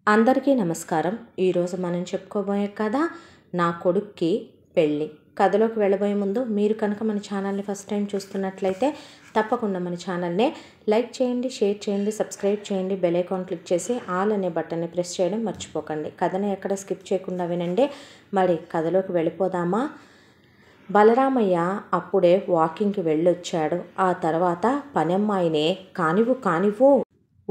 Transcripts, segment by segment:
అందరికీ నమస్కారం. ఈరోజు మనం చెప్పుకోబోయే కథ నా కొడుక్కి పెళ్ళి. కథలోకి వెళ్ళబోయే ముందు మీరు కనుక మన ఛానల్ని ఫస్ట్ టైం చూస్తున్నట్లయితే తప్పకుండా మన ఛానల్ని లైక్ చేయండి, షేర్ చేయండి, సబ్స్క్రైబ్ చేయండి, బెల్ ఐకాన్ క్లిక్ చేసి ఆల్ అనే బటన్ని ప్రెస్ చేయడం మర్చిపోకండి. కథని ఎక్కడ స్కిప్ చేయకుండా వినండి. మరి కథలోకి వెళ్ళిపోదామా? బలరామయ్య అప్పుడే వాకింగ్కి వెళ్ళొచ్చాడు. ఆ తర్వాత పనమ్మాయినే కానివ్వు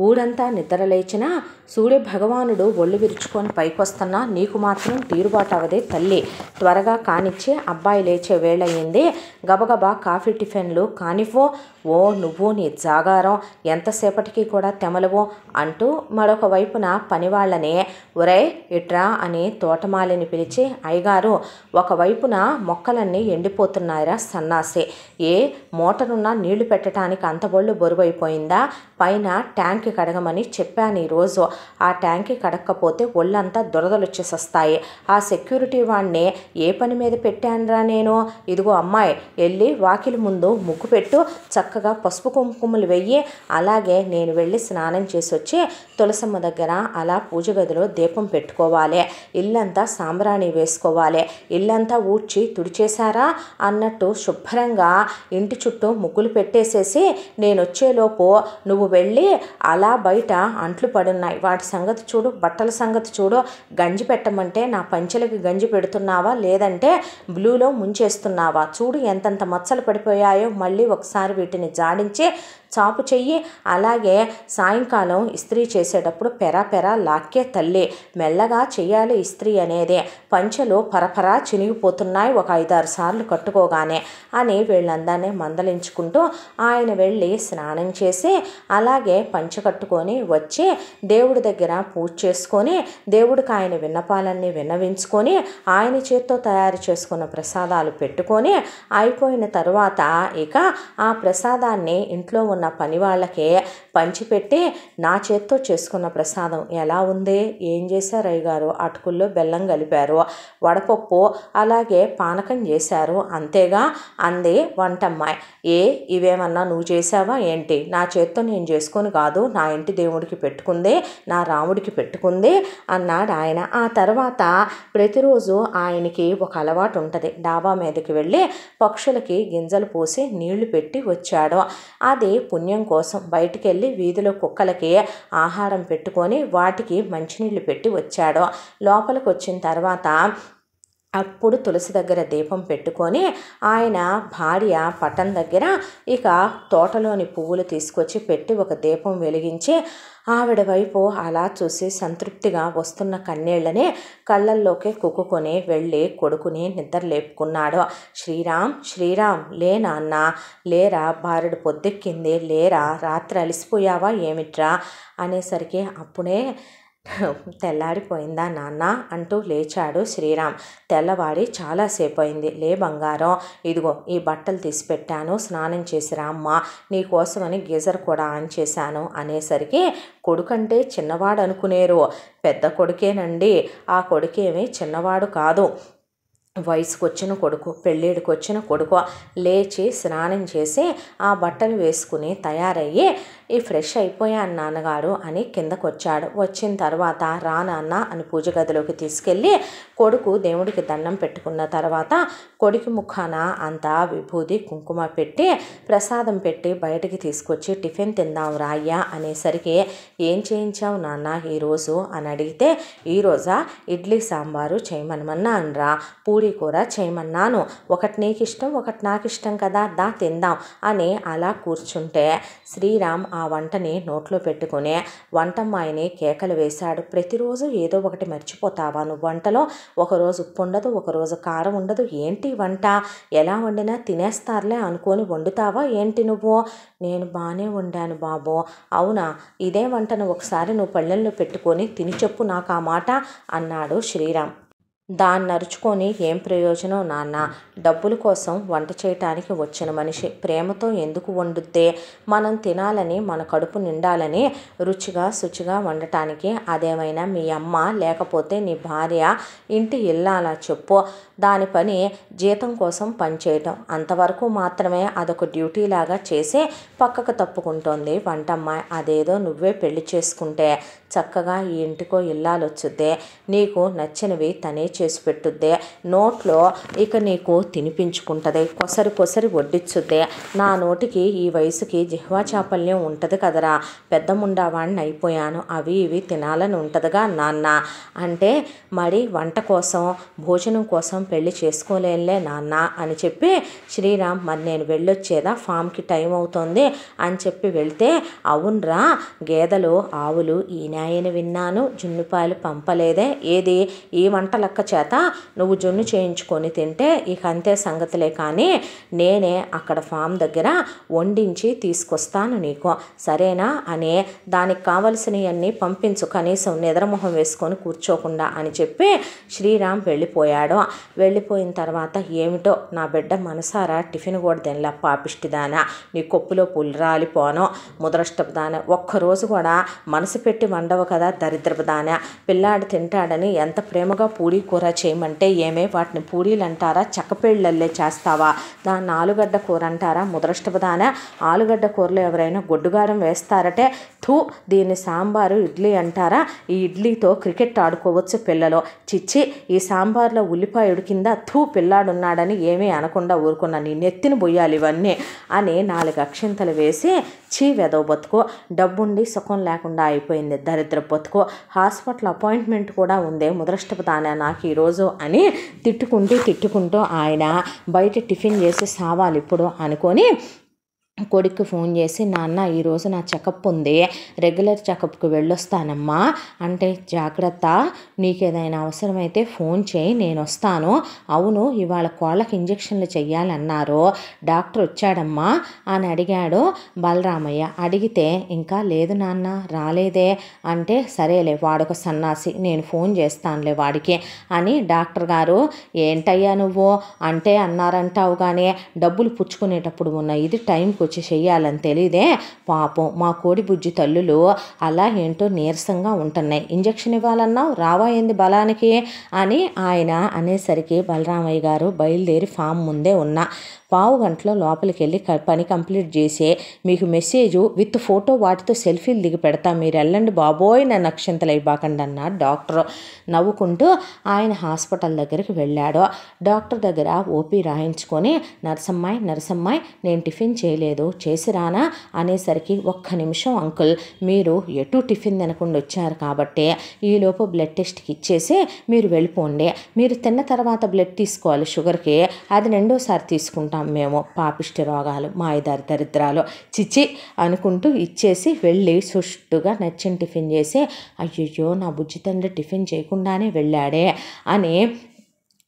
ఊరంతా నిద్రలేచినా సూర్య భగవానుడు ఒళ్ళు విరుచుకొని పైకొస్తున్నా నీకు మాత్రం తీరుబాటు అవదే తల్లి, త్వరగా కానిచ్చి అబ్బాయి లేచే వేళయింది, గబగబా కాఫీ టిఫిన్లు కానివ్వో, ఓ నువ్వు నీ జాగారం ఎంతసేపటికి కూడా తెమలవు అంటూ మరొక వైపున పనివాళ్ళని ఒరే ఇట్రా అని తోటమాలిని పిలిచి, అయ్యగారు ఒకవైపున మొక్కలన్నీ ఎండిపోతున్నాయిరా సన్నాసి, ఏ మోటారున్న నీళ్లు పెట్టడానికి అంత బొళ్ళు బరువైపోయిందా, పైన ట్యాంక్ కడగమని చెప్పాను ఈరోజు, ఆ ట్యాంకి కడక్కపోతే ఒళ్ళంతా దురదలు వచ్చేసొస్తాయి, ఆ సెక్యూరిటీ వాడిని ఏ పని మీద పెట్టానురా నేను, ఇదిగో అమ్మాయి వెళ్ళి వాకిలి ముందు ముగ్గు పెట్టు, చక్కగా పసుపు కుంకుమలు వెయ్యి, అలాగే నేను వెళ్ళి స్నానం చేసి వచ్చి తులసమ్మ దగ్గర అలా పూజ గదిలో దీపం పెట్టుకోవాలి, ఇల్లంతా సాంబ్రాణి వేసుకోవాలి, ఇల్లంతా ఊడ్చి తుడిచేశారా అన్నట్టు శుభ్రంగా ఇంటి చుట్టూ ముగ్గులు పెట్టేసేసి నేను వచ్చేలోపు నువ్వు వెళ్ళి అలా బయట అంట్లు పడున్నాయి వాటి సంగతి చూడు, బట్టల సంగతి చూడు, గంజి పెట్టమంటే నా పంచెలకి గంజి పెడుతున్నావా లేదంటే బ్లూలో ముంచేస్తున్నావా, చూడు ఎంతంత మచ్చలు పడిపోయాయో, మళ్ళీ ఒకసారి వీటిని జాడించి చాపు చెయ్యి, అలాగే సాయంకాలం ఇస్త్రీ చేసేటప్పుడు పెరా లాక్కే తల్లి, మెల్లగా చెయ్యాలి ఇస్త్రీ అనేదే, పంచెలు పరపరా చినిగిపోతున్నాయి ఒక 5-6 సార్లు కట్టుకోగానే అని వీళ్ళందరినీ మందలించుకుంటూ ఆయన వెళ్ళి స్నానం చేసి అలాగే పంచె కట్టుకొని వచ్చి దేవుడి దగ్గర పూజ చేసుకొని దేవుడికి ఆయన విన్నపాలన్నీ విన్నవించుకొని ఆయన చేత్తో తయారు చేసుకున్న ప్రసాదాలు పెట్టుకొని అయిపోయిన తర్వాత ఇక ఆ ప్రసాదాన్ని ఇంట్లో ఉన్న పని వాళ్ళకే పంచిపెట్టి నా చేత్తో చేసుకున్న ప్రసాదం ఎలా ఉంది, ఏం చేశారు అయ్యగారు, అటుకుల్లో బెల్లం కలిపారు, వడపప్పు అలాగే పానకం చేశారు అంతేగా అంది వంటమ్మాయి. ఇవేమన్నా నువ్వు చేసావా ఏంటి, నా చేత్తో నేను చేసుకొని కాదు నా ఇంటి దేవుడికి పెట్టుకుంది, నా రాముడికి పెట్టుకుంది అన్నాడు ఆయన. ఆ తర్వాత ప్రతిరోజు ఆయనకి ఒక అలవాటు ఉంటుంది, డాబా మీదకి వెళ్ళి పక్షులకి గింజలు పోసి నీళ్లు పెట్టి వచ్చాడు, అది పుణ్యం కోసం బయటికి వెళ్ళి వీధిలో కుక్కలకి ఆహారం పెట్టుకొని వాటికి మంచినీళ్ళు పెట్టి వచ్చాడు. లోపలికి వచ్చిన తర్వాత అప్పుడు తులసి దగ్గర దీపం పెట్టుకొని ఆయన భార్య పటం దగ్గర ఇక తోటలోని పువ్వులు తీసుకొచ్చి పెట్టి ఒక దీపం వెలిగించి ఆవిడ వైపు అలా చూసి సంతృప్తిగా వస్తున్న కన్నీళ్ళని కళ్ళల్లోకి కుక్కుకొని వెళ్ళి కొడుకుని నిద్ర లేపుకున్నాడు. శ్రీరామ్ లే నాన్న, లేరా భార్యడు పొద్దెక్కింది, లేరా రాత్రి అలిసిపోయావా ఏమిట్రా అనేసరికి అప్పుడే తెల్లారిపోయిందా నాన్న అంటూ లేచాడు శ్రీరామ్. తెల్లవారి చాలాసేపు అయింది, లే బంగారం, ఇదిగో ఈ బట్టలు తీసి పెట్టాను, స్నానం చేసిరా అమ్మ, నీకోసమని గీజర్ కూడా ఆన్ చేశాను అనేసరికి కొడుకంటే చిన్నవాడు అనుకునేరు, పెద్ద కొడుకేనండి, ఆ కొడుకేమీ చిన్నవాడు కాదు, వయసుకు వచ్చిన కొడుకు, పెళ్ళిడికి వచ్చిన కొడుకు. లేచి స్నానం చేసి ఆ బట్టలు వేసుకుని తయారయ్యి ఫ్రెష్ అయిపోయాను నాన్నగారు అని కిందకు వచ్చాడు. వచ్చిన తర్వాత రా నాన్న అని పూజ గదిలోకి తీసుకెళ్ళి కొడుకు దేవుడికి దండం పెట్టుకున్న తర్వాత కొడుకు ముఖాన అంతా విభూది కుంకుమ పెట్టి ప్రసాదం పెట్టి బయటికి తీసుకొచ్చి టిఫిన్ తిందాం రాయ్యా అనేసరికి ఏం చేయించావు నాన్న ఈరోజు అని అడిగితే, ఈరోజా ఇడ్లీ సాంబారు చేయమనమన్నా అనరా, పూరి కూర చేయమన్నాను, ఒకటి నీకు ఇష్టం ఒకటి నాకు ఇష్టం కదా, దా తిందాం అని అలా కూర్చుంటే శ్రీరామ్ ఆ వంటని నోట్లో పెట్టుకుని వంటమ్మాయిని కేకలు వేశాడు. ప్రతిరోజు ఏదో ఒకటి మర్చిపోతావా నువ్వు వంటలో, ఒకరోజు ఉప్పు ఉండదు, ఒకరోజు కారం ఉండదు, ఏంటి వంట, ఎలా వండినా తినేస్తారులే అనుకొని వండుతావా ఏంటి నువ్వు, నేను బాగానే వండాను బాబు, అవునా, ఇదే వంటను ఒకసారి నువ్వు పళ్ళెల్లో పెట్టుకొని తిని చెప్పు నాకు ఆ మాట అన్నాడు శ్రీరామ్. దాన్ని నరుచుకొని ఏం ప్రయోజనం నాన్న, డబ్బుల కోసం వంట చేయటానికి వచ్చిన మనిషి ప్రేమతో ఎందుకు వండుద్దే, మనం తినాలని మన కడుపు నిండాలని రుచిగా శుచిగా వండటానికి, అదేమైనా మీ అమ్మ లేకపోతే నీ భార్య ఇంటి ఇల్లాలా చెప్పు, దాని పని జీతం కోసం పనిచేయటం, అంతవరకు మాత్రమే అదొక డ్యూటీ లాగా చేసి పక్కకు తప్పుకుంటోంది వంటమ్మాయి. అదేదో నువ్వే పెళ్లి చేసుకుంటే చక్కగా ఈ ఇంటికో ఇల్లాలు వచ్చుద్దే, నీకు నచ్చినవి తనే చేసి పెట్టుద్దే, నోట్లో ఇక నీకు తినిపించుకుంటుంది, కొసరి వడ్డిచ్చుద్దే. నా నోటికి ఈ వయసుకి జిహ్వా చాపల్యం ఉంటుంది కదరా, పెద్ద ముండావాడిని అయిపోయాను, అవి ఇవి తినాలని ఉంటుందిగా నాన్న అంటే, మరి వంట కోసం భోజనం కోసం పెళ్లి చేసుకోలేనులే నాన్న అని చెప్పి శ్రీరామ్ మరి నేను వెళ్ళొచ్చేదా, ఫామ్కి టైం అవుతోంది అని చెప్పి వెళ్తే, అవునరా గేదెలు ఆవులు ఈనాయని విన్నాను, జున్నుపాయలు పంపలేదే, ఏది ఈ వంట లెక్క చేత నువ్వు జున్ను చేయించుకొని తింటే ఇక అంతే సంగతులే, కానీ నేనే అక్కడ ఫామ్ దగ్గర వండించి తీసుకొస్తాను నీకు, సరేనా అని, దానికి కావలసినవన్నీ పంపించు, కనీసం నిద్రమొహం వేసుకొని కూర్చోకుండా అని చెప్పి శ్రీరామ్ వెళ్ళిపోయాడు. వెళ్ళిపోయిన తర్వాత ఏమిటో నా బిడ్డ మనసారా టిఫిన్ కూడా తినలా, పాపిష్టిదానా, నీ కొప్పులో పుల్లు రాలిపోను, ముదరష్టపుదానా, ఒక్కరోజు కూడా మనసు పెట్టి వండవు కదా దరిద్రపుదానా, పిల్లాడు తింటాడని ఎంత ప్రేమగా పూరీ కూర చేయమంటే ఏమే వాటిని పూరీలు అంటారా, చక్కపేళ్ళల్లే చేస్తావా, దాన్ని ఆలుగడ్డ కూర అంటారా, ముదరష్టపుదానా, ఆలుగడ్డ కూరలో ఎవరైనా గొడ్డుగారం వేస్తారటే, థూ, దీన్ని సాంబారు ఇడ్లీ అంటారా, ఈ ఇడ్లీతో క్రికెట్ ఆడుకోవచ్చు పిల్లలు, చిచ్చి ఈ సాంబార్లో ఉల్లిపాయ ఉడికిందా, థూ పిల్లాడున్నాడని ఏమీ అనకుండా ఊరుకున్నా, నీ నెత్తిని బొయ్యాలి ఇవన్నీ అని 4 అక్షింతలు వేసి, చీ వెదవ బతుకు, డబ్బుండి సుఖం లేకుండా అయిపోయింది దరిద్ర బతుకు, హాస్పిటల్ అపాయింట్మెంట్ కూడా ఉంది ముదరష్టపుదానా నాకు ఈరోజు అని తిట్టుకుంటూ ఆయన బయట టిఫిన్ చేసి సావాలి ఇప్పుడు అనుకొని కొడుక్కి ఫోన్ చేసి, నాన్న ఈరోజు నా చెకప్ ఉంది, రెగ్యులర్ చెకప్కి వెళ్ళొస్తానమ్మా అంటే, జాగ్రత్త, నీకేదైనా అవసరమైతే ఫోన్ చేయి నేను వస్తాను, అవును ఇవాళ కోళ్ళకి ఇంజక్షన్లు చెయ్యాలన్నారు, డాక్టర్ వచ్చాడమ్మా అని అడిగాడు బలరామయ్య. అడిగితే, ఇంకా లేదు నాన్న రాలేదే అంటే, సరేలే వాడొక సన్నాసి, నేను ఫోన్ చేస్తానులే వాడికి అని డాక్టర్ గారు, ఏంటయ్యా నువ్వు అంటే అన్నారంటావు కానీ డబ్బులు పుచ్చుకునేటప్పుడు ఉన్న ఇది టైంకి వచ్చి చెయ్యాలని తెలియదే, పాపం మా కోడి బుజ్జి తల్లులు అలా ఏంటో నీరసంగా ఉంటున్నాయి, ఇంజక్షన్ ఇవ్వాలన్నావు రావాయింది బలానికి అని ఆయన అనేసరికి బలరామయ్య గారు బయలుదేరి ఫామ్ ముందే ఉన్న పావు గంటలో లోపలికి వెళ్ళి పని కంప్లీట్ చేసి మీకు మెసేజు విత్ ఫోటో వాటితో సెల్ఫీలు దిగి పెడతా, మీరు వెళ్ళండి బాబోయ్ నన్ను అక్షంతలు అయిపోకండి అన్నాడు డాక్టర్. నవ్వుకుంటూ ఆయన హాస్పిటల్ దగ్గరికి వెళ్ళాడు. డాక్టర్ దగ్గర ఓపీ రాయించుకొని, నరసమ్మాయి నేను టిఫిన్ చేయలేదు చేసి రానా అనేసరికి, ఒక్క నిమిషం అంకుల్, మీరు ఎటు టిఫిన్ తినకుండా వచ్చారు కాబట్టి ఈలోపు బ్లడ్ టెస్ట్కి ఇచ్చేసి మీరు వెళ్ళిపోండి, మీరు తిన్న తర్వాత బ్లడ్ తీసుకోవాలి షుగర్కి, అది 2వ సారి తీసుకుంటాం మేము, పాపిష్టి రోగాలు మాయదారి దరిద్రాలు చిచి అనుకుంటూ ఇచ్చేసి వెళ్ళి సుష్టుగా నచ్చిన టిఫిన్ చేసి, అయ్యయ్యో నా బుజ్జి తండ్రి టిఫిన్ చేయకుండానే వెళ్ళాడే అని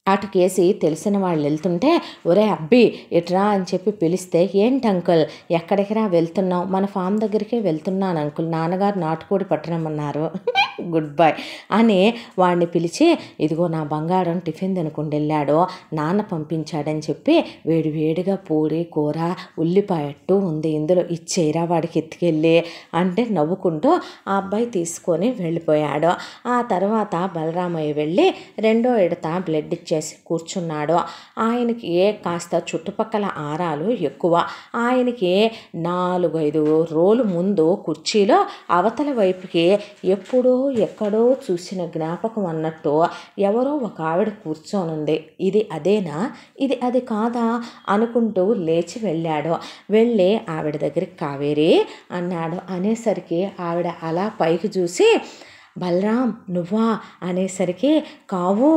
అటుకేసి తెలిసిన వాళ్ళు వెళ్తుంటే, ఒరే అబ్బి ఇట్రా అని చెప్పి పిలిస్తే, ఏంటి అంకుల్ ఎక్కడికిరా వెళ్తున్నావు, మన ఫామ్ దగ్గరికే వెళ్తున్నాను అంకుల్, నాన్నగారు నాటుకోడి పట్టరమన్నారు గుడ్ బై అని వాడిని పిలిచి, ఇదిగో నా బంగారం టిఫిన్ తినకుండా వెళ్ళాడు, నాన్న పంపించాడని చెప్పి వేడివేడిగా పూరి కూర ఉల్లిపాయట్టు ఉంది, ఇందులో ఇచ్చేయరా వాడికి ఎత్తుకెళ్ళి అంటే నవ్వుకుంటూ ఆ అబ్బాయి తీసుకొని వెళ్ళిపోయాడు. ఆ తర్వాత బలరామయ్య వెళ్ళి 2వ విడత బ్లడ్ ఇచ్చేసి కూర్చున్నాడు. ఆయనకి కాస్త చుట్టుపక్కల ఆరాలు ఎక్కువ. ఆయనకి 4-5 రోజుల ముందు కుర్చీలో అవతల వైపుకి ఎప్పుడో ఎక్కడో చూసిన జ్ఞాపకం అన్నట్టు ఎవరో ఒక ఆవిడ కూర్చోనుంది, ఇది అదేనా, ఇది అది కాదా అనుకుంటూ లేచి వెళ్ళాడు. వెళ్ళి ఆవిడ దగ్గరికి కావేరి అన్నాడు. అనేసరికి ఆవిడ అలా పైకి చూసి, బలరాం నువ్వా అనేసరికి, కావు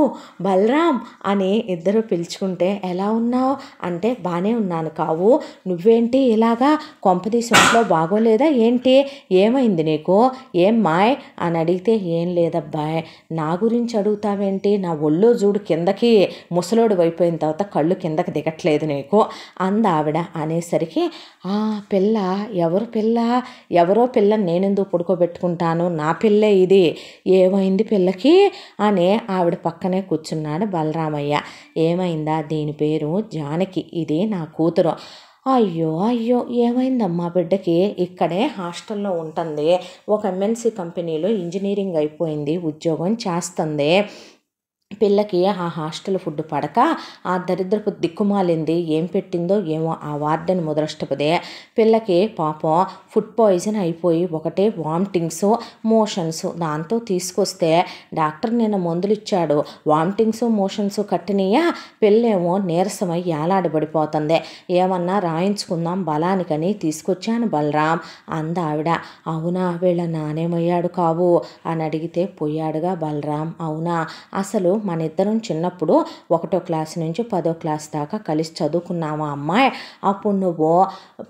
బలరాం అని ఇద్దరు పిలుచుకుంటే, ఎలా ఉన్నావు అంటే, బాగానే ఉన్నాను కావు, నువ్వేంటి ఇలాగా, కొంపదీసి ఒంట్లో బాగోలేదా ఏంటి, ఏమైంది నీకు, ఏం మాయ్ అని అడిగితే, ఏం లేదబ్బాయ్, నా గురించి అడుగుతావేంటి, నా ఒళ్ళో చూడు కిందకి ముసలోడు అయిపోయిన తర్వాత కళ్ళు కిందకి దిగట్లేదు నీకు అందావిడ. అనేసరికి, పిల్ల ఎవరో పిల్ల నేనెందుకు పడుకోబెట్టుకుంటాను, నా పిల్లే ఇది, ఏమైంది పిల్లకి అని ఆవిడ పక్కనే కూర్చున్నాడు బలరామయ్య. ఏమైందా, దీని పేరు జానకి, ఇది నా కూతురు. అయ్యో ఏమైందమ్మా బిడ్డకి, ఇక్కడే హాస్టల్లో ఉంటుంది, ఒక MNC కంపెనీలో ఇంజనీరింగ్ అయిపోయింది, ఉద్యోగం చేస్తుంది, పిల్లకి ఆ హాస్టల్ ఫుడ్ పడక ఆ దరిద్రపు దిక్కుమాలింది ఏం పెట్టిందో ఏమో ఆ వార్డెన్ ముదరష్టపదే. పిల్లకి పాపం ఫుడ్ పాయిజన్ అయిపోయి ఒకటే వామిటింగ్స్, మోషన్స్. దాంతో తీసుకొస్తే డాక్టర్ నిన్న మందులు ఇచ్చాడు. వామిటింగ్స్, మోషన్స్ కట్టినయ్యా, పిల్లేమో నీరసమై ఏలాడబడిపోతుంది. ఏమన్నా రాయించుకుందాం బలానికని తీసుకొచ్చాను బలరాం అందావిడ. అవునా, వీళ్ళ నానేమయ్యాడు కావు అని అడిగితే పోయాడుగా బలరాం. అవునా, అసలు మన ఇద్దరం చిన్నప్పుడు 1వ క్లాస్ నుంచి 10వ క్లాస్ దాకా కలిసి చదువుకున్నావా అమ్మాయి? అప్పుడు నువ్వు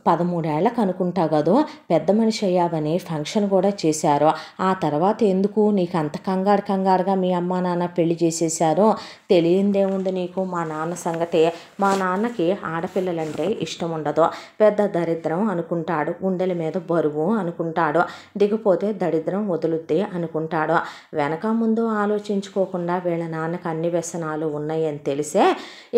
13 ఏళ్ళకు అనుకుంటావు కదూ పెద్ద మనిషి అయ్యావని ఫంక్షన్ కూడా చేశారు. ఆ తర్వాత ఎందుకు నీకు అంత కంగారుగా మీ అమ్మా నాన్న పెళ్లి చేసేశారు? తెలియందేముంది నీకు మా నాన్న సంగతే. మా నాన్నకి ఆడపిల్లలంటే ఇష్టం ఉండదు. పెద్ద దరిద్రం అనుకుంటాడు. గుండెల మీద బరువు అనుకుంటాడు. దిగిపోతే దరిద్రం వదులుద్ది అనుకుంటాడు. వెనక ముందు ఆలోచించుకోకుండా వీళ్ళ నాన్నకు అన్ని వ్యసనాలు ఉన్నాయని తెలిసే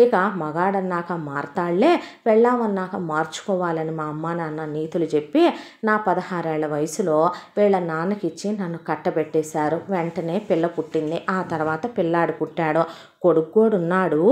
ఇక మగాడన్నాక మారతాళ్లే, పెళ్ళామన్నాక మార్చుకోవాలని మా అమ్మ నాన్న నీతులు చెప్పి నా 16 ఏళ్ల వయసులో వీళ్ళ నాన్నకిచ్చి నన్ను కట్టబెట్టేశారు. వెంటనే పిల్ల పుట్టింది. ఆ తర్వాత పిల్లాడు పుట్టాడు. కొడుకున్నాడు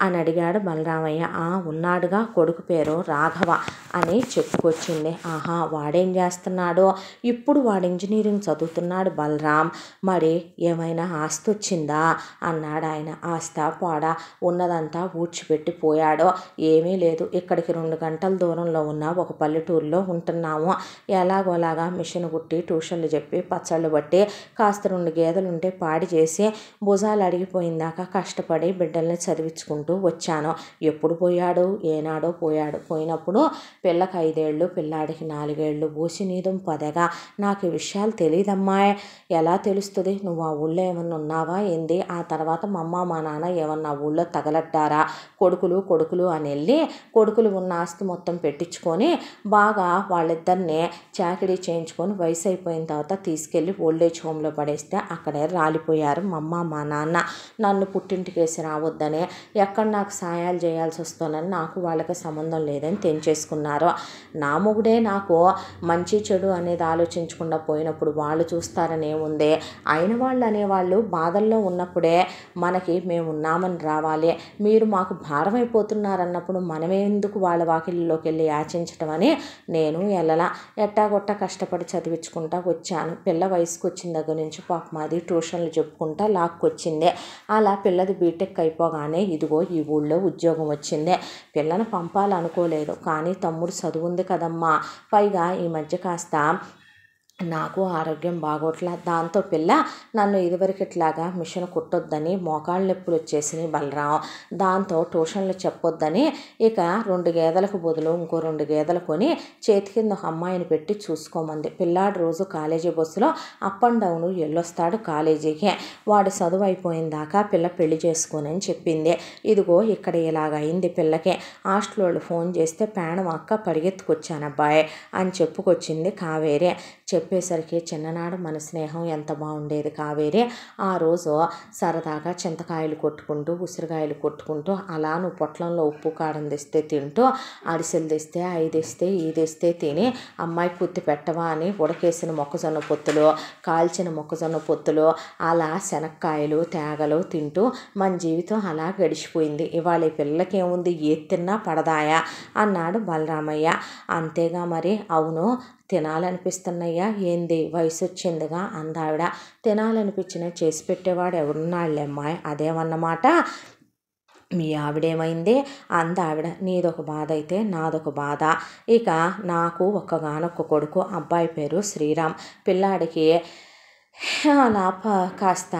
అని అడిగాడు బలరామయ్య. ఉన్నాడుగా, కొడుకు పేరు రాఘవ అని చెప్పుకొచ్చింది. ఆహా, వాడేం చేస్తున్నాడు? ఇప్పుడు వాడు ఇంజనీరింగ్ చదువుతున్నాడు బలరాం. మరి ఏమైనా ఆస్తి వచ్చిందా అన్నాడు ఆయన. ఆస్తా పాడా ఉన్నదంతా ఊడ్చిపెట్టి పోయాడు. ఏమీ లేదు. ఇక్కడికి 2 గంటల దూరంలో ఉన్న ఒక పల్లెటూరులో ఉంటున్నాము. ఎలాగోలాగా మిషన్ కుట్టి ట్యూషన్లు చెప్పి పచ్చళ్ళు బట్టి కాస్త 2 గేదెలుంటే పాడి చేసి భుజాలు అడిగిపోయిందాకా కష్టపడి బిడ్డల్ని చదివించుకుంటూ వచ్చాను. ఎప్పుడు పోయాడు? ఏనాడో పోయాడు. పోయినప్పుడు పిల్లకి 5 ఏళ్ళు, పిల్లాడికి 4 ఏళ్ళు. ఊసి నీదం పదగా నాకు ఈ విషయాలు తెలియదమ్మాయి. ఎలా తెలుస్తుంది? నువ్వు ఆ ఊళ్ళో ఏమన్నా ఉన్నావా ఏంది? ఆ తర్వాత మా అమ్మ మా నాన్న ఏమన్నా ఊళ్ళో తగలడ్డారా? కొడుకులు అని వెళ్ళి కొడుకులు ఉన్న ఆస్తి మొత్తం పెట్టించుకొని బాగా వాళ్ళిద్దరిని చాకిరీ చేయించుకొని వయసు అయిపోయిన తర్వాత తీసుకెళ్ళి ఓల్డేజ్ హోమ్లో పడేస్తే అక్కడే రాలిపోయారు మా అమ్మ మా నాన్న. నన్ను పుట్టింటికేసి రావద్దని, ఎక్కడ నాకు సాయాలు చేయాల్సి వస్తుందని నాకు వాళ్ళకి సంబంధం లేదని తెంచేసుకున్నారు. నా మొగుడే నాకు మంచి చెడు అనేది ఆలోచించకుండా పోయినప్పుడు వాళ్ళు చూస్తారని ఏముంది? అయిన వాళ్ళు అనేవాళ్ళు బాధల్లో ఉన్నప్పుడే మనకి మేము ఉన్నామని రావాలి. మీరు మాకు భారం అయిపోతున్నారన్నప్పుడు మనమే ఎందుకు వాళ్ళ వాకిళ్ళలోకి వెళ్ళి యాచించటం అని నేను ఎల్లలా ఎట్టాగొట్ట కష్టపడి చదివించుకుంటా వచ్చాను. పిల్ల వయసుకు వచ్చిన దగ్గర నుంచి పాపం అది ట్యూషన్లు చెప్పుకుంటా లాక్కొచ్చింది. అలా పిల్లది బీటెక్ అయిపోగానే ఇదిగో ఈ ఊళ్ళో ఉద్యోగం వచ్చింది. పిల్లను పంపాలనుకోలేదు, కానీ తమ్ముడు చదువుంది కదమ్మా. పైగా ఈ మధ్య కాస్త నాకు ఆరోగ్యం బాగోట్లా. దాంతో పిల్ల నన్ను ఇదివరకిట్లాగా మిషన్ కుట్టొద్దని మోకాళ్ళ నొప్పులు వచ్చేసినాయి బలరాం. దాంతో ట్యూషన్లు చెప్పొద్దని ఇక 2 గేదెలకు బదులు ఇంకో 2 గేదెలు కొని చేతి కింద ఒక అమ్మాయిని పెట్టి చూసుకోమంది. పిల్లాడు రోజు కాలేజీ బస్సులో అప్ అండ్ డౌన్ వెళ్ళొస్తాడు కాలేజీకి. వాడు చదువు అయిపోయిన దాకా పిల్ల పెళ్లి చేసుకోనని చెప్పింది. ఇదిగో ఇక్కడ ఇలాగైంది పిల్లకి. హాస్టల్ వాళ్ళు ఫోన్ చేస్తే పేణం అక్క పరిగెత్తుకొచ్చాను అబ్బాయి అని చెప్పుకొచ్చింది కావేరి. చెప్పేసరికి చిన్ననాడు మన స్నేహం ఎంత బాగుండేది కావేరి. ఆ రోజు సరదాగా చింతకాయలు కొట్టుకుంటూ ఉసిరికాయలు కొట్టుకుంటూ అలా నువ్వు పొట్లంలో ఉప్పు కారం తెస్తే తింటూ అరిసెలు తెస్తే 5 తెస్తే 5 తెస్తే తిని అమ్మాయి కుత్తి పెట్టవా అని ఉడకేసిన మొక్కజొన్న పొత్తులు, కాల్చిన మొక్కజొన్న పొత్తులు, అలా శనక్కాయలు తేగలు తింటూ మన జీవితం అలా గడిచిపోయింది. ఇవాళ ఈ పిల్లలకి ఏముంది, ఏది తిన్నా పడదాయా అన్నాడు బలరామయ్య. అంతేగా మరి. అవును, తినాలనిపిస్తున్నాయ్యా ఏంది, వయసు వచ్చిందిగా అందావిడ. తినాలనిపించిన చేసి పెట్టేవాడు ఎవరున్నాళ్ళే అమ్మాయి, అదేమన్నమాట. మీ ఆవిడేమైంది అందావిడ. నీదొక బాధ అయితే నాదొక బాధ. ఇక నాకు ఒక్కగానొక్క కొడుకు, అబ్బాయి పేరు శ్రీరామ్. పిల్లాడికి అలా కాస్త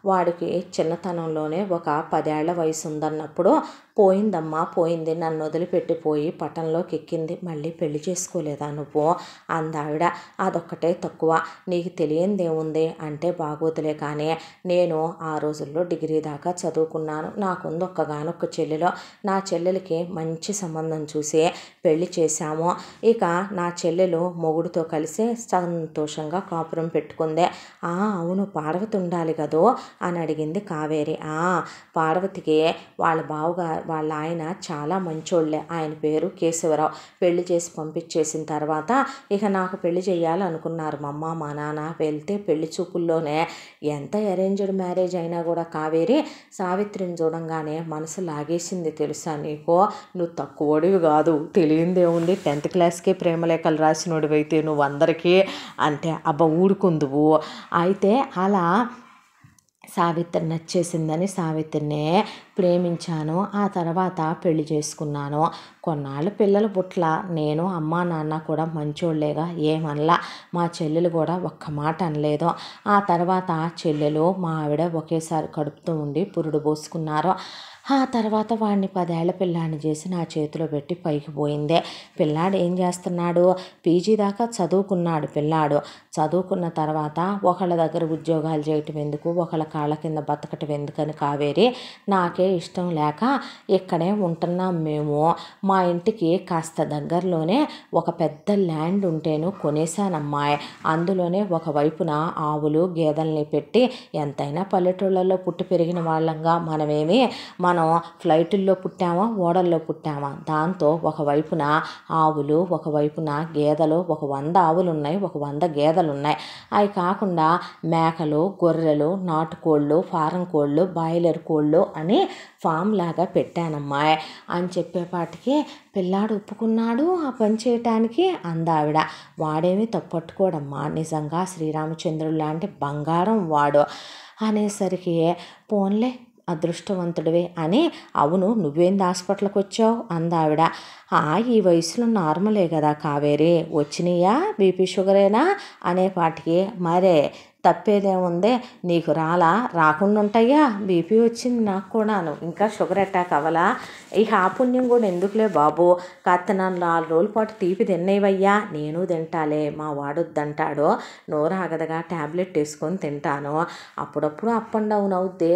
వాడికి చిన్నతనంలోనే ఒక 10 ఏళ్ల వయసు ఉందన్నప్పుడు పోయిందమ్మా పోయింది. నన్ను వదిలిపెట్టిపోయి పట్టణంలోకి ఎక్కింది. మళ్ళీ పెళ్లి చేసుకోలేదా నువ్వు అందావిడ. అదొక్కటే తక్కువ. నీకు తెలియందేముంది అంటే బాగోతులే, కానీ నేను ఆ రోజుల్లో డిగ్రీ దాకా చదువుకున్నాను. నాకుంది ఒక్కగానొక్క చెల్లెలో. నా చెల్లెలకి మంచి సంబంధం చూసి పెళ్లి చేశాము. ఇక నా చెల్లెలు మొగుడుతో కలిసి సంతోషంగా కాపురం పెట్టుకుంది. అవును, పార్వతి ఉండాలి కదో అని అడిగింది కావేరి. పార్వతికి వాళ్ళ వాళ్ళ ఆయన చాలా మంచోళ్ళే, ఆయన పేరు కేశవరావు. పెళ్లి చేసి పంపించేసిన తర్వాత ఇక నాకు పెళ్లి చేయాలనుకున్నారు మా అమ్మ మా నాన్న. వెళ్తే పెళ్లి చూపుల్లోనే ఎంత అరేంజ్డ్ మ్యారేజ్ అయినా కూడా కావేరి సావిత్రిని చూడంగానే మనసు లాగేసింది తెలుసా నీకు. నువ్వు తక్కువడివి కాదు, తెలియందేముంది, 10th క్లాస్కే ప్రేమలేఖలు రాసినోడివి అయితే నువ్వు అందరికీ అంటే అబ్బా ఊరుకుందువు. అయితే అలా సావిత్రి నచ్చేసిందని సావిత్రినే ప్రేమించాను. ఆ తర్వాత పెళ్లి చేసుకున్నాను. కొన్నాళ్ళు పిల్లలు పుట్ల నేను అమ్మా నాన్న కూడా మంచోళ్ళేగా, ఏమనలా. మా చెల్లెలు కూడా ఒక్క మాట అనలేదు. ఆ తర్వాత చెల్లెలు మా ఆవిడ ఒకేసారి కడుపుతూ ఉండి పురుడు పోసుకున్నారు. ఆ తర్వాత వాడిని 10 ఏళ్ల పిల్లాడిని చేసి నా చేతిలో పెట్టి పైకి పోయిందే. పిల్లాడు ఏం చేస్తున్నాడు, పీజీ దాకా చదువుకున్నాడు పిల్లాడు. చదువుకున్న తర్వాత ఒకళ్ళ దగ్గర ఉద్యోగాలు చేయటం ఎందుకు, ఒకళ్ళ కాళ్ళ కింద బతకటం ఎందుకని కావేరి నాకే ఇష్టం లేక ఇక్కడే ఉంటున్నాం మేము. మా ఇంటికి కాస్త దగ్గరలోనే ఒక పెద్ద ల్యాండ్ ఉంటేను కొనేసానమ్మాయి. అందులోనే ఒకవైపున ఆవులు గేదెల్ని పెట్టి, ఎంతైనా పల్లెటూళ్ళల్లో పుట్టి పెరిగిన వాళ్ళంగా మనం ఫ్లైటుల్లో పుట్టామా ఓడల్లో పుట్టామా. దాంతో ఒకవైపున ఆవులు, ఒకవైపున గేదెలు, ఒక 100 ఆవులు ఉన్నాయి, ఒక 100 గేదెలు ఉన్నాయి. అవి కాకుండా మేకలు, గొర్రెలు, నాటుకోళ్ళు, ఫారం కోళ్ళు, బాయిలర్ కోళ్ళు అని ఫామ్ లాగా పెట్టానమ్మాయి అని చెప్పేపాటికి పిల్లాడు ఒప్పుకున్నాడు ఆ పని చేయటానికి అందావిడ. వాడేమి తప్పట్టుకోడమ్మా, నిజంగా శ్రీరామచంద్రుడు లాంటి బంగారం వాడు అనేసరికి పోన్లే అదృష్టవంతుడివే అని. అవును నువ్వేంది హాస్పిటల్కి వచ్చావు అందావిడ. ఈ వయసులో నార్మలే కదా కావేరి, వచ్చినాయా బీపీ షుగరేనా అనేపాటికి మరే తప్పేదేముందే, నీకు రాకుండా ఉంటాయా, బీపీ వచ్చింది నాకు కూడాను, ఇంకా షుగర్ అటాక్ అవ్వలా. ఇక ఆ పుణ్యం కూడా ఎందుకులే బాబు, కాస్త నన్ను 4 రోజుల పాటు తీపి తినేవయ్యా. నేను తింటాలే, మా వాడొద్దంటాడు, నోరు ఆగదగా ట్యాబ్లెట్ వేసుకొని తింటాను. అప్పుడప్పుడు అప్ అండ్ డౌన్ అవుద్ది,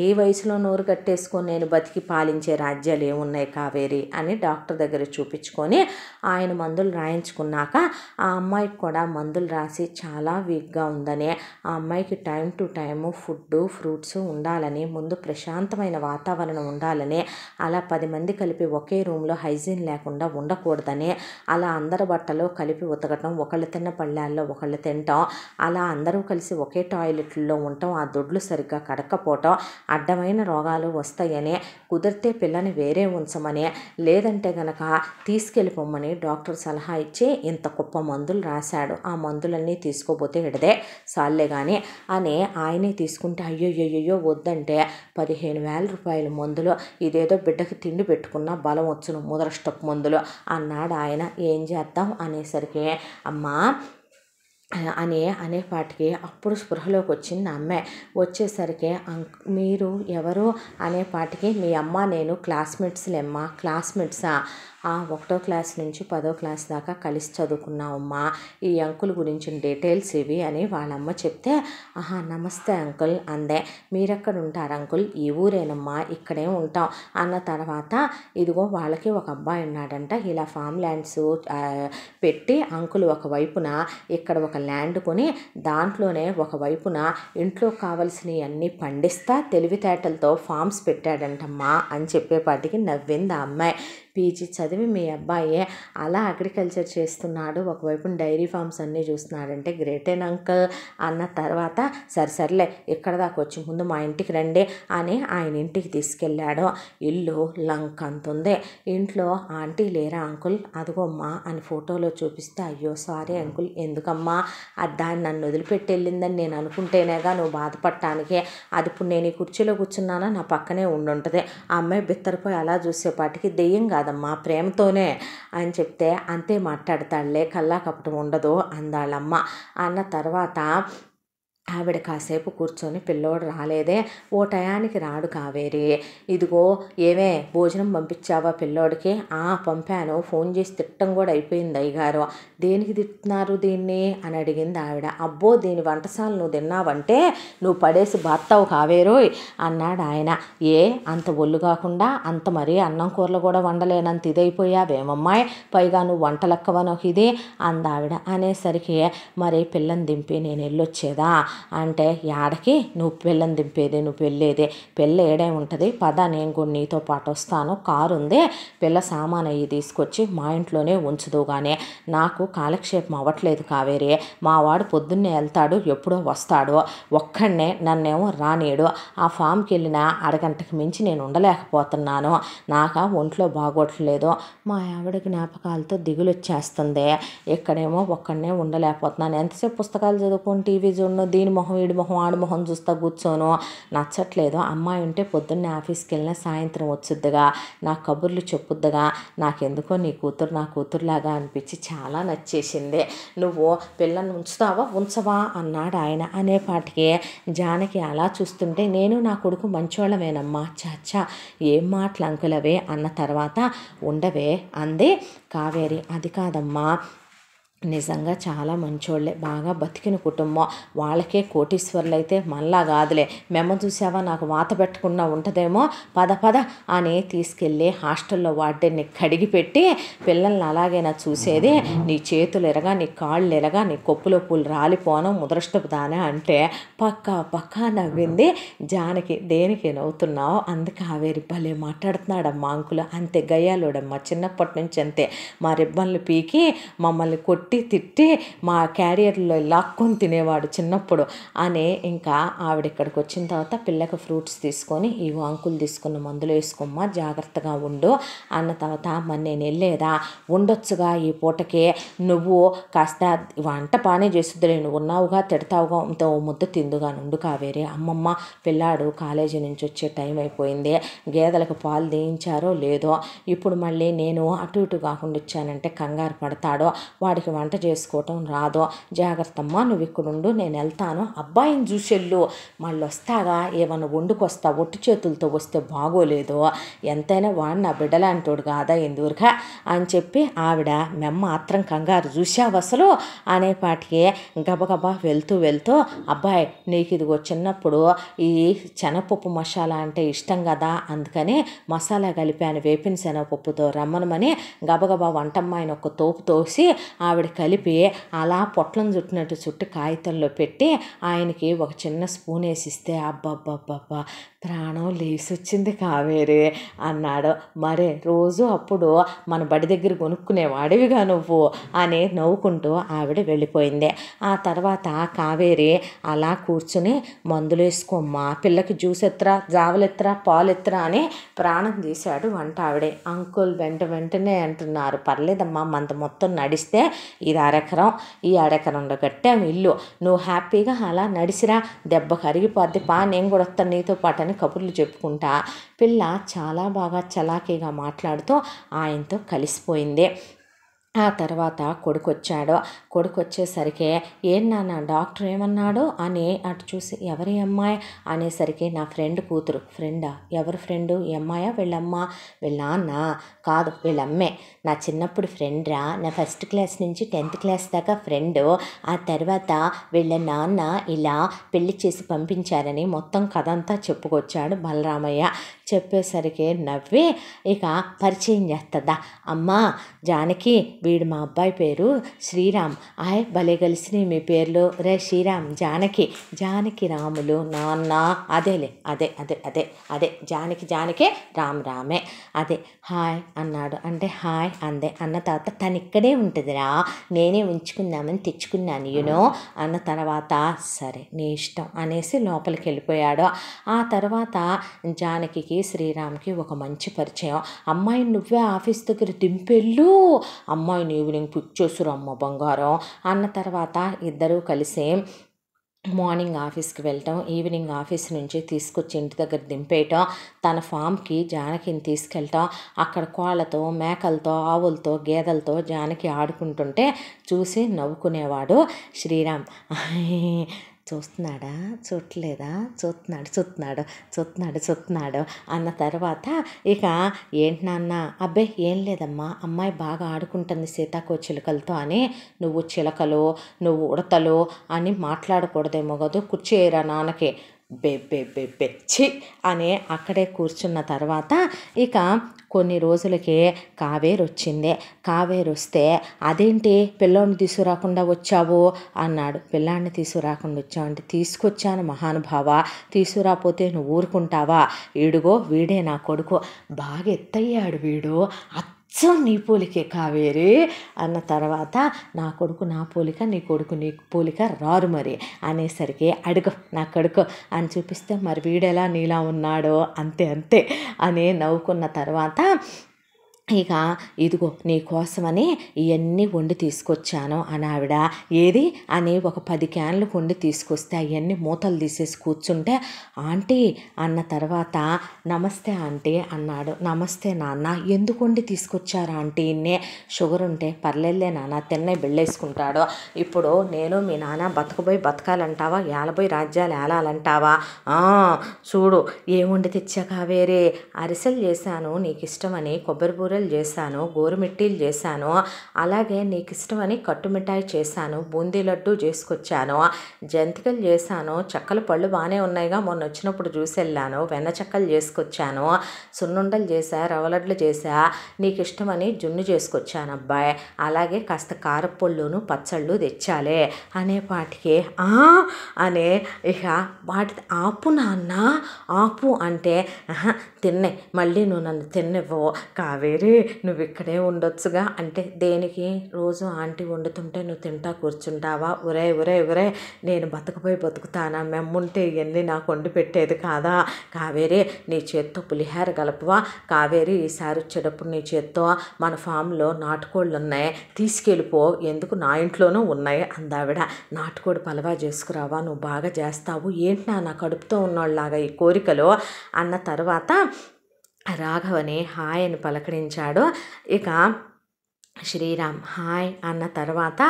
ఏ వయసులో నోరు కట్టేసుకొని నేను బతికి పాలించే రాజ్యాలు ఏమున్నాయి కావేరి అని డాక్టర్ దగ్గర చూపించుకొని ఆయన మందులు రాయించుకున్నాక ఆ అమ్మాయికి కూడా మందులు రాసి చాలా వీక్గా ఉందని, ఆ అమ్మాయికి time to time food fruits ఉండాలని, ముందు ప్రశాంతమైన వాతావరణం ఉండాలని, అలా 10 మంది కలిపి ఒకే రూమ్లో హైజీన్ లేకుండా ఉండకూడదని, అలా అందరి బట్టలు కలిపి ఉతకటం, ఒకళ్ళు తిన్న పళ్ళాల్లో ఒకళ్ళు తినటం, అలా అందరూ కలిసి ఒకే టాయిలెట్లో ఉండటం, ఆ దొడ్లు సరిగ్గా కడకపోవటం, అడ్డమైన రోగాలు వస్తాయని, కుదిరితే పిల్లని వేరే ఉంచమని, లేదంటే గనక తీసుకెళ్ళిపోమ్మని డాక్టర్ సలహా ఇచ్చి ఇంత కుప్ప మందులు రాశాడు. ఆ మందులన్నీ తీసుకోపోతే ఇడదే సాల్లే కానీ అని ఆయనే తీసుకుంటే అయ్యో వద్దంటే 15,000 రూపాయల మందులు, ఇదేదో బిడ్డకి తిండి పెట్టుకున్న బలం వచ్చును ముదరష్టపు మందులు అన్నాడు ఆయన. ఏం చేద్దాం అనేసరికి అమ్మా అనేపాటికి అప్పుడు స్పృహలోకి వచ్చింది అమ్మాయి. వచ్చేసరికి మీరు ఎవరు అనేపాటికి మీ అమ్మ నేను క్లాస్మేట్స్లేమ్మా. క్లాస్మేట్సా? 1వ క్లాస్ నుంచి 10వ క్లాస్ దాకా కలిసి చదువుకున్నామమ్మా. ఈ అంకుల్ గురించిన డీటెయిల్స్ ఇవి అని వాళ్ళమ్మ చెప్తే, నమస్తే అంకుల్ అందే. మీరెక్కడ ఉంటారు అంకుల్? ఈ ఊరేనమ్మా, ఇక్కడే ఉంటాం అన్న తర్వాత, ఇదిగో వాళ్ళకి ఒక అబ్బాయి ఉన్నాడంట, ఇలా ఫామ్ ల్యాండ్స్ పెట్టి అంకుల్ ఒకవైపున ఇక్కడ ఒక ల్యాండ్ కొని దాంట్లోనే ఒకవైపున ఇంట్లో కావలసినవి అన్నీ పండిస్తా తెలివితేటలతో ఫామ్స్ పెట్టాడంటమ్మా అని చెప్పేపాటికి నవ్వింది ఆ అమ్మాయి. పీజీ చదివి మీ అబ్బాయి అలా అగ్రికల్చర్ చేస్తున్నాడు, ఒకవైపు డైరీ ఫార్మ్స్ అన్నీ చూస్తున్నాడంటే గ్రేటేన్ అంకుల్ అన్న తర్వాత, సరిలే ఇక్కడ దాకా వచ్చి ముందు మా ఇంటికి రండి అని ఆయన ఇంటికి తీసుకెళ్ళాడు. ఇల్లు లంకంతుంది. ఇంట్లో ఆంటీ లేరా అంకుల్? అదిగోమ్మా అని ఫోటోలో చూపిస్తే, అయ్యో సారీ అంకుల్, ఎందుకమ్మా దాన్ని నన్ను వదిలిపెట్టి వెళ్ళిందని నేను అనుకుంటేనేగా నువ్వు బాధపడటానికి, అది ఇప్పుడు నేను ఈ కుర్చీలో కూర్చున్నానా నా పక్కనే ఉండుంటుంది. ఆ అమ్మాయి బిత్తరపోయి అలా చూసేపాటికి దెయ్యం కాదమ్మా ప్రేమతోనే అని చెప్తే, అంతే మాట్లాడతాడులే, కల్లా కపటం ఉండదు అందాళ్ళమ్మ. అన్న తర్వాత ఆవిడ కాసేపు కూర్చొని, పిల్లోడు రాలేదే, ఓ టయానికి రాడు కావేరి, ఇదిగో ఏమే భోజనం పంపించావా పిల్లోడికి? పంపాను, ఫోన్ చేసి తిట్టం కూడా అయిపోయింది అయ్యగారు. దేనికి తిట్టున్నారు దీన్ని అని అడిగింది ఆవిడ. అబ్బో దీని వంటసాలు నువ్వు తిన్నావంటే నువ్వు పడేసి బాత్తావు కావేరోయ్ అన్నాడు ఆయన. అంత ఒళ్ళు కాకుండా అంత మరీ అన్నం కూరలు కూడా వండలేనంత ఇదైపోయావేమమ్మాయి, పైగా నువ్వు వంటలక్కవనొక ఇది అందావిడ. అనేసరికి మరి పిల్లని దింపి నేను వెళ్ళొచ్చేదా అంటే యాడకి నువ్వు పిల్లని దింపేది, నువ్వు వెళ్ళేది, పిల్ల ఏడే ఉంటుంది, పద నేను కూడా నీతో పాటు వస్తాను, కారు ఉంది, పిల్ల సామాన్ అయ్యి తీసుకొచ్చి మా ఇంట్లోనే ఉంచుదుగానే, నాకు కాలక్షేపం అవ్వట్లేదు కావేరి, మా వాడు పొద్దున్నే వెళ్తాడు ఎప్పుడో వస్తాడు, ఒక్కడనే నన్నేమో రానీడు, ఆ ఫామ్కి వెళ్ళిన అరగంటకు మించి నేను ఉండలేకపోతున్నాను, నాకు ఒంట్లో బాగోట్లేదు, మా ఆవిడ జ్ఞాపకాలతో దిగులు వచ్చేస్తుంది, ఇక్కడేమో ఒక్కడనే ఉండలేకపోతున్నాను, ఎంతసేపు పుస్తకాలు చదువుకొని టీవీ చూడను, దీని మొహం వీడి మొహం ఆడి మొహం చూస్తా కూర్చోను, నచ్చట్లేదు, అమ్మాయి ఉంటే పొద్దున్నే ఆఫీస్కి వెళ్ళినా సాయంత్రం వచ్చుద్దిగా, నా కబుర్లు చెప్పుద్దిగా, నాకెందుకో నీ కూతురు నా కూతురులాగా అనిపించి చాలా నచ్చేసింది, నువ్వు పిల్లని ఉంచుతావా ఉంచవా అన్నాడు ఆయన. అనేపాటికి జానకి అలా చూస్తుంటే నేను నా కొడుకు మంచోళ్ళమేనమ్మా, చాచా ఏం మాటలు అంకులవే అన్న తర్వాత ఉండవే అంది కావేరి. అది కాదమ్మా, నిజంగా చాలా మంచోళ్ళే, బాగా బతికిన కుటుంబం, వాళ్ళకే కోటీశ్వర్లు అయితే మళ్ళా కాదులే, మెమ్మ చూసావా నాకు వాత పెట్టకుండా ఉంటుందేమో, పద పద అని తీసుకెళ్ళి హాస్టల్లో వార్డెన్ని కడిగి పెట్టి పిల్లల్ని అలాగైనా చూసేది, నీ చేతులు ఎరగా నీ కాళ్ళు ఎరగా నీ కొప్పులో పూలు రాలిపోను ముదరష్టపు దానే అంటే పక్కా నవ్వింది జానకి. దేనికి నవ్వుతున్నావు అంది కావేరి. భలే మాట్లాడుతున్నాడమ్మా అంకులు, అంతే గయ్యాలోడమ్మా, చిన్నప్పటి నుంచి అంతే, మా రిబ్బన్లు పీకి మమ్మల్ని కొట్టి తిట్టి మా క్యారియర్లో లాక్కొని తినేవాడు చిన్నప్పుడు అని. ఇంకా ఆవిడ ఇక్కడికి వచ్చిన తర్వాత పిల్లకి ఫ్రూట్స్ తీసుకొని ఇవి అంకులు తీసుకున్న మందులు వేసుకోమ్మా, జాగ్రత్తగా ఉండు అన్న తర్వాత మరి నేను వెళ్ళేదా, ఉండొచ్చుగా ఈ పూటకి, నువ్వు కాస్త వంట పానే చేస్తుద్దులే, నువ్వు ఉన్నావుగా తిడతావుగా, ఓ ముద్ద తిందుగా నుండు కావేరి. అమ్మమ్మ పిల్లాడు కాలేజీ నుంచి వచ్చే టైం అయిపోయింది, గేదెలకు పాలు దేయించారో లేదో, ఇప్పుడు మళ్ళీ నేను అటు ఇటు కాకుండా వచ్చానంటే కంగారు పడతాడో, వాడికి వంట చేసుకోవటం రాదో, జాగ్రత్తమ్మా నువ్వు ఇక్కడుండు నేను వెళ్తాను, అబ్బాయిని చూసెళ్ళు, మళ్ళీ వస్తాగా ఏమన్నా వండుకొస్తా, ఒట్టి చేతులతో వస్తే బాగోలేదు, ఎంతైనా వాడు నా బిడ్డలాంటోడు కాదా ఎందుకుగా అని చెప్పి ఆవిడ మెమ్మ ఆత్రం కంగారు చూసావు అసలు అనేపాటికి గబగబా వెళ్తూ అబ్బాయి నీకు ఇదిగో చిన్నప్పుడు ఈ శనగపప్పు మసాలా అంటే ఇష్టం కదా, అందుకని మసాలా కలిపాను వేపిన శనగపప్పుతో రమ్మనమని గబగబా వంటమ్మాయిని ఒక తోపు తోసి ఆవిడ కలిపి అలా పొట్లం చుట్టినట్టు చుట్టి కాగితంలో పెట్టి ఆయనకి ఒక చిన్న స్పూన్ వేసిస్తే అబ్బబ్బబ్బబ్బా ప్రాణం లేసొచ్చింది కావేరి అన్నాడు. మరే రోజు అప్పుడు మన బడి దగ్గర కొనుక్కునేవాడివిగా నువ్వు అని నవ్వుకుంటూ ఆవిడ వెళ్ళిపోయింది. ఆ తర్వాత కావేరి అలా కూర్చుని మందులు వేసుకోమ్మా, పిల్లకి జ్యూస్ ఎత్తరా, జావలెత్తరా, పాలు ఎత్తరా అని ప్రాణం తీశాడు వంట ఆవిడే. అంకుల్ వెంటనే అంటున్నారు, పర్లేదమ్మా మంద మొత్తం నడిస్తే ఇది అరెకరం, ఈ అరెకరంలో కట్టాం ఇల్లు, నువ్వు హ్యాపీగా అలా నడిసిరా, దెబ్బ కరిగిపోద్ది, పా నేను కూడా వస్తాను నీతో పాటు అని కబుర్లు చెప్పుకుంటా పిల్ల చాలా బాగా చలాకీగా మాట్లాడుతూ ఆయనతో కలిసిపోయింది. ఆ తర్వాత కొడుకు వచ్చేసరికి ఏం నాన్న డాక్టర్ ఏమన్నాడు అని అటు చూసి ఎవరి అమ్మాయి అనేసరికి నా ఫ్రెండ్ కూతురు. ఫ్రెండా? ఎవరు ఫ్రెండు? ఈ అమ్మాయా వీళ్ళమ్మ? వీళ్ళ నాన్న కాదు వీళ్ళమ్మే, నా చిన్నప్పుడు ఫ్రెండ్ రా, నా ఫస్ట్ క్లాస్ నుంచి 10th క్లాస్ దాకా ఫ్రెండు, ఆ తర్వాత వీళ్ళ నాన్న ఇలా పెళ్లి చేసి పంపించారని మొత్తం కథ అంతా చెప్పుకొచ్చాడు బలరామయ్య. చెప్పేసరికి నవ్వి ఇక పరిచయం చేస్తుందా, అమ్మా జానకి వీడు మా అబ్బాయి పేరు శ్రీరామ్, భలే కలిసినాయి మీ పేర్లు, రే శ్రీరామ్ జానకి రాములు నాన్న, అదేలే అదే జానకి రామే, అదే హాయ్ అన్నాడు. అంటే హాయ్ అందే. అన్న తర్వాత తను ఇక్కడే ఉంటుందిరా, నేనే ఉంచుకుందామని తెచ్చుకున్నాను అన్న తర్వాత సరే నీ ఇష్టం అనేసి లోపలికి వెళ్ళిపోయాడు. ఆ తర్వాత జానకి శ్రీరామ్కి ఒక మంచి పరిచయం. అమ్మాయిని నువ్వే ఆఫీస్ దగ్గర దింపెళ్ళు, అమ్మాయిని ఈవినింగ్ పిక్ చేసురు అమ్మ బంగారం అన్న తర్వాత ఇద్దరూ కలిసి మార్నింగ్ ఆఫీస్కి వెళ్ళటం, ఈవినింగ్ ఆఫీస్ నుంచి తీసుకొచ్చి ఇంటి దగ్గర దింపేయటం, తన ఫామ్కి జానకిని తీసుకెళ్ళటం, అక్కడ కోళ్ళతో మేకలతో ఆవులతో గేదెలతో జానకి ఆడుకుంటుంటే చూసి నవ్వుకునేవాడు శ్రీరామ్. చూస్తున్నాడా చూడలేదా, చూస్తున్నాడు అన్న తర్వాత ఇక ఏంటి నాన్న, అబ్బాయి ఏం లేదమ్మా, అమ్మాయి బాగా ఆడుకుంటుంది సీతాకోచిలుకలతో అని, నువ్వు చిలకలు నువ్వు ఉడతలు అని మాట్లాడకూడదేమో కదా, కుర్చీ ఏరా నాన్నకి, ఛీ అని అక్కడే కూర్చున్న తర్వాత ఇక కొన్ని రోజులకే కావేరి వచ్చింది. కావేరి వస్తే అదేంటి పిల్లోడిని తీసుకురాకుండా వచ్చావు అన్నాడు. పిల్లాడిని తీసుకురాకుండా వచ్చావంటే తీసుకొచ్చాను మహానుభావ, తీసుకురాపోతే నువ్వు ఊరుకుంటావా? ఈడుగో వీడే నా కొడుకు, బాగా ఎత్తయ్యాడు వీడు, అచ్చం నీ పోలికే కావేరి అన్న తర్వాత నా కొడుకు నా పోలిక, నీ కొడుకు నీ పోలిక రారు మరి అనేసరికి అడుగు నా కొడుకు అని చూపిస్తే మరి వీడెలా నీలా ఉన్నాడో అంతే అంతే అని నవ్వుకున్న తర్వాత ఇక ఇదిగో నీ కోసమని ఇవన్నీ వండి తీసుకొచ్చాను అని ఆవిడ ఏది అని ఒక 10 క్యాన్లు వండి తీసుకొస్తే అవన్నీ మూతలు తీసేసి కూర్చుంటే ఆంటీ అన్న తర్వాత నమస్తే ఆంటీ అన్నాడు. నమస్తే నాన్న, ఎందుకు వండి తీసుకొచ్చారు ఆంటీ? ఇన్నే షుగర్ ఉంటే పర్లేదులే నాన్న, తిన్నే బిళ్ళేసుకుంటాడు. ఇప్పుడు నేను మీ నాన్న బతకాలంటావా, ఏలబోయి రాజ్యాలు ఏలాలంటావా? చూడు ఏం వండి తెచ్చా కావేరి, అరిసెలు చేశాను నీకు ఇష్టమని, కొబ్బరి బూరెలు చేశాను, గోరుమిట్టీలు చేశాను, అలాగే నీకు ఇష్టమని కట్టుమిఠాయి చేశాను, బూందీ లడ్డు చేసుకొచ్చాను, జంతికలు చేశాను, చక్కల పళ్ళు బాగానే ఉన్నాయిగా మొన్న వచ్చినప్పుడు చూసి వెళ్ళాను, వెన్న చెక్కలు చేసుకొచ్చాను, సున్నుండలు చేశా, రవ్వలడ్లు చేశా, నీకు ఇష్టమని జున్ను చేసుకొచ్చాను అబ్బాయి, అలాగే కాస్త కారపొళ్ళును పచ్చళ్ళు తెచ్చాలే అనేపాటికి అనే ఇక వాటి ఆపు నాన్న ఆపు అంటే తిన్నే మళ్ళీ నువ్వు నన్ను తిన్నివ్వవు కావేరి, నువ్వు ఇక్కడే ఉండొచ్చుగా అంటే దేనికి? రోజు ఆంటీ వండుతుంటే నువ్వు తింటా కూర్చుంటావా? ఒరే నేను బతుకుతానా? మెమ్ముంటే ఇవన్నీ నాకు వండి పెట్టేది కాదా? కావేరి నీ చేత్తో పులిహార గలపవా? కావేరి ఈసారి వచ్చేటప్పుడు నీ చేత్తో మన ఫామ్లో నాటుకోళ్ళు ఉన్నాయి తీసుకెళ్ళిపో, ఎందుకు నా ఇంట్లోనూ ఉన్నాయి అందావిడ. నాటుకోడి పలవా చేసుకురావా, నువ్వు బాగా చేస్తావు, ఏంటి నా కడుపుతో ఉన్నోళ్ళలాగా ఈ కోరికలు అన్న తర్వాత రాఘవని హాయ్ అని పలకరించాడు. ఇక శ్రీరామ్ హాయ్ అన్న తర్వాత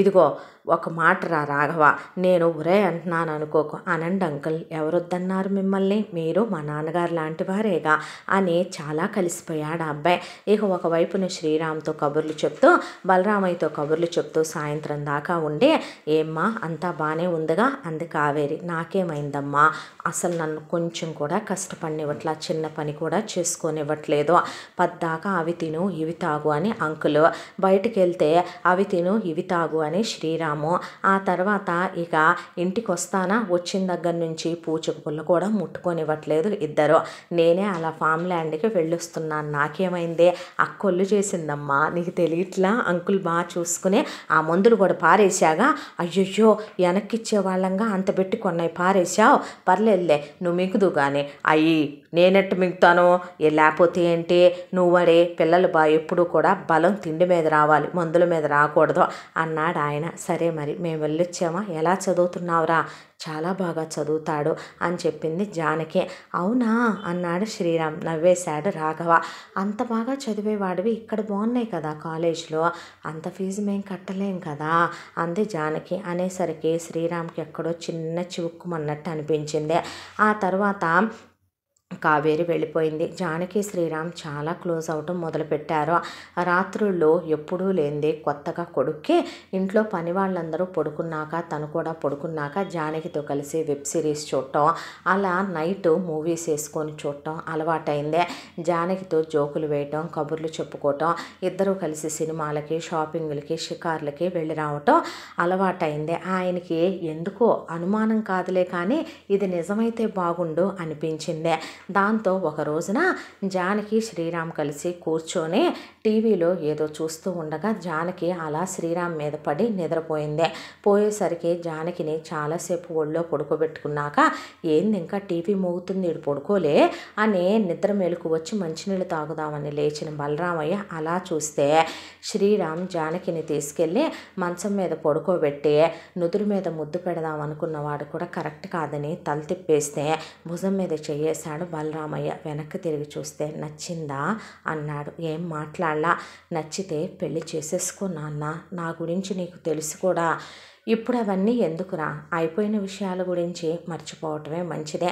ఇదిగో ఒక మాట రా రాఘవ, నేను ఒరే అంటున్నాను అనుకోకు, అనండి అంకుల్, ఎవరొద్దన్నారు మిమ్మల్ని, మీరు మా నాన్నగారు లాంటి వారేగా అని చాలా కలిసిపోయాడు ఆ అబ్బాయి. ఇక ఒకవైపున శ్రీరామ్తో కబుర్లు చెప్తూ బలరామయ్యతో కబుర్లు చెప్తూ సాయంత్రం దాకా ఉండి ఏమ్మా అంతా బాగానే ఉందిగా అంది కావేరి. నాకేమైందమ్మా, అసలు నన్ను కొంచెం కూడా కష్టపడినివ్వట్లా, చిన్న పని కూడా చేసుకొనివ్వట్లేదు, పద్దాకా అవి తిను ఇవి తాగు అని అంకులు, బయటికి వెళ్తే అవి తిను ఇవి తాగు అని శ్రీరామ్. ఆ తర్వాత ఇక ఇంటికి వస్తానా, వచ్చిన దగ్గర నుంచి పూచకు పుల్ల కూడా ముట్టుకొనివ్వట్లేదు ఇద్దరు. నేనే అలా ఫామ్ ల్యాండ్కి వెళ్ళొస్తున్నాను, నాకేమైందే, అక్కొల్లు చేసిందమ్మా, నీకు తెలియట్లా, అంకుల్ బాగా చూసుకుని ఆ మందులు కూడా పారేసాగా, అయ్యయ్యో వెనక్కిచ్చే వాళ్ళంగా అంత పెట్టి కొన్నాయి పారేసావు, పర్లేదులే నువ్వు మిగుదు కానీ అయ్యి నేనెట్టు మిగుతాను, లేకపోతే ఏంటి, నువ్వడే పిల్లలు ఎప్పుడు కూడా బలం తిండి మీద రావాలి, మందుల మీద రాకూడదు అన్నాడు ఆయన. సరే మరి మేము వెళ్ళొచ్చామా, ఎలా చదువుతున్నావురా? చాలా బాగా చదువుతాడు అని చెప్పింది జానకి. అవునా అన్నాడు శ్రీరామ్. నవ్వేశాడు రాఘవ. అంత బాగా చదివేవాడివి ఇక్కడ బాగున్నాయి కదా కాలేజ్లో, అంత ఫీజు మేము కట్టలేం కదా అంది జానకి. అనేసరికి శ్రీరామ్కి ఎక్కడో చిన్న చివుక్కుమన్నట్టు అనిపించింది. ఆ తర్వాత కావేరి వెళ్ళిపోయింది. జానకి శ్రీరామ్ చాలా క్లోజ్ అవటం మొదలుపెట్టారు. రాత్రుల్లో ఎప్పుడూ లేనిది కొత్తగా కొడుక్కి ఇంట్లో పని వాళ్ళందరూ పడుకున్నాక తను కూడా పడుకున్నాక జానకితో కలిసి వెబ్ సిరీస్ చూడటం, అలా నైట్ మూవీస్ వేసుకొని చూడటం అలవాటైంది. జానకితో జోకులు వేయటం, కబుర్లు చెప్పుకోవటం, ఇద్దరూ కలిసి సినిమాలకి, షాపింగ్లకి, షికార్లకి వెళ్ళి రావటం అలవాటైంది. ఆయనకి ఎందుకో అనుమానం కాదులే కానీ ఇది నిజమైతే బాగుండు అనిపించింది. దాంతో ఒక రోజున జానకి శ్రీరామ్ కలిసి కూర్చొని టీవీలో ఏదో చూస్తూ ఉండగా జానకి అలా శ్రీరామ్ మీద పడి నిద్రపోయింది. పోయేసరికి జానకిని చాలాసేపు ఒళ్ళో పడుకోబెట్టుకున్నాక ఏంది ఇంకా టీవీ మోగుతుంది ఇడు పడుకోలే అని నిద్ర మేలుకు వచ్చి మంచినీళ్ళు తాగుదామని లేచిన బలరామయ్య అలా చూస్తే శ్రీరామ్ జానకిని తీసుకెళ్ళి మంచం మీద పడుకోబెట్టి నుదురు మీద ముద్దు పెడదాం అనుకున్నవాడు కూడా కరెక్ట్ కాదని తల తిప్పేస్తే భుజం మీద చెయ్యేశాడు బలరామయ్య. వెనక్కి తిరిగి చూస్తే నచ్చిందా అన్నాడు. ఏం మాట్లాడలా. నచ్చితే పెళ్లి చేసేసుకో నాన్న, నా గురించి నీకు తెలుసు కూడా, ఇప్పుడు అవన్నీ ఎందుకురా, అయిపోయిన విషయాల గురించి మర్చిపోవటమే మంచిదే.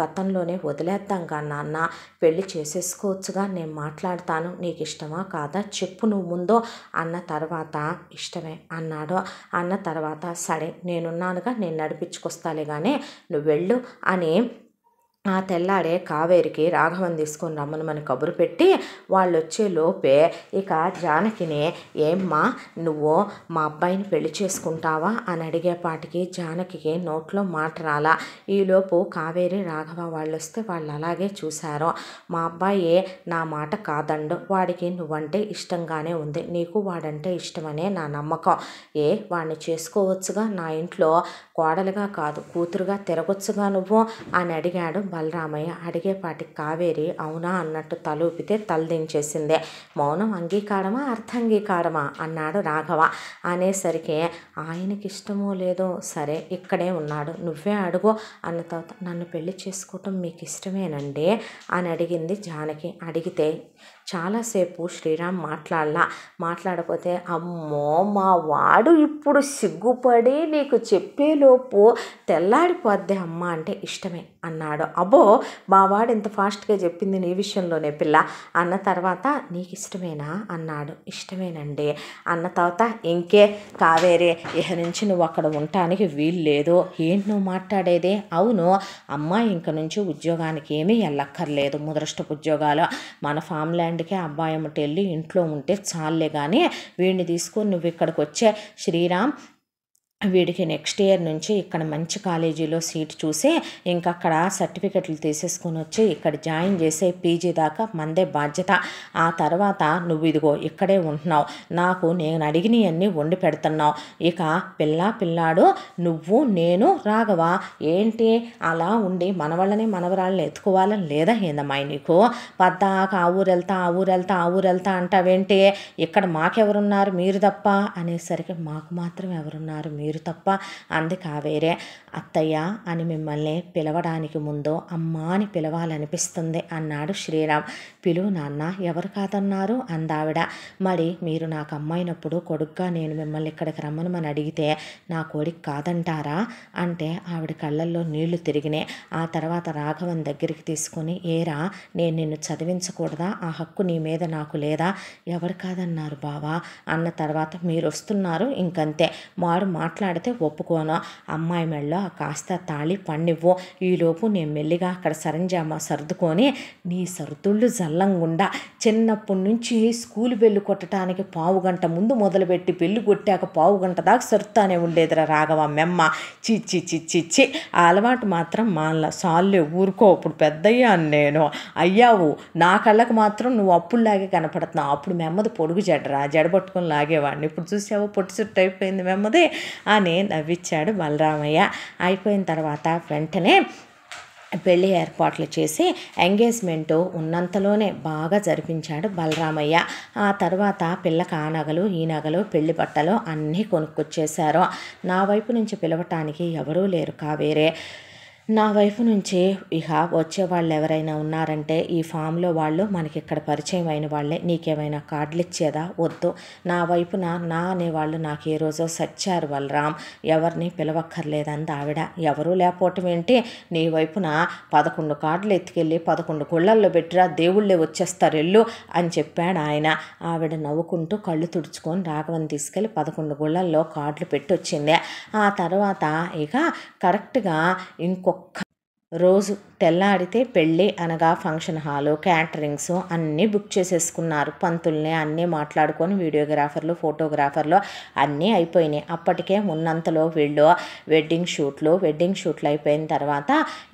గతంలోనే వదిలేద్దాం గా నాన్న, పెళ్ళి చేసేసుకోవచ్చుగా, నేను మాట్లాడతాను, నీకు ఇష్టమా కాదా చెప్పు నువ్వు ముందు అన్న తర్వాత ఇష్టమే అన్నాడు. అన్న తర్వాత సరే నేనున్నానుగా, నేను నడిపించుకొస్తాలే కానీ నువ్వు వెళ్ళు అని ఆ తెల్లాడే కావేరికి రాఘవన్ తీసుకొని రమ్మని కబురు పెట్టి వాళ్ళు వచ్చే లోపే ఇక జానకిని, ఏమ్మా నువ్వు మా అబ్బాయిని పెళ్లి చేసుకుంటావా అని అడిగేపాటికి జానకికి నోట్లో మాట రాలా. ఈలోపు కావేరి రాఘవ వాళ్ళు వస్తే వాళ్ళు అలాగే చూశారు. మా అబ్బాయి నా మాట కాదండు, వాడికి నువ్వంటే ఇష్టంగానే ఉంది, నీకు వాడంటే ఇష్టమనే నా నమ్మకం. వాడిని చేసుకోవచ్చుగా, నా ఇంట్లో కోడలుగా కాదు కూతురుగా తిరగొచ్చుగా నువ్వు అని అడిగాడు బలరామయ్య. అడిగేపాటి కావేరి అవునా అన్నట్టు తలూపితే తలదించేసిందే. మౌనం అంగీకారమా అర్థంగీకారమా అన్నాడు రాఘవ. అనేసరికి ఆయనకి ఇష్టమో లేదో సరే ఇక్కడే ఉన్నాడు, నువ్వే అడుగు అన్న తర్వాత నన్ను పెళ్లి చేసుకోవటం మీకు ఇష్టమేనండి అని అడిగింది జానకి. అడిగితే చాలాసేపు శ్రీరామ్ మాట్లాడపోతే అమ్మో మా వాడు ఇప్పుడు సిగ్గుపడి నీకు చెప్పేలోపు తెల్లాడిపోద్ది అమ్మ అంటే ఇష్టమే అన్నాడు. అబ్బో మా వాడు ఇంత ఫాస్ట్గా చెప్పింది నీ విషయంలోనే పిల్ల అన్న తర్వాత నీకు ఇష్టమేనా అన్నాడు. ఇష్టమేనండి అన్న తర్వాత ఇంకే కావేరే, ఇహ నుంచి నువ్వు అక్కడ ఉండటానికి వీలు లేదు. ఏంటి నువ్వు మాట్లాడేది? అవును అమ్మాయి ఇంక నుంచి ఉద్యోగానికి ఏమీ వెళ్ళక్కర్లేదు, ముదరష్టపు ఉద్యోగాలు, మన ఫామ్ ల్యాండ్కే అబ్బాయి అమ్మటి వెళ్ళి ఇంట్లో ఉంటే చాలే కానీ వీడిని తీసుకొని నువ్వు ఇక్కడికి వచ్చే శ్రీరామ్, వీడికి నెక్స్ట్ ఇయర్ నుంచి ఇక్కడ మంచి కాలేజీలో సీట్ చూసి ఇంకక్కడ సర్టిఫికెట్లు తీసేసుకొని వచ్చి ఇక్కడ జాయిన్ చేసే పీజీ దాకా మందే బాధ్యత. ఆ తర్వాత నువ్వు ఇదిగో ఇక్కడే ఉంటున్నావు, నాకు నేను అడిగినవన్నీ వండి పెడుతున్నావు. ఇక పిల్లాడు నువ్వు నేను రాఘవ ఏంటి అలా ఉండి మనవరాళ్ళని ఎత్తుకోవాలని లేదా ఏందమ్మాయి నీకు? పద్దాక ఆ ఊరెళ్తా అంటావేంటి? ఇక్కడ మాకెవరున్నారు మీరు తప్ప అనేసరికి మాకు మాత్రం ఎవరున్నారు మీరు తప్ప అంది కావేరే. అత్తయ్య అని మిమ్మల్ని పిలవడానికి ముందు అమ్మ అని పిలవాలనిపిస్తుంది అన్నాడు శ్రీరామ్. పిలువు నాన్న, ఎవరు కాదన్నారు అందావిడ. మరి మీరు నాకు అమ్మాయినప్పుడు కొడుగ్గా నేను మిమ్మల్ని ఇక్కడికి రమ్మని అడిగితే నా కొడుకు కాదంటారా అంటే ఆవిడ కళ్ళల్లో నీళ్లు తిరిగినాయి. ఆ తర్వాత రాఘవన్ దగ్గరికి తీసుకొని ఏరా నేను నిన్ను చదివించకూడదా, ఆ హక్కు నీ మీద నాకు లేదా? ఎవరు కాదన్నారు బావా అన్న తర్వాత మీరు వస్తున్నారు ఇంకంతే, వాడు మాట్లాడితే ఒప్పుకోను, అమ్మాయి మెళ్ళో కాస్త తాళి పన్నివ్వు, ఈలోపు నేను మెల్లిగా అక్కడ సరంజామా సర్దుకొని నీ సర్దుళ్ళు జల్లంగుండా చిన్నప్పటి నుంచి స్కూల్ బెల్లు కొట్టడానికి పావుగంట ముందు మొదలుపెట్టి పెళ్ళి కొట్టాక పావుగంట దాకా సరుతానే ఉండేదిరా రాఘవ మెమ్మ. చిచ్చి ఆ అలవాటు మాత్రం మాల సాల్లే ఊరుకో, ఇప్పుడు పెద్దయ్యాను నేను, అయ్యావు నా కళ్ళకు మాత్రం నువ్వు అప్పుల్లాగే కనపడుతున్నావు, అప్పుడు మెమ్మది పొడుగు జడబట్టుకొని లాగేవాడిని, ఇప్పుడు చూసావో పొట్టి చుట్టూ అయిపోయింది మెమ్మది అని నవ్విచ్చాడు బలరామయ్య. అయిపోయిన తర్వాత వెంటనే పెళ్లి ఏర్పాట్లు చేసి ఎంగేజ్మెంటు ఉన్నంతలోనే బాగా జరిపించాడు బలరామయ్య. ఆ తర్వాత పిల్లకి ఆ నగలు ఈ నగలు పెళ్లి బట్టలు అన్నీ కొనుక్కొచ్చేశారు. నా వైపు నుంచి పిలవటానికి ఎవరూ లేరు కావేరే. నా వైపు నుంచి ఇక వచ్చేవాళ్ళు ఎవరైనా ఉన్నారంటే ఈ ఫామ్లో వాళ్ళు మనకి ఇక్కడ పరిచయం అయిన వాళ్ళే, నీకేమైనా కార్డులు ఇచ్చేదా? వద్దు. నా వైపున నా అనేవాళ్ళు నాకు ఏ రోజో సచ్చారు బలరాం, ఎవరిని పిలవక్కర్లేదంది ఆవిడ. ఎవరూ లేకపోవటం ఏంటి, నీ వైపున 11 కార్డులు ఎత్తుకెళ్ళి 11 గుళ్ళల్లో పెట్టిరా, దేవుళ్ళే వచ్చేస్తారు ఎల్లు అని చెప్పాడు ఆయన. ఆవిడ నవ్వుకుంటూ కళ్ళు తుడుచుకొని రాఘవన్ తీసుకెళ్ళి 11 గుళ్ళల్లో కార్డులు పెట్టి వచ్చింది. ఆ తర్వాత ఇక కరెక్ట్గా ఇంకొక రోజు తెల్లాడితే పెళ్ళి అనగా ఫంక్షన్ హాలు క్యాటరింగ్స్ అన్నీ బుక్ చేసేసుకున్నారు. పంతుల్ని అన్నీ మాట్లాడుకొని వీడియోగ్రాఫర్లు ఫోటోగ్రాఫర్లు అన్నీ అయిపోయినాయి. అప్పటికే ఉన్నంతలో వీళ్ళు వెడ్డింగ్ షూట్లు అయిపోయిన తర్వాత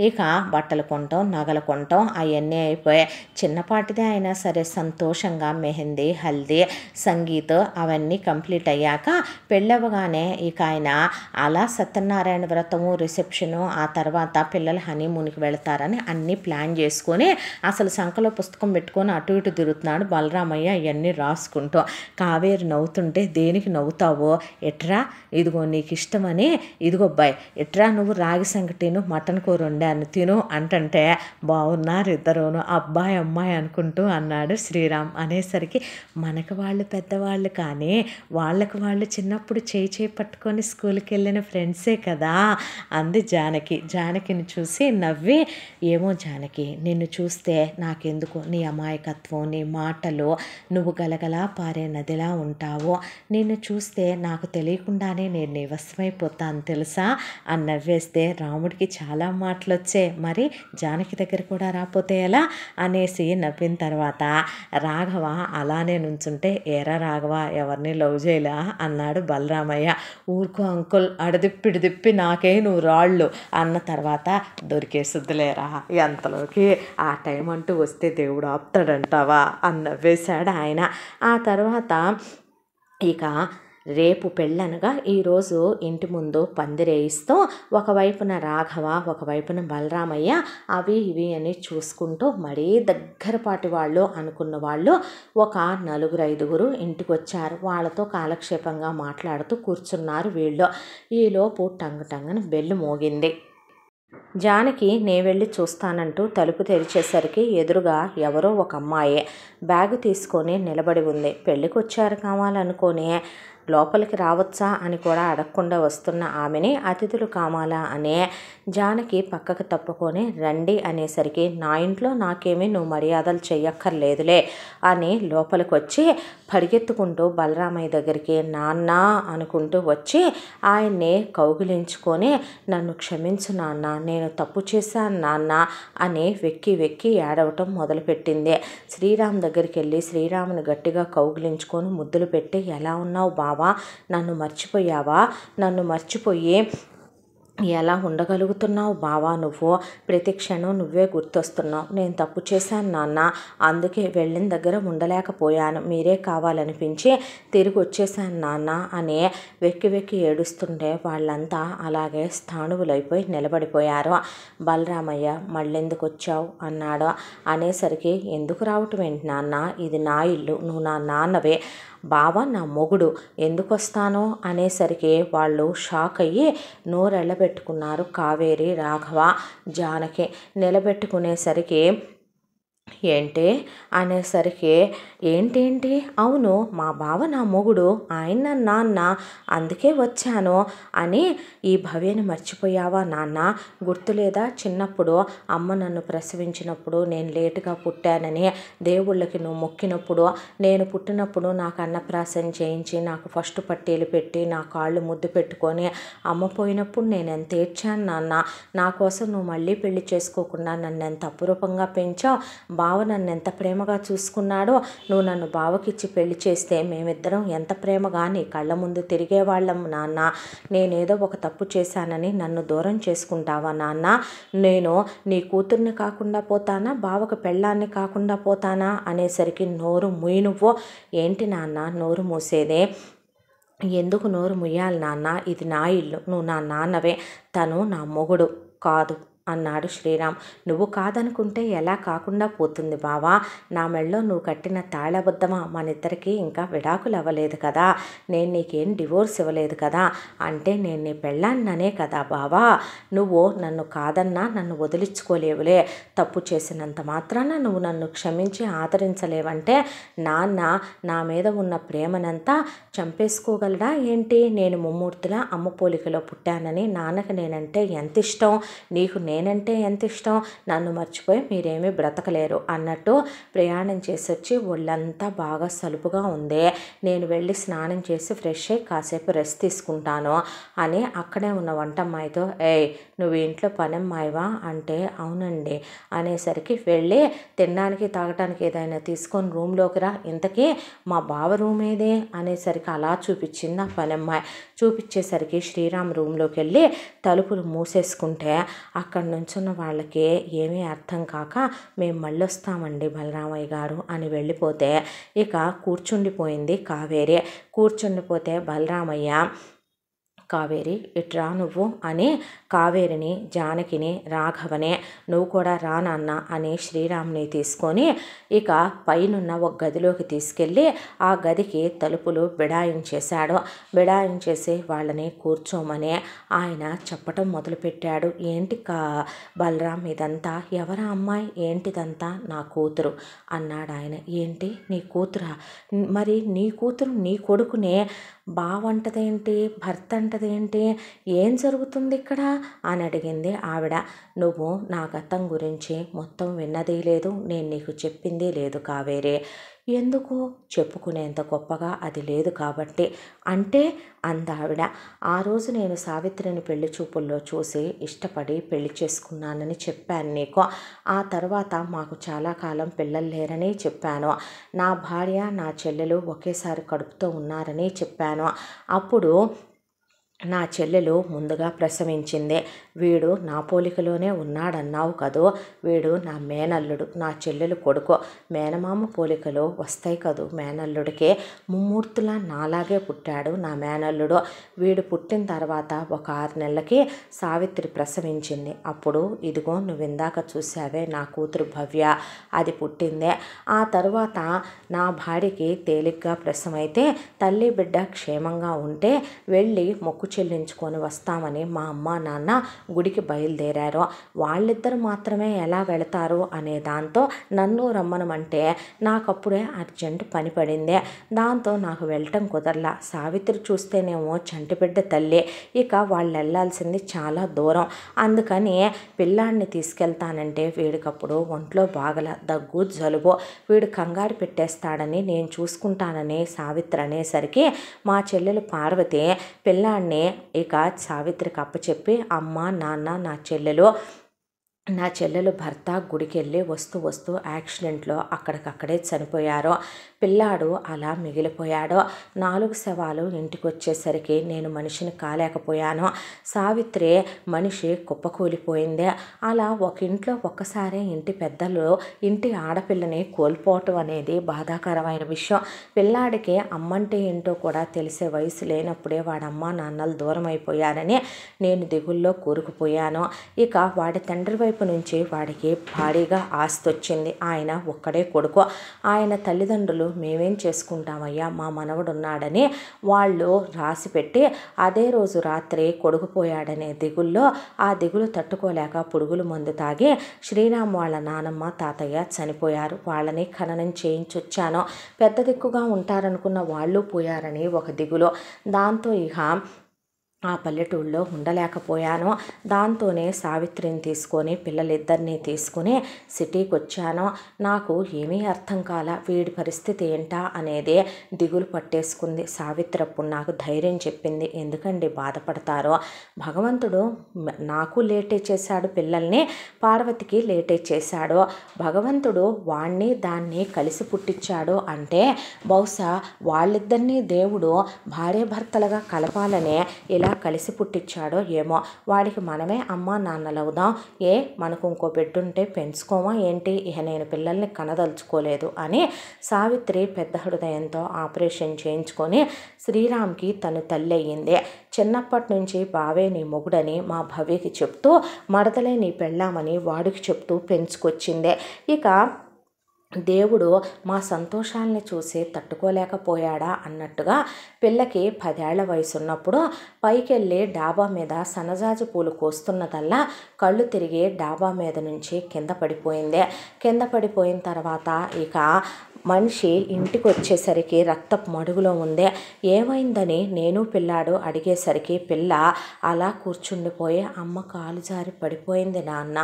ఇక బట్టలు కొనటం నగలు కొనటం అవన్నీ అయిపోయాయి. చిన్నపాటిదే అయినా సరే సంతోషంగా మెహందీ హల్దీ సంగీత్ అవన్నీ కంప్లీట్ అయ్యాక పెళ్ళవగానే ఇక ఆయన అలా సత్యనారాయణ వ్రతము రిసెప్షను ఆ తర్వాత పిల్లల హనీ హనీమూన్కి వెళతారని అన్నీ ప్లాన్ చేసుకొని అసలు సంకలో పుస్తకం పెట్టుకొని అటు ఇటు తిరుగుతున్నాడు బలరామయ్య ఇవన్నీ రాసుకుంటూ. కావేరి నవ్వుతుంటే దేనికి నవ్వుతావో, ఎట్రా ఇదిగో నీకు ఇష్టమని ఇదిగో అబ్బాయి ఎట్రా నువ్వు రాగి సంగటిను మటన్ కూర వండాను తిను అంటుంటే బాగున్నారు ఇద్దరును అబ్బాయి అమ్మాయి అనుకుంటూ అన్నాడు శ్రీరామ్. అనేసరికి మనకు వాళ్ళు పెద్దవాళ్ళు కానీ వాళ్ళకు వాళ్ళు చిన్నప్పుడు చేయి పట్టుకొని స్కూల్కి వెళ్ళిన ఫ్రెండ్సే కదా అంది జానకి. జానకిని చూసి నవ్వి, ఏమో జానకి నిన్ను చూస్తే నాకెందుకు నీ అమాయకత్వం, నీ మాటలు, నువ్వు గలగలా పారే నదిలా ఉంటావు, నిన్ను చూస్తే నాకు తెలియకుండానే నేను నీ వశమైపోతాను తెలుసా అని నవ్వేస్తే రాముడికి చాలా మాటలు వచ్చాయి. మరి జానకి దగ్గర కూడా రాపోతే ఎలా అనేసి నవ్విన తర్వాత రాఘవ అలానే నుంచుంటే ఏరా రాఘవ ఎవరిని లవ్ చేయలా అన్నాడు బలరామయ్య. ఊరుకో అంకుల్ అడదిప్పిడిదిప్పి నాకే నువ్వు రాళ్ళు అన్న తర్వాత దొరికేసుద్దులేరా ఎంతలోకి ఆ టైం అంటూ వస్తే దేవుడు ఆపుతాడంటావా అన్న వేశాడు ఆయన. ఆ తర్వాత ఇక రేపు పెళ్ళనగా ఈరోజు ఇంటి ముందు పందిరేయిస్తూ ఒకవైపున రాఘవ ఒకవైపున బలరామయ్య అవి ఇవి అని చూసుకుంటూ మరీ దగ్గరపాటి వాళ్ళు అనుకున్న వాళ్ళు ఒక 4-5 ఇంటికి వచ్చారు. వాళ్ళతో కాలక్షేపంగా మాట్లాడుతూ కూర్చున్నారు వీళ్ళు. ఈలోపు టంగటంగన బెల్లు మోగింది. జానకి నే వెళ్ళి చూస్తానంటూ తలుపు తెరిచేసరికి ఎదురుగా ఎవరో ఒక అమ్మాయి బ్యాగు తీసుకొని నిలబడి ఉంది. పెళ్ళికి వచ్చారు కావాలనుకొని లోపలికి రావచ్చా అని కూడా అడగకుండా వస్తున్న ఆమెని అతిథులు కావాలా అనే జానకి పక్కకు తప్పుకొని రండి అనేసరికి నా ఇంట్లో నాకేమీ నువ్వు మర్యాదలు చెయ్యక్కర్లేదులే అని లోపలికి వచ్చి పరిగెత్తుకుంటూ బలరామయ్య దగ్గరికి నాన్న అనుకుంటూ వచ్చి ఆయన్ని కౌగిలించుకొని నన్ను క్షమించు నాన్న, నేను తప్పు చేశాను నాన్న అని వెక్కి వెక్కి ఏడవటం మొదలుపెట్టింది. శ్రీరామ్ దగ్గరికి వెళ్ళి శ్రీరాముని గట్టిగా కౌగిలించుకొని ముద్దులు పెట్టి ఎలా ఉన్నావు బావా, నన్ను మర్చిపోయావా, నన్ను మర్చిపోయి ఎలా ఉండగలుగుతున్నావు బావా, నువ్వు ప్రతి క్షణం నువ్వే గుర్తొస్తున్నావు, నేను తప్పు చేశాను నాన్న, అందుకే వెళ్ళిన దగ్గర ఉండలేకపోయాను, మీరే కావాలనిపించి తిరిగి వచ్చేసాను నాన్న అని వెక్కి వెక్కి ఏడుస్తుంటే వాళ్ళంతా అలాగే స్థాణువులైపోయి నిలబడిపోయారు. బలరామయ్య మళ్ళెందుకు వచ్చావు అన్నాడు. అనేసరికి ఎందుకు రావటం ఏంటి నాన్న, ఇది నా ఇల్లు, నువ్వు నా నాన్నవే, బావ నా మొగుడు, ఎందుకు వస్తానో అనేసరికి వాళ్ళు షాక్ అయ్యి నోరెళ్ళబెట్టుకున్నారు. కావేరి, రాఘవ, జానకి నిలబెట్టుకునేసరికి ఏంటి అనేసరికి ఏంటేంటి, అవును మా బావ నా మొగుడు, ఆయన నాన్న, అందుకే వచ్చాను అని. ఈ భవ్యని మర్చిపోయావా నాన్న, గుర్తులేదా చిన్నప్పుడు అమ్మ నన్ను ప్రసవించినప్పుడు నేను లేటుగా పుట్టానని దేవుళ్ళకి నువ్వు మొక్కినప్పుడు, నేను పుట్టినప్పుడు నాకు అన్నప్రాసన చేయించి నాకు ఫస్ట్ పట్టీలు పెట్టి నా కాళ్ళు ముద్దు పెట్టుకొని అమ్మ పోయినప్పుడు నేను ఎంత ఏడ్చాను నాన్న, నా కోసం నువ్వు మళ్ళీ పెళ్లి చేసుకోకుండా నన్ను ఎంత అపురూపంగా పెంచావు, బావ నన్ను ఎంత ప్రేమగా చూసుకున్నాడో, నువ్వు నన్ను బావకిచ్చి పెళ్లి చేస్తే మేమిద్దరం ఎంత ప్రేమగా నీ కళ్ళ ముందు తిరిగేవాళ్ళం నాన్న, నేనేదో ఒక తప్పు చేశానని నన్ను దూరం చేసుకుంటావా నాన్న, నేను నీ కూతుర్ని కాకుండా పోతానా, బావకు పెళ్ళాన్ని కాకుండా పోతానా అనేసరికి నోరు ముయ్యి నువ్వు, ఏంటి నాన్న నోరు మూసేదే, ఎందుకు నోరు ముయ్యాలి నాన్న, ఇది నా ఇల్లు, నువ్వు నా నాన్నవే, తను నా మొగుడు కాదు అన్నాడు శ్రీరామ్. నువ్వు కాదనుకుంటే ఎలా కాకుండా పోతుంది బావా, నా మెళ్ళో నువ్వు కట్టిన తాళబద్ధమా, మన ఇద్దరికి ఇంకా విడాకులు అవ్వలేదు కదా, నేను నీకేం డివోర్స్ ఇవ్వలేదు కదా, అంటే నేను నీ పెళ్ళాన్ననే కదా బావా, నువ్వు నన్ను కాదన్నా నన్ను వదిలించుకోలేవులే, తప్పు చేసినంత మాత్రాన నువ్వు నన్ను క్షమించి ఆదరించలేవంటే నాన్న నా మీద ఉన్న ప్రేమనంతా చంపేసుకోగలడా ఏంటి, నేను ముమ్మూర్తిలా అమ్మ పోలికలో పుట్టానని నాన్నకి నేనంటే ఎంత ఇష్టం, నీకు నేనంటే ఎంత ఇష్టం, నన్ను మర్చిపోయి మీరేమీ బ్రతకలేరు అన్నట్టు ప్రయాణం చేసి వచ్చి ఒళ్ళంతా బాగా సలుపుగా ఉంది, నేను వెళ్ళి స్నానం చేసి ఫ్రెష్ అయ్యి కాసేపు రెస్ట్ తీసుకుంటాను అని అక్కడే ఉన్న వంటమ్మాయితో, ఏయ్ నువ్వు ఇంట్లో పనమ్మాయివా అంటే అవునండి అనేసరికి వెళ్ళి తినడానికి తాగటానికి ఏదైనా తీసుకొని రూమ్లోకి రా, ఇంతకీ మా బావ రూమ్ ఏదే అనేసరికి అలా చూపించింది ఆ పనమ్మాయి. చూపించేసరికి శ్రీరామ్ రూమ్లోకి వెళ్ళి తలుపులు మూసేసుకుంటే అక్కడ నుంచున్న వాళ్ళకి ఏమీ అర్థం కాక మేము మళ్ళీ వస్తామండి బలరామయ్య గారు అని వెళ్ళిపోతే ఇక కూర్చుండిపోయింది కావేరి. కూర్చుండిపోతే బలరామయ్య కావేరి ఇట్రా నువ్వు అని కావేరిని, జానకిని, రాఘవనే నువ్వు కూడా రా నాన్న అని శ్రీరాముని తీసుకొని ఇక పైనున్న ఒక గదిలోకి తీసుకెళ్ళి ఆ గదికి తలుపులు బిడాయించేశాడు. బిడాయించేసి వాళ్ళని కూర్చోమని ఆయన చెప్పటం మొదలుపెట్టాడు. ఏంటి బలరాం ఇదంతా? ఎవరా అమ్మాయి? ఏంటిదంతా? నా కూతురు అన్నాడు ఆయన. ఏంటి నీ కూతురా? మరి నీ కూతురు నీ కొడుకునే బావంటదేంటి, భర్త అంటదేంటి, ఏం జరుగుతుంది ఇక్కడ అని అడిగింది ఆవిడ. నువ్వు నా గతం గురించి మొత్తం విన్నదే లేదు, నేను నీకు చెప్పింది లేదు కావేరి. ఎందుకు? చెప్పుకునేంత గొప్పగా అది లేదు కాబట్టి. అంటే అందావిడ. ఆ రోజు నేను సావిత్రిని పెళ్లి చూపుల్లో చూసి ఇష్టపడి పెళ్లి చేసుకున్నానని చెప్పాను నీకు. ఆ తర్వాత మాకు చాలా కాలం పిల్లలు లేరని చెప్పాను. నా భార్య నా చెల్లెలు ఒకేసారి కడుపుతో ఉన్నారని చెప్పాను. అప్పుడు నా చెల్లెలు ముందుగా ప్రసవించింది. వీడు నా పోలికలోనే ఉన్నాడన్నావు కదూ, వీడు నా మేనల్లుడు, నా చెల్లెలు కొడుకు. మేనమామ పోలికలు వస్తాయి కదూ మేనల్లుడికి. ముమ్మూర్తులా నాలాగే పుట్టాడు నా మేనల్లుడు. వీడు పుట్టిన తర్వాత ఒక 6 నెలలకి సావిత్రి ప్రసవించింది. అప్పుడు ఇదిగో నువ్వు ఇందాక చూసావే నా కూతురు భవ్య, అది పుట్టిందే. ఆ తర్వాత నా భార్యకి తేలిగ్గా ప్రసవమైతే తల్లి బిడ్డ క్షేమంగా ఉంటే వెళ్ళి మొక్కు చెల్లించుకొని వస్తామని మా అమ్మ నాన్న గుడికి బయలుదేరారు. వాళ్ళిద్దరు మాత్రమే ఎలా వెళతారు అనే దాంతో నన్ను రమ్మనమంటే నాకప్పుడే అర్జెంట్ పని పడింది. దాంతో నాకు వెళ్ళటం కుదరలా. సావిత్రి చూస్తేనేమో చంటిబిడ్డ తల్లి, ఇక వాళ్ళు వెళ్ళాల్సింది చాలా దూరం. అందుకని పిల్లాడిని తీసుకెళ్తానంటే వీడికప్పుడు ఒంట్లో బాగల, దగ్గు జలుబు, వీడు కంగారు పెట్టేస్తాడని నేను చూసుకుంటానని సావిత్రి అనేసరికి మా చెల్లెలు పార్వతి పిల్లాడిని ఇక సావిత్రికి అప్పచెప్పి అమ్మ నాన్న నా చెల్లెలు భర్త గుడికి వెళ్ళి వస్తూ యాక్సిడెంట్లో అక్కడికక్కడే చనిపోయారు. పిల్లాడు అలా మిగిలిపోయాడు. 4 శవాలు ఇంటికి వచ్చేసరికి నేను మనిషిని కాలేకపోయాను. సావిత్రి మనిషి కుప్పకూలిపోయింది. అలా ఒక ఇంట్లో ఒక్కసారే ఇంటి పెద్దలు ఇంటి ఆడపిల్లని కోల్పోవటం అనేది బాధాకరమైన విషయం. పిల్లాడికి అమ్మంటే ఏంటో కూడా తెలిసే వయసు లేనప్పుడే వాడి అమ్మ నాన్నలు దూరం అయిపోయారని నేను దిగుల్లో కూరుకుపోయాను. ఇక వాడి తండ్రి వైపు నుంచి వాడికి భారీగా ఆస్తి వచ్చింది. ఆయన ఒక్కడే కొడుకు. ఆయన తల్లిదండ్రులు మేమేం చేసుకుంటామయ్యా, మా మనవడున్నాడని వాళ్ళు రాసి పెట్టి అదే రోజు రాత్రి కొడుకు పోయాడనే దిగుల్లో ఆ దిగులు తట్టుకోలేక పురుగుల మందు తాగి శ్రీరామ్ వాళ్ళ నానమ్మ తాతయ్య చనిపోయారు. వాళ్ళని ఖననం చేయించొచ్చాను. పెద్ద దిక్కుగా ఉంటారనుకున్న వాళ్ళు పోయారని ఒక దిగులు. దాంతో ఇక ఆ పల్లెటూళ్ళలో ఉండలేకపోయాను. దాంతోనే సావిత్రిని తీసుకొని పిల్లలిద్దరినీ తీసుకుని సిటీకి వచ్చాను. నాకు ఏమీ అర్థం కాల, వీడి పరిస్థితి ఏంటా అనేది దిగులు పట్టేసుకుంది. సావిత్రి అప్పుడు నాకు ధైర్యం చెప్పింది. ఎందుకండి బాధపడతారో, భగవంతుడు నాకు లేటే చేశాడు పిల్లల్ని, పార్వతికి లేటే చేశాడు. భగవంతుడు వాణ్ణి దాన్ని కలిసి పుట్టించాడు అంటే బహుశా వాళ్ళిద్దరినీ దేవుడు భార్యాభర్తలుగా కలపాలనే ఇలా కలిసి పుట్టించాడో ఏమో. వాడికి మనమే అమ్మా నాన్నలవుదాం, మనకు ఇంకో బిడ్డుంటే పెంచుకోమా ఏంటి, ఇక నేను పిల్లల్ని కనదలుచుకోలేదు అని సావిత్రి పెద్ద హృదయంతో ఆపరేషన్ చేయించుకొని శ్రీరామ్కి తను తల్లి అయ్యింది. చిన్నప్పటి నుంచి బావే నీ మొగుడని మా భవ్యకి చెప్తూ, మరదలే నీ పెళ్ళామని వాడికి చెప్తూ పెంచుకొచ్చిందే. ఇక దేవుడు మా సంతోషాలని చూసి తట్టుకోలేకపోయాడా అన్నట్టుగా పిల్లకి 10 ఏళ్ల వయసు ఉన్నప్పుడు పైకెళ్ళి డాబా మీద సన్నజాజి పూలు కోస్తున్నదల్లా కళ్ళు తిరిగి డాబా మీద నుంచి కింద పడిపోయింది. కింద పడిపోయిన తర్వాత ఇక మనిషి ఇంటికి వచ్చేసరికి రక్తపు మడుగులో ఉంది. ఏమైందని నేను పిల్లాడు అడిగేసరికి పిల్ల అలా కూర్చుండిపోయి అమ్మ కాలు జారి పడిపోయింది నాన్న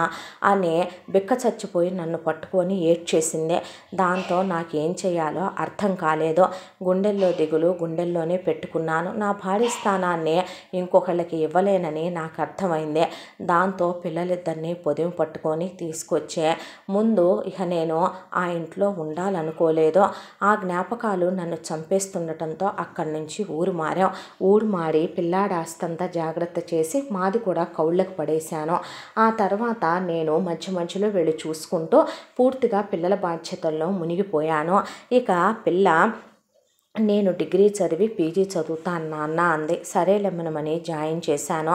అని బిక్క చచ్చిపోయి నన్ను పట్టుకొని ఏడ్చేసింది. దాంతో నాకేం చేయాలో అర్థం కాలేదు. గుండెల్లో దిగులు గుండెల్లోనే పెట్టుకున్నాను. నా భార్య స్థానాన్ని ఇంకొకళ్ళకి ఇవ్వలేనని నాకు అర్థమైంది. దాంతో పిల్లలిద్దరినీ పొదిమి పట్టుకొని తీసుకొచ్చే ముందు ఇక నేను ఆ ఇంట్లో ఉండాలనుకోలేదు. ఆ జ్ఞాపకాలు నన్ను చంపేస్తుండటంతో అక్కడి నుంచి ఊరు మారాం. ఊరు మారి పిల్లాడి ఆస్తంతా జాగ్రత్త చేసి మాది కూడా కౌళ్ళకు పడేశాను. ఆ తర్వాత నేను మధ్య మధ్యలో వెళ్ళి చూసుకుంటూ పూర్తిగా పిల్లల బాధ్యతల్లో మునిగిపోయాను. ఇక పిల్ల నేను డిగ్రీ చదివి పీజీ చదువుతాను నాన్న అంది. సరేలెమ్మనమని జాయిన్ చేశాను.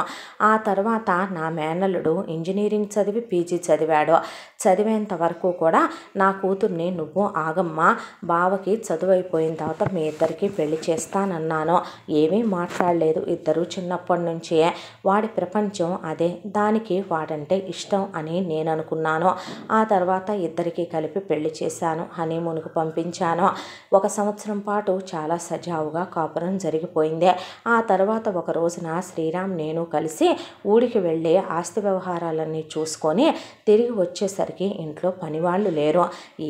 ఆ తర్వాత నా మేనల్లుడు ఇంజనీరింగ్ చదివి పీజీ చదివాడు. చదివేంత వరకు కూడా నా కూతుర్ని నువ్వు ఆగమ్మా, బావకి చదువు అయిపోయిన తర్వాత మీ ఇద్దరికి పెళ్లి చేస్తానన్నాను. ఏమీ మాట్లాడలేదు. ఇద్దరు చిన్నప్పటి నుంచే వాడి ప్రపంచం అదే, దానికి వాడంటే ఇష్టం అని నేను అనుకున్నాను. ఆ తర్వాత ఇద్దరికి కలిపి పెళ్లి చేశాను. హనీమూన్కు పంపించాను. 1 సంవత్సరం పాటు చాలా సజావుగా కాపురం జరిగిపోయింది. ఆ తర్వాత ఒక రోజున శ్రీరామ్ నేను కలిసి ఊరికి వెళ్ళి ఆస్తి వ్యవహారాలన్నీ చూసుకొని తిరిగి వచ్చేసరికి ఇంట్లో పనివాళ్ళు లేరు.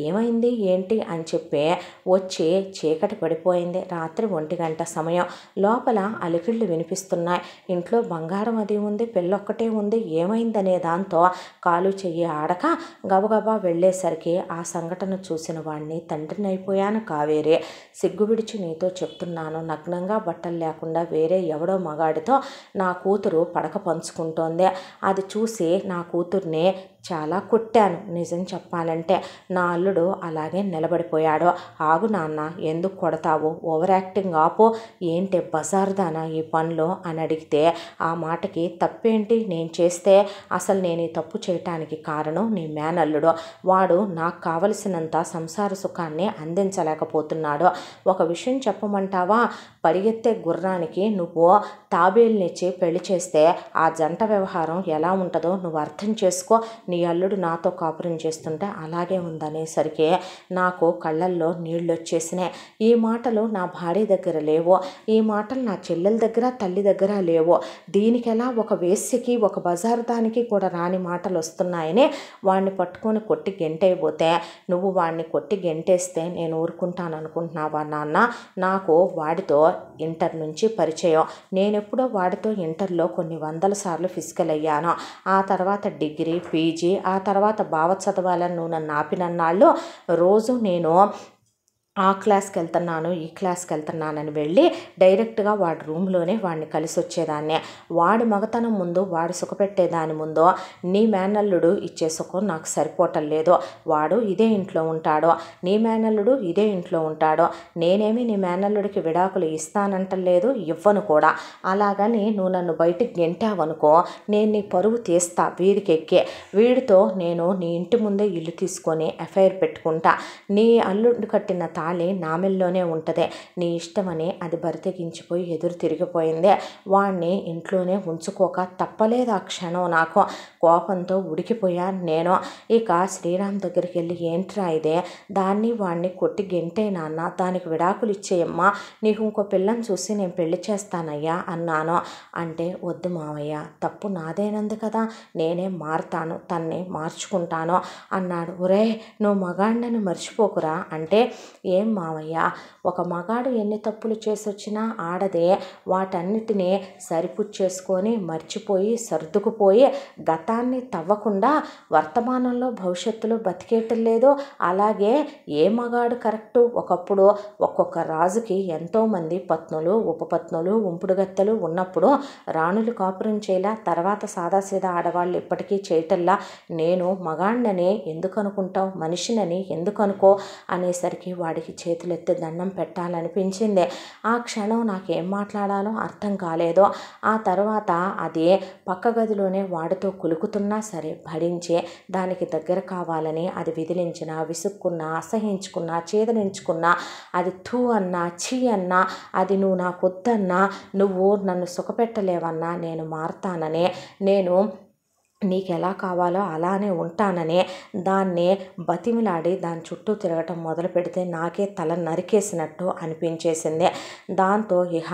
ఏమైంది ఏంటి అని చెప్పి వచ్చి చీకటి పడిపోయింది. రాత్రి 1 గంట సమయం. లోపల అలికిళ్ళు వినిపిస్తున్నాయి. ఇంట్లో బంగారం అది ఉంది, పిల్లొక్కటే ఉంది, ఏమైందనే దాంతో కాలు చెయ్యి ఆడక గబగబా వెళ్ళేసరికి ఆ సంఘటన చూసిన వాడిని తండ్రిని అయిపోయాను కావేరి. సిగ్గు విడిచి నీతో చెప్తున్నాను, నగ్నంగా బట్టలు లేకుండా వేరే ఎవడో మగాడితో నా కూతురు పడక పంచుకుంటోంది. అది చూసి నా కూతుర్ని చాలా కొట్టాను. నిజం చెప్పాలంటే నా అల్లుడు అలాగే నిలబడిపోయాడు. ఆగు నాన్న, ఎందుకు కొడతావు, ఓవర్ యాక్టింగ్ ఆపు, ఏంటి బజార్దానా ఈ పనులు అని అడిగితే ఆ మాటకి తప్పేంటి నేను చేస్తే, అసలు నేను ఈ తప్పు చేయటానికి కారణం నీ మేనల్లుడు. వాడు నాకు కావలసినంత సంసార సుఖాన్ని అందించలేకపోతున్నాడు. ఒక విషయం చెప్పమంటావా, పరిగెత్తే గుర్రానికి నువ్వు తాబేలునిచ్చి పెళ్లి చేస్తే ఆ జంట వ్యవహారం ఎలా ఉంటుందో నువ్వు అర్థం చేసుకో. నీ అల్లుడు నాతో కాపురం చేస్తుంటే అలాగే ఉందనేసరికి నాకు కళ్ళల్లో నీళ్ళు వచ్చేసినాయి. ఈ మాటలు నా భార్య దగ్గర లేవు, ఈ మాటలు నా చెల్లెల దగ్గర తల్లి దగ్గర లేవు. దీనికెలా ఒక వేశ్యకి ఒక బజారు దానికి కూడా రాని మాటలు వస్తున్నాయని వాడిని పట్టుకొని కొట్టి గెంటైపోతే, నువ్వు వాడిని కొట్టి గెంటేస్తే నేను ఊరుకుంటాను అనుకుంటున్నావా నాన్న? నాకు వాడితో ఇంటర్ నుంచి పరిచయం. నేనెప్పుడో వాడితో ఇంటర్లో కొన్ని 100 సార్లు ఫిజికల్ అయ్యాను. ఆ తర్వాత డిగ్రీ, పీజీ, ఆ తర్వాత బావ చదవాలని నువ్వు నన్ను ఆపినన్నాళ్ళు రోజు నేను ఆ క్లాస్కి వెళ్తున్నాను, ఈ క్లాస్కి వెళ్తున్నానని వెళ్ళి డైరెక్ట్గా వాడి రూమ్లోనే వాడిని కలిసి వచ్చేదాన్ని. వాడి మగతనం ముందు, వాడు సుఖపెట్టేదాని ముందు నీ మేనల్లుడు ఇచ్చే సుఖం నాకు సరిపోవటం లేదు. వాడు ఇదే ఇంట్లో ఉంటాడు, నీ మేనల్లుడు ఇదే ఇంట్లో ఉంటాడు. నేనేమి నీ మేనల్లుడికి విడాకులు ఇస్తానంటలేదు, ఇవ్వను కూడా. అలాగని నువ్వు నన్ను బయటికి గెంటావనుకో, నేను నీ పరువు తీస్తా వీడికి ఎక్కే. వీడితో నేను నీ ఇంటి ముందే ఇల్లు తీసుకొని ఎఫ్ఐఆర్ పెట్టుకుంటా. నీ అల్లుడు కట్టిన తాళి నామెల్లోనే ఉంటుంది. నీ ఇష్టమని అది బరితెగించిపోయి ఎదురు తిరిగిపోయింది. వాణ్ణి ఇంట్లోనే ఉంచుకోక తప్పలేదు. ఆ క్షణం నాకు కోపంతో ఉడికిపోయాను నేను. ఇక శ్రీరామ్ దగ్గరికి వెళ్ళి, ఏంట్రా ఇదే, దాన్ని వాణ్ణి కొట్టి గెంటే నాన్న, దానికి విడాకులు ఇచ్చేయమ్మా, నీకు ఇంకో పిల్లని చూసి నేను పెళ్లి చేస్తానయ్యా అన్నాను. అంటే వద్దు మావయ్య, తప్పు నాదేనంది కదా, నేనే మారుతాను, తన్ని మార్చుకుంటాను అన్నాడు. ఒరే నువ్వు మగాడిని మర్చిపోకురా అంటే, ఏం మావయ్య, ఒక మగాడు ఎన్ని తప్పులు చేసి వచ్చినా ఆడదే వాటన్నిటినీ సరిపుచ్చేసుకొని మర్చిపోయి సర్దుకుపోయి గతాన్ని తవ్వకుండా వర్తమానంలో భవిష్యత్తులో బతికేయటం లేదు. అలాగే ఏ మగాడు కరెక్టు? ఒకప్పుడు ఒక్కొక్క రాజుకి ఎంతోమంది పత్నులు, ఉపపత్నులు, ఉంపుడుగత్తెలు ఉన్నప్పుడు రాణులు కాపురం చేయలా, తర్వాత సాదాసీదా ఆడవాళ్ళు ఇప్పటికీ చేయటల్లా. నేను మగాడినని ఎందుకు అనుకుంటావు, మనిషినని ఎందుకు అనుకో అనేసరికి వాడికి చేతులెత్తి దండం పెట్టాలనిపించింది. ఆ క్షణం నాకేం మాట్లాడాలో అర్థం కాలేదు. ఆ తర్వాత అది పక్క గదిలోనే వాడితో కులుకుతున్నా సరే భరించే దానికి దగ్గర కావాలని అది విదిలించినా, విసుక్కున్నా, అసహించుకున్నా, చేదరించుకున్నా, అది థూ అన్నా, ఛీ అన్నా, అది నువ్వు నాకు వద్దన్నా, నువ్వు నన్ను సుఖపెట్టలేవన్నా నేను మారుతానని, నేను నీకు ఎలా కావాలో అలానే ఉంటానని దాన్ని బతిమిలాడి దాని చుట్టూ తిరగటం మొదలు పెడితే నాకే తల నరికేసినట్టు అనిపించేసింది. దాంతో ఇహ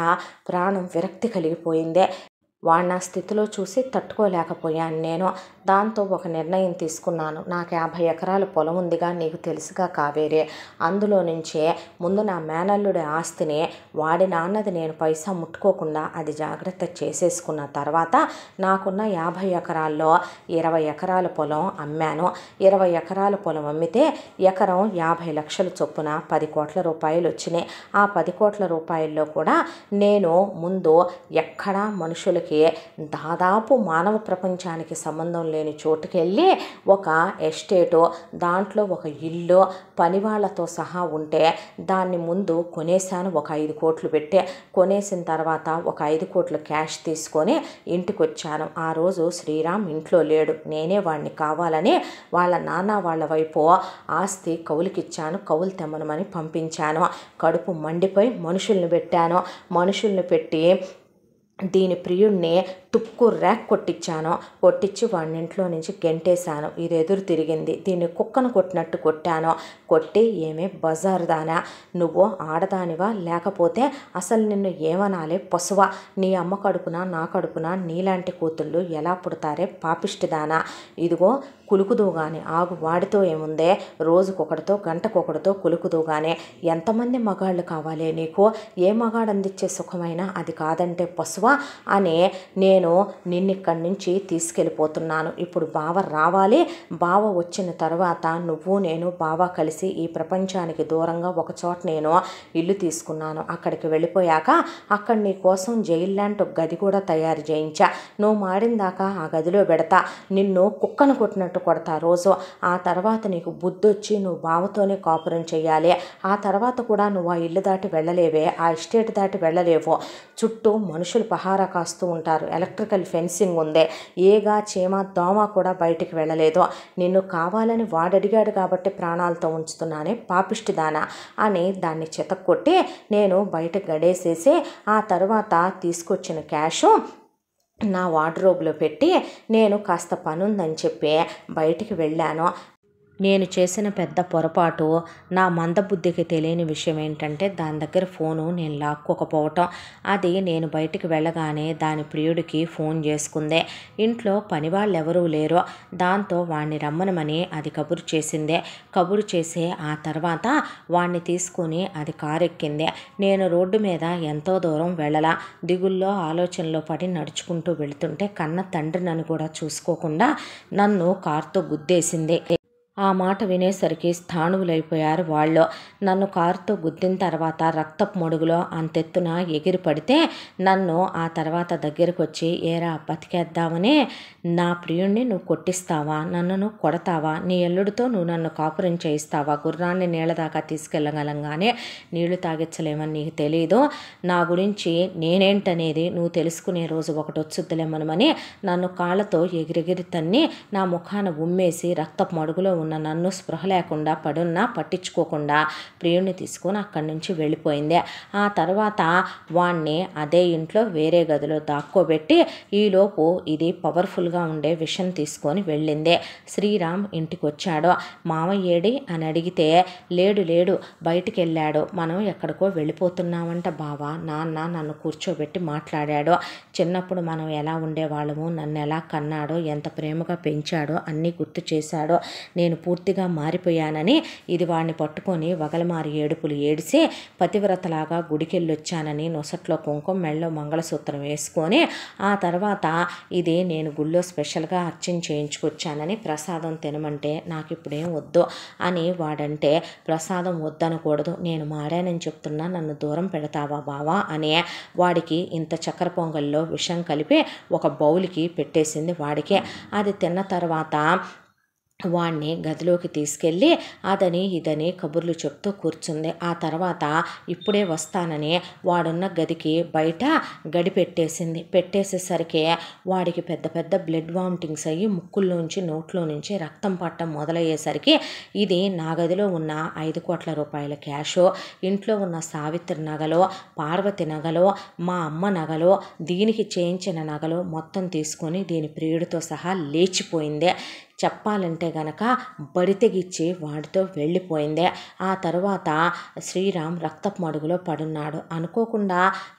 ప్రాణం విరక్తి కలిగిపోయింది. వాడు నా స్థితిలో చూసి తట్టుకోలేకపోయాను నేను. దాంతో ఒక నిర్ణయం తీసుకున్నాను. నాకు 50 ఎకరాల పొలం ఉందిగా, నీకు తెలుసుగా కావేరి. అందులో నుంచే ముందు నా మేనల్లుడి ఆస్తిని వాడి నాన్నది నేను పైసా ముట్టుకోకుండా అది జాగ్రత్త చేసేసుకున్న తర్వాత నాకున్న 50 ఎకరాల్లో 20 ఎకరాల పొలం అమ్మాను. 20 ఎకరాల పొలం అమ్మితే ఎకరం 50 లక్షల చొప్పున 10 కోట్ల రూపాయలు వచ్చినాయి. ఆ 10 కోట్ల రూపాయల్లో కూడా నేను ముందు ఎక్కడా మనుషులకి అక్కడికి దాదాపు మానవ ప్రపంచానికి సంబంధం లేని చోటుకెళ్ళి ఒక ఎస్టేటు, దాంట్లో ఒక ఇల్లు, పనివాళ్లతో సహా ఉంటే దాన్ని ముందు కొనేశాను. ఒక 5 కోట్లు పెట్టి కొనేసిన తర్వాత ఒక 5 కోట్లు క్యాష్ తీసుకొని ఇంటికి వచ్చాను. ఆ రోజు శ్రీరామ్ ఇంట్లో లేడు. నేనే వాడిని కావాలని వాళ్ళ నాన్న వాళ్ళ వైపు ఆస్తి కౌలుకిచ్చాను. కౌలు తెమ్మనమని పంపించాను. కడుపు మండిపోయి మనుషుల్ని పెట్టాను. మనుషుల్ని పెట్టి దీని ప్రియుడిని తుక్కు ర్యాక్ కొట్టించి వాడిని ఇంట్లో నుంచి గెంటేశాను. ఇది ఎదురు తిరిగింది. దీన్ని కుక్కను కొట్టినట్టు కొట్టాను. కొట్టి ఏమే బజారు దానా, నువ్వు ఆడదానివా లేకపోతే అసలు నిన్ను ఏమనాలే పశువా, నీ అమ్మ కడుపున నా కడుపున నీలాంటి కూతుళ్ళు ఎలా పుడతారే పాపిష్టిదానా, ఇదిగో కులుకుదూగానే ఆగు, వాడితో ఏముందే, రోజుకొకటితో గంటకొకటితో కులుకుదూగానే, ఎంతమంది మగాళ్ళు కావాలి నీకు, ఏ మగాడు అందించే సుఖమైనా అది కాదంటే పశువా అని నేను నిన్నిక్కడి నుంచి తీసుకెళ్ళిపోతున్నాను. ఇప్పుడు బావ రావాలి. బావ వచ్చిన తర్వాత నువ్వు నేను బావ కలిసి ఈ ప్రపంచానికి దూరంగా ఒక చోట నేను ఇల్లు తీసుకున్నాను. అక్కడికి వెళ్ళిపోయాక అక్కడ నీ కోసం జైలు లాంటి గది కూడా తయారు చేయించా. నువ్వు మాడిందాకా ఆ గదిలో పెడతా, నిన్ను కుక్కను కొట్టినట్టు కొడతా రోజు. ఆ తర్వాత నీకు బుద్ధి వచ్చి నువ్వు బావతోనే కాపురం చేయాలి. ఆ తర్వాత కూడా నువ్వు ఆ ఇల్లు దాటి వెళ్ళలేవే, ఆ ఎస్టేట్ దాటి వెళ్ళలేవు. చుట్టూ మనుషులు పహారా కాస్తూ ఉంటారు. ఎలక్ట్రికల్ ఫెన్సింగ్ ఉంది. ఏగా చీమ దోమ కూడా బయటికి వెళ్ళలేదు. నిన్ను కావాలని వాడడిగాడు కాబట్టి ప్రాణాలతో ఉంచుతున్నానే పాపిష్టిదానా అని దాన్ని చితక్కొట్టి నేను బయట గడేసేసి ఆ తర్వాత తీసుకొచ్చిన క్యాషు నా వార్డ్రోబ్లో పెట్టి నేను కాస్త పనుందని చెప్పి బయటికి వెళ్ళాను. నేను చేసిన పెద్ద పొరపాటు, నా మందబుద్ధికి తెలియని విషయం ఏంటంటే దాని దగ్గర ఫోను నేను లాక్కోకపోవటం. అది నేను బయటికి వెళ్ళగానే దాని ప్రియుడికి ఫోన్ చేసుకుందే. ఇంట్లో పనివాళ్ళు ఎవరూ లేరు. దాంతో వాణ్ణి రమ్మనమని అది కబురు చేసిందే. కబురు చేసి ఆ తర్వాత వాణ్ణి తీసుకుని అది కారు ఎక్కిందే. నేను రోడ్డు మీద ఎంతో దూరం వెళ్ళలా. దిగుల్లో ఆలోచనలో పడి నడుచుకుంటూ వెళుతుంటే కన్న తండ్రి నన్ను కూడా చూసుకోకుండా నన్ను కారుతో గుద్దేసింది. ఆ మాట వినేసరికి స్థాణువులైపోయారు వాళ్ళు. నన్ను కారుతో గుద్దిన తర్వాత రక్తపు మడుగులో అంతెత్తున ఎగిరి పడితే నన్ను ఆ తర్వాత దగ్గరకు వచ్చి, ఏరా బతికేద్దామని నా ప్రియుణ్ణి నువ్వు కొట్టిస్తావా, నన్ను నువ్వు కొడతావా, నీ ఎల్లుడితో నువ్వు నన్ను కాపురం చేయిస్తావా, గుర్రాన్ని నీళ్ళ దాకా తీసుకెళ్ళగలంగానే నీళ్లు తాగించలేమని నీకు తెలీదు, నా గురించి నేనేంటనేది నువ్వు తెలుసుకునే రోజు ఒకటి వచ్చుద్దులేమనమని నన్ను కాళ్ళతో ఎగిరెగిరి తన్ని నా ముఖాన ఉమ్మేసి రక్తపు మడుగులో ఉన్న నన్ను స్పృహ లేకుండా పడున్నా పట్టించుకోకుండా ప్రియుణ్ణి తీసుకొని అక్కడి నుంచి వెళ్ళిపోయింది. ఆ తర్వాత వాణ్ణి అదే ఇంట్లో వేరే గదిలో దాక్కోబెట్టి ఈలోపు ఇది పవర్ఫుల్గా ఉండే విషం తీసుకొని వెళ్ళింది. శ్రీరామ్ ఇంటికి వచ్చాడు. మామయ్య ఏడి అని అడిగితే లేడు బయటికి వెళ్ళాడు, మనం ఎక్కడికో వెళ్ళిపోతున్నామంట బావా, నాన్న నన్ను కూర్చోబెట్టి మాట్లాడాడు. చిన్నప్పుడు మనం ఎలా ఉండేవాళ్ళము, నన్ను ఎలా కన్నాడో, ఎంత ప్రేమగా పెంచాడో అన్నీ గుర్తు చేశాడో. నేను పూర్తిగా మారిపోయానని ఇది వాడిని పట్టుకొని వగలమారి ఏడుపులు ఏడిసి పతివ్రతలాగా గుడికెళ్ళొచ్చానని నొసట్లో కుంకుమ మెళ్ళలో మంగళసూత్రం వేసుకొని ఆ తర్వాత ఇది నేను గుళ్ళో స్పెషల్గా అర్చన చేయించుకొచ్చానని ప్రసాదం తినమంటే నాకు ఇప్పుడేం వద్దు అని వాడంటే, ప్రసాదం వద్దనకూడదు, నేను మారానని చెప్తున్నా, నన్ను దూరం పెడతావా బావా అని వాడికి ఇంత చక్కెర పొంగల్లో విషం కలిపి ఒక బౌల్కి పెట్టేసింది వాడికి. అది తిన్న తర్వాత వాణ్ణి గదిలోకి తీసుకెళ్ళి అదని ఇదని కబుర్లు చెప్తూ కూర్చుంది. ఆ తర్వాత ఇప్పుడే వస్తానని వాడున్న గదికి బయట గడి పెట్టేసేసరికి వాడికి పెద్ద పెద్ద బ్లడ్ వామిటింగ్స్ అయ్యి ముక్కుల్లోంచి నోట్లో నుంచి రక్తం పట్టడం మొదలయ్యేసరికి ఇది నా గదిలో ఉన్న 5 కోట్ల రూపాయల క్యాషు, ఇంట్లో ఉన్న సావిత్రి నగలు, పార్వతి నగలు, మా అమ్మ నగలు, దీనికి చేయించిన నగలు మొత్తం తీసుకొని దీని ప్రియుడితో సహా లేచిపోయింది. చెప్పాలంటే గనక బడితెగిచ్చి వాడితో వెళ్ళిపోయిందే. ఆ తర్వాత శ్రీరామ్ రక్తపు మడుగులో పడున్నాడు. అనుకోకుండా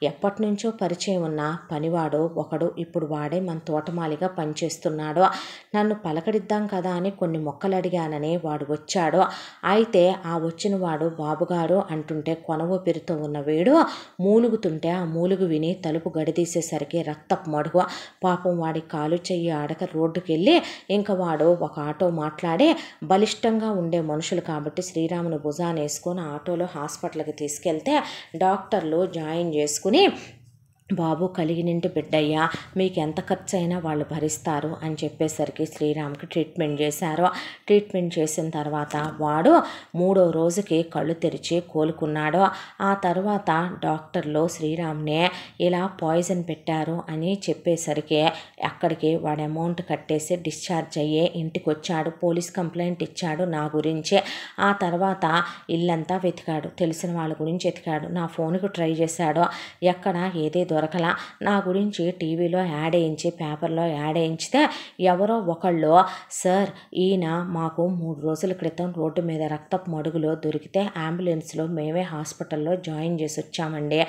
ఎప్పటి నుంచో పరిచయం ఉన్న పనివాడు ఒకడు ఇప్పుడు వాడే మన తోటమాలిగా పనిచేస్తున్నాడు. నన్ను పలకరిద్దాం కదా అని కొన్ని మొక్కలు అడిగానని వాడు వచ్చాడు. అయితే ఆ వచ్చిన వాడు బాబుగారు అంటుంటే కొన ఊపిరితో ఉన్న వీడు మూలుగుతుంటే ఆ మూలుగు విని తలుపు గడిదీసేసరికి రక్తపు మడుగు. పాపం వాడి కాలు చెయ్యి ఆడక రోడ్డుకెళ్ళి ఇంకా వాడు ఒక ఆటో మాట్లాడి, బలిష్టంగా ఉండే మనుషులు కాబట్టి శ్రీరాముని భుజాన్ని వేసుకొని ఆటోలో హాస్పిటల్కి తీసుకెళ్తే డాక్టర్లు జాయిన్ చేసుకుని బాబు కలిగినింటి బిడ్డయ్యా, మీకు ఎంత ఖర్చు అయినా వాళ్ళు భరిస్తారు అని చెప్పేసరికి శ్రీరామ్కి ట్రీట్మెంట్ చేశారు. ట్రీట్మెంట్ చేసిన తర్వాత వాడు 3వ రోజుకి కళ్ళు తెరిచి కోలుకున్నాడు. ఆ తర్వాత డాక్టర్లు శ్రీరామ్నే ఇలా పాయిజన్ పెట్టారు అని చెప్పేసరికి అక్కడికి వాడు అమౌంట్ కట్టేసి డిశ్చార్జ్ అయ్యే ఇంటికి వచ్చాడు. పోలీస్ కంప్లైంట్ ఇచ్చాడు నా గురించి. ఆ తర్వాత ఇల్లంతా వెతికాడు, తెలిసిన వాళ్ళ గురించి వెతికాడు, నా ఫోన్కు ట్రై చేశాడు, ఎక్కడ ఏదే దొరకలా. నా గురించి టీవీలో యాడ్ వేయించి పేపర్లో యాడ్ వేయించితే ఎవరో ఒకళ్ళు, సార్ ఈయన మాకు 3 రోజుల క్రితం రోడ్డు మీద రక్తపు మడుగులో దొరికితే అంబులెన్స్లో మేమే హాస్పిటల్లో జాయిన్ చేసి వచ్చామండి,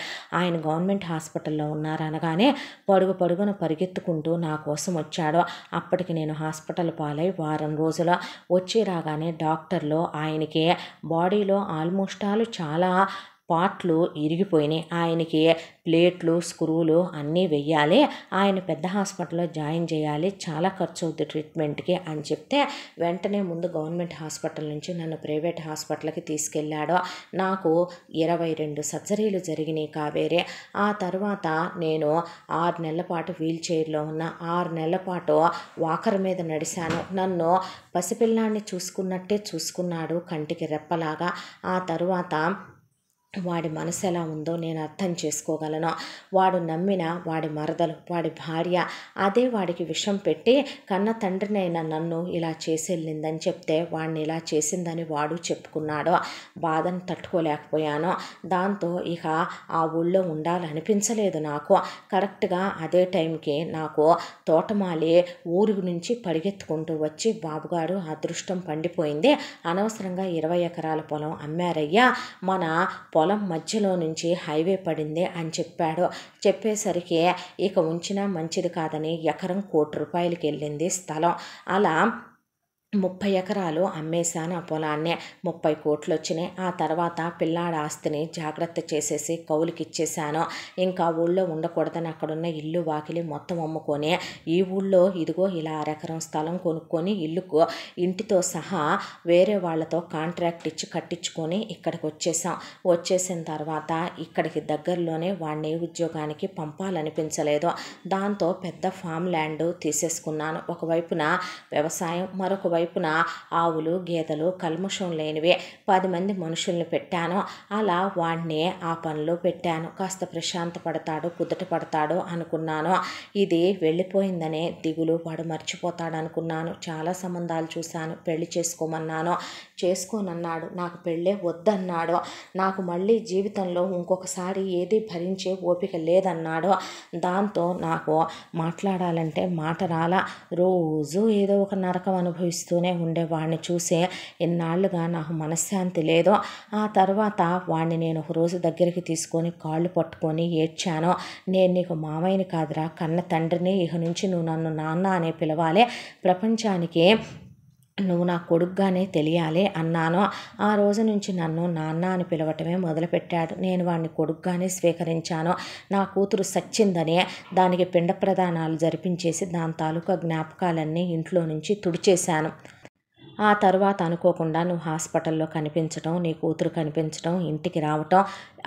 ఆయన గవర్నమెంట్ హాస్పిటల్లో ఉన్నారనగానే పరుగున పరిగెత్తుకుంటూ నా కోసం వచ్చాడు. అప్పటికి నేను హాస్పిటల్ పాలై వారం రోజులు వచ్చి రాగానే డాక్టర్లు ఆయనకి బాడీలో ఆల్మోస్ట్ చాలా పార్ట్లు ఇరిగిపోయినాయి, ఆయనకి ప్లేట్లు స్క్రూలు అన్నీ వెయ్యాలి, ఆయన పెద్ద హాస్పిటల్లో జాయిన్ చేయాలి, చాలా ఖర్చు అవుతుంది ట్రీట్మెంట్కి అని చెప్తే వెంటనే ముందు గవర్నమెంట్ హాస్పిటల్ నుంచి నన్ను ప్రైవేట్ హాస్పిటల్కి తీసుకెళ్ళాడు. నాకు 22 సర్జరీలు జరిగినాయి కావేరే. ఆ తర్వాత నేను 6 నెలల పాటు వీల్ చైర్లో ఉన్న, 6 నెలల పాటు వాకర్ మీద నడిచాను. నన్ను పసిపిల్లాన్ని చూసుకున్నట్టే చూసుకున్నాడు, కంటికి రెప్పలాగా. ఆ తర్వాత వాడి మనసు ఎలా ఉందో నేను అర్థం చేసుకోగలను. వాడు నమ్మిన వాడి మరదలు, వాడి భార్య అదే వాడికి విషం పెట్టి కన్న తండ్రినైనా నన్ను ఇలా చేసెళ్ళిందని చెప్తే వాడిని ఇలా చేసిందని వాడు చెప్పుకున్నాడు. బాధను తట్టుకోలేకపోయాను. దాంతో ఇక ఆ ఊళ్ళో ఉండాలనిపించలేదు నాకు. కరెక్ట్గా అదే టైంకి నాకు తోటమాలి ఊరు నుంచి పరిగెత్తుకుంటూ వచ్చి, బాబుగారు అదృష్టం పండిపోయింది, అనవసరంగా 20 ఎకరాల పొలం అమ్మారయ్యా, మన పొలం మధ్యలో నుంచి హైవే పడింది అని చెప్పాడు. చెప్పేసరికి ఇక ఉంచినా మంచిది కాదని ఎకరం ₹1,00,00,000 వెళ్ళింది స్థలం. అలా 30 ఎకరాలు అమ్మేశాను. ఆ పొలాన్నే 30 కోట్లు వచ్చినాయి. ఆ తర్వాత పిల్లాడి ఆస్తిని జాగ్రత్త చేసేసి కౌలుకి ఇచ్చేసాను. ఇంకా ఊళ్ళో ఉండకూడదని అక్కడున్న ఇల్లు వాకిలి మొత్తం అమ్ముకొని ఈ ఊళ్ళో ఇదిగో ఇలా 1 ఎకరం స్థలం కొనుక్కొని ఇల్లుకు ఇంటితో సహా వేరే వాళ్ళతో కాంట్రాక్ట్ ఇచ్చి కట్టించుకొని ఇక్కడికి వచ్చేసాం. వచ్చేసిన తర్వాత ఇక్కడికి దగ్గరలోనే వాడిని ఉద్యోగానికి పంపాలనిపించలేదు. దాంతో పెద్ద ఫామ్ ల్యాండ్ తీసేసుకున్నాను. ఒకవైపున వ్యవసాయం, మరొక వైపున ఆవులు గేదెలు కల్మషం లేనివి 10 మంది మనుషుల్ని పెట్టాను. అలా వాడిని ఆ పనిలో పెట్టాను. కాస్త ప్రశాంత పడతాడు, కుదుట పడతాడు అనుకున్నాను. ఇది వెళ్ళిపోయిందనే దిగులు, వాడు మర్చిపోతాడు అనుకున్నాను. చాలా సంబంధాలు చూశాను, పెళ్లి చేసుకోమన్నాను, చేసుకోనన్నాడు. నాకు పెళ్ళే వద్దన్నాడు. నాకు మళ్ళీ జీవితంలో ఇంకొకసారి ఏది భరించే ఓపిక లేదన్నాడు. దాంతో నాకు మాట్లాడాలంటే మాట రాలా. రోజు ఏదో ఒక నరకం అనుభవిస్తూనే ఉండేవాడిని చూసి ఎన్నాళ్ళుగా నాకు మనశ్శాంతి లేదు. ఆ తర్వాత వాడిని నేను ఒక రోజు దగ్గరికి తీసుకొని కాళ్ళు పట్టుకొని ఏడ్చాను. నేను నీకు మామయ్యని కాదురా, కన్న తండ్రిని, ఇక నుంచి నువ్వు నన్ను నాన్న అనే పిలవాలి, ప్రపంచానికి నువ్వు నా కొడుకుగానే తెలియాలి అన్నాను. ఆ రోజు నుంచి నన్ను నాన్న అని పిలవటమే మొదలుపెట్టాడు. నేను వాడిని కొడుకుగానే స్వీకరించాను. నా కూతురు సచ్చిందనే దానికి పిండ ప్రదానాలు జరిపించేసి దాని తాలూకా జ్ఞాపకాలన్నీ ఇంట్లో నుంచి తుడిచేశాను. ఆ తర్వాత అనుకోకుండా నువ్వు హాస్పిటల్లో కనిపించడం, నీ కూతురు కనిపించడం, ఇంటికి రావటం,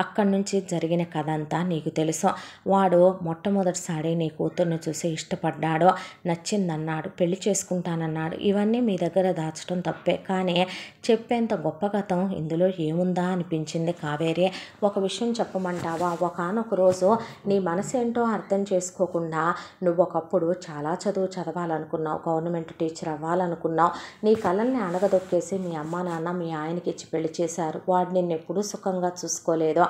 అక్కడి నుంచి జరిగిన కథ అంతా నీకు తెలుసు. వాడు మొట్టమొదటిసారి నీ కూతుర్ని చూసి ఇష్టపడ్డాడు, నచ్చిందన్నాడు, పెళ్లి చేసుకుంటానన్నాడు. ఇవన్నీ మీ దగ్గర దాచడం తప్పే, కానీ చెప్పేంత గొప్ప కథం ఇందులో ఏముందా అనిపించింది కావేరి. ఒక విషయం చెప్పమంటావా? ఒకానొక రోజు నీ మనసేంటో అర్థం చేసుకోకుండా నువ్వు ఒకప్పుడు చాలా చదువు చదవాలనుకున్నావు, గవర్నమెంట్ టీచర్ అవ్వాలనుకున్నావు. నీ కళల్ని అణగదొక్కేసి మీ అమ్మ నాన్న మీ ఆయనకి ఇచ్చి పెళ్లి చేశారు. వాడు నిన్ను ఎప్పుడూ సుఖంగా చూసుకోలేదు.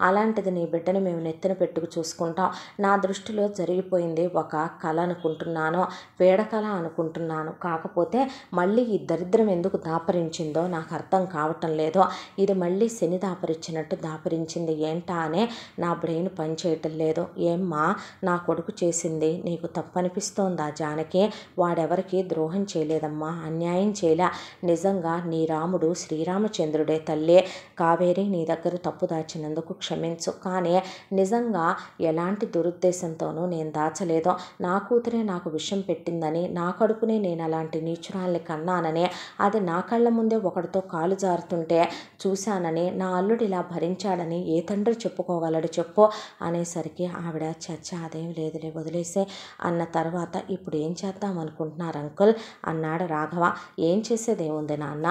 అలాంటిది నీ బిడ్డని మేము నెత్తిన పెట్టుకు చూసుకుంటాం. నా దృష్టిలో జరిగిపోయింది ఒక కళ అనుకుంటున్నాను, వేడకళ అనుకుంటున్నాను. కాకపోతే మళ్ళీ ఈ దరిద్రం ఎందుకు దాపరించిందో నాకు అర్థం కావటం లేదు. ఇది మళ్ళీ శని దాపరించినట్టు దాపరించింది ఏంటా అనే నా బ్రెయిన్ పనిచేయటం లేదు. ఏమ్మా, నా కొడుకు చేసింది నీకు తప్పనిపిస్తోందా జానకి? వాడెవరికి ద్రోహం చేయలేదమ్మా, అన్యాయం చేయలేదు. లీల. నిజంగా నీ రాముడు శ్రీరామచంద్రుడే తల్లే. కావేరి, నీ దగ్గర తప్పు దాచినందుకు క్షమించు. కానీ నిజంగా ఎలాంటి దురుద్దేశంతోనూ నేను దాచలేదు. నా కూతురే నాకు విషం పెట్టిందని, నా కడుపునే నేను అలాంటి నీచురాల్ని కన్నానని, అది నా కళ్ళ ముందే ఒకడితో కాలు జారుతుంటే చూశానని, నా అల్లుడు ఇలా భరించాడని ఏ తండ్రి చెప్పుకోగలడు చెప్పు అనేసరికి ఆవిడ చర్చ అదేం లేదులే వదిలేసే అన్న తర్వాత, ఇప్పుడు ఏం చేద్దాం అనుకుంటున్నారు అంకుల్ అన్నాడు రాఘవ. ఏం చేసేదేముంది నాన్న,